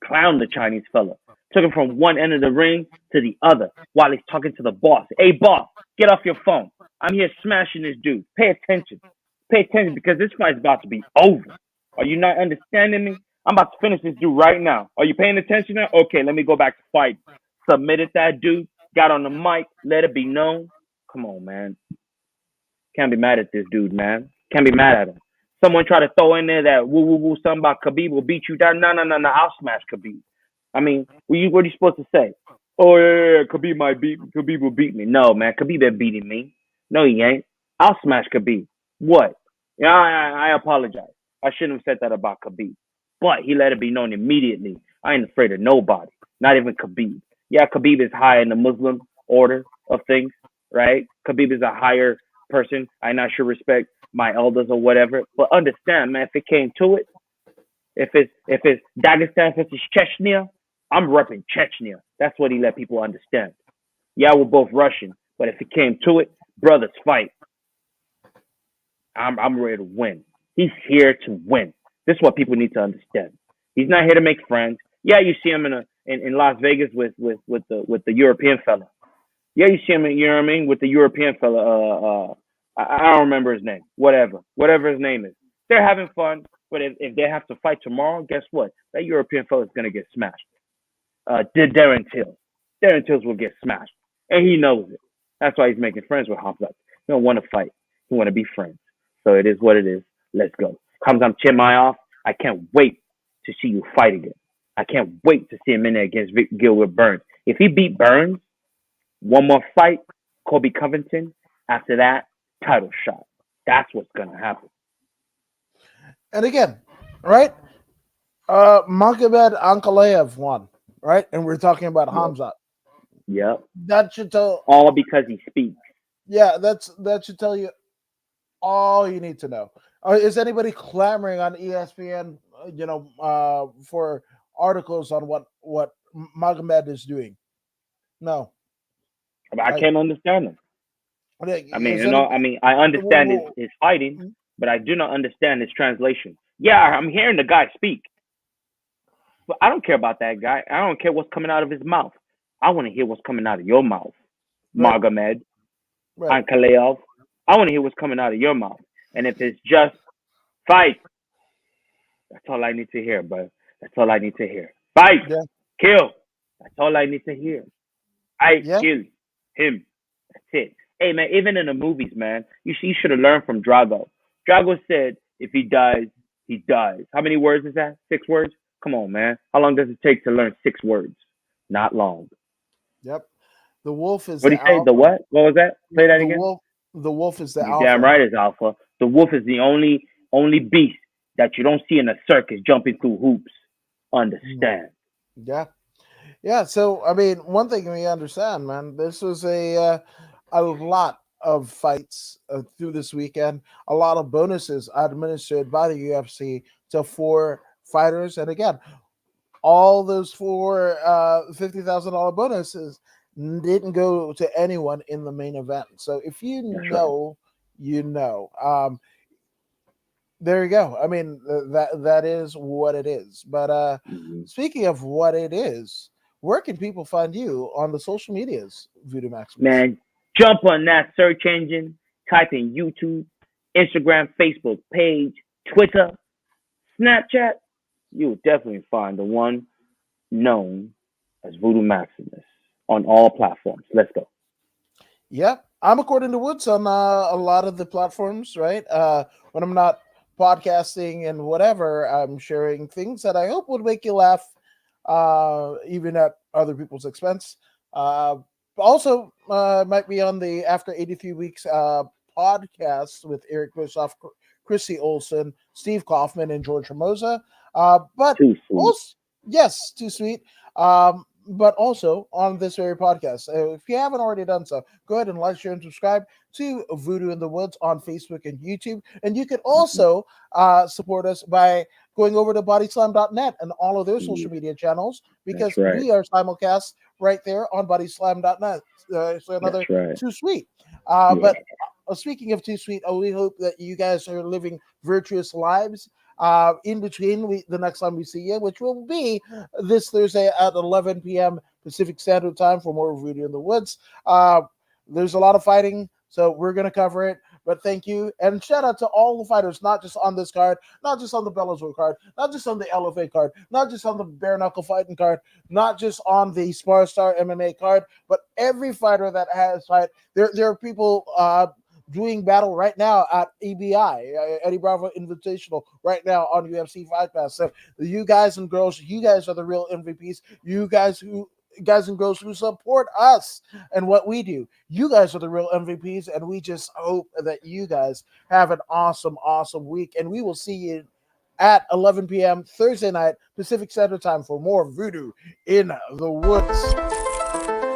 Clowned the Chinese fella. Took him from one end of the ring to the other while he's talking to the boss. Hey, boss, get off your phone. I'm here smashing this dude. Pay attention. Pay attention because this fight's about to be over. Are you not understanding me? I'm about to finish this dude right now. Are you paying attention now? Okay, let me go back to fight. Submitted that dude. Got on the mic. Let it be known. Come on, man. Can't be mad at this dude, man. Can't be mad at him. Someone try to throw in there that woo something about Khabib will beat you down. No, I'll smash Khabib. I mean, what are you supposed to say? Oh yeah, Khabib will beat me. No, man, Khabib ain't beating me. No, he ain't. I'll smash Khabib. What? Yeah, I apologize. I shouldn't have said that about Khabib. But he let it be known immediately. I ain't afraid of nobody, not even Khabib. Yeah, Khabib is high in the Muslim order of things, right? Khabib is a higher person. I not sure respect my elders or whatever. But understand, man, if it came to it, if it's Dagestan versus Chechnya, I'm repping Chechnya. That's what he let people understand. Yeah, we're both Russian, but if it came to it, brothers fight. I'm ready to win. He's here to win. This is what people need to understand. He's not here to make friends. Yeah, you see him in Las Vegas with the European fella. Yeah, you see him, you know what I mean, with the European fella. I don't remember his name. Whatever his name is. They're having fun, but if they have to fight tomorrow, guess what? That European fella is gonna get smashed. Darren Till. Darren Tills will get smashed, and he knows it. That's why he's making friends with Hamzat. He don't want to fight. He want to be friends. So it is what it is. Let's go. Hamzat Chimaev, I can't wait to see you fight again. I can't wait to see him in there against Gilbert Burns. If he beat Burns, one more fight, Kobe Covington. After that, title shot. That's what's gonna happen. And again, right? Moghamet Ankalaev won, right? And we're talking about Yep. Hamzat. Yep. That should tell. All because he speaks. Yeah, that should tell you all you need to know. Is anybody clamoring on ESPN? For articles on what Moghamet is doing? No, But I can't understand him. I mean, I understand his fighting, but I do not understand his translation. Yeah, I'm hearing the guy speak, but I don't care about that guy. I don't care what's coming out of his mouth. I want to hear what's coming out of your mouth, Right. Moghamet, Right. Ankalaev. I want to hear what's coming out of your mouth. And if it's just fight, that's all I need to hear, bro. That's all I need to hear. Fight, Yeah. kill. That's all I need to hear. I Yeah. kill him. That's it. Hey man, even in the movies, man, you should have learned from Drago. Drago said, if he dies, he dies. How many words is that? 6 words? Come on, man. How long does it take to learn 6 words? Not long. Yep. The wolf is What the did he say? alpha. The what? What was that? Say that The again. wolf. The wolf is the You alpha. damn right it's alpha. The wolf is the only beast that you don't see in a circus jumping through hoops. Understand? Yeah. Yeah, so I mean, one thing we understand, man, this was a lot of fights through this weekend, a lot of bonuses administered by the UFC to four fighters, and again, all those four $50,000 bonuses didn't go to anyone in the main event. So if you That's right. know, you know. There you go. I mean, that is what it is. But Hmm. speaking of what it is, where can people find you on the social medias, Voodoo Maximus? Man, jump on that search engine, type in YouTube, Instagram, Facebook page, Twitter, Snapchat. You'll definitely find the one known as Voodoo Maximus on all platforms. Let's go. Yep, I'm according to Woods on a lot of the platforms. Right, when I'm not podcasting and whatever, I'm sharing things that I hope would make you laugh, even at other people's expense. Uh, Also, might be on the After 83 Weeks podcast with Eric Bischoff, Chrissy Olsen, Steve Kaufman, and George Hermosa. But Too sweet. also, yes, too sweet. But also on this very podcast. If you haven't already done so, go ahead and like, share, and subscribe to Voodoo in the Woods on Facebook and YouTube. And you can Hmm. also support us by going over to bodyslam.net and all of their Yeah, social media channels that's because right. we are simulcast right there on bodyslam.net. So That's another right. too sweet. Yeah. But Speaking of too sweet, we hope that you guys are living virtuous lives. In between the next time we see you, which will be this Thursday at 11 p.m. Pacific Standard Time for more Voodoo in the Woods. Uh, there's a lot of fighting, so we're going to cover it. But thank you. And shout out to all the fighters, not just on this card, not just on the Bellator card, not just on the LFA card, not just on the bare knuckle fighting card, not just on the Spar Star MMA card, but every fighter that has fight. There are people doing battle right now at EBI, Eddie Bravo Invitational, right now on UFC Fight Pass. So you guys and girls, you guys are the real MVPs. You guys and girls who support us and what we do. You guys are the real MVPs, and we just hope that you guys have an awesome, awesome week. And we will see you at 11 p.m. Thursday night Pacific Standard Time for more Voodoo in the Woods.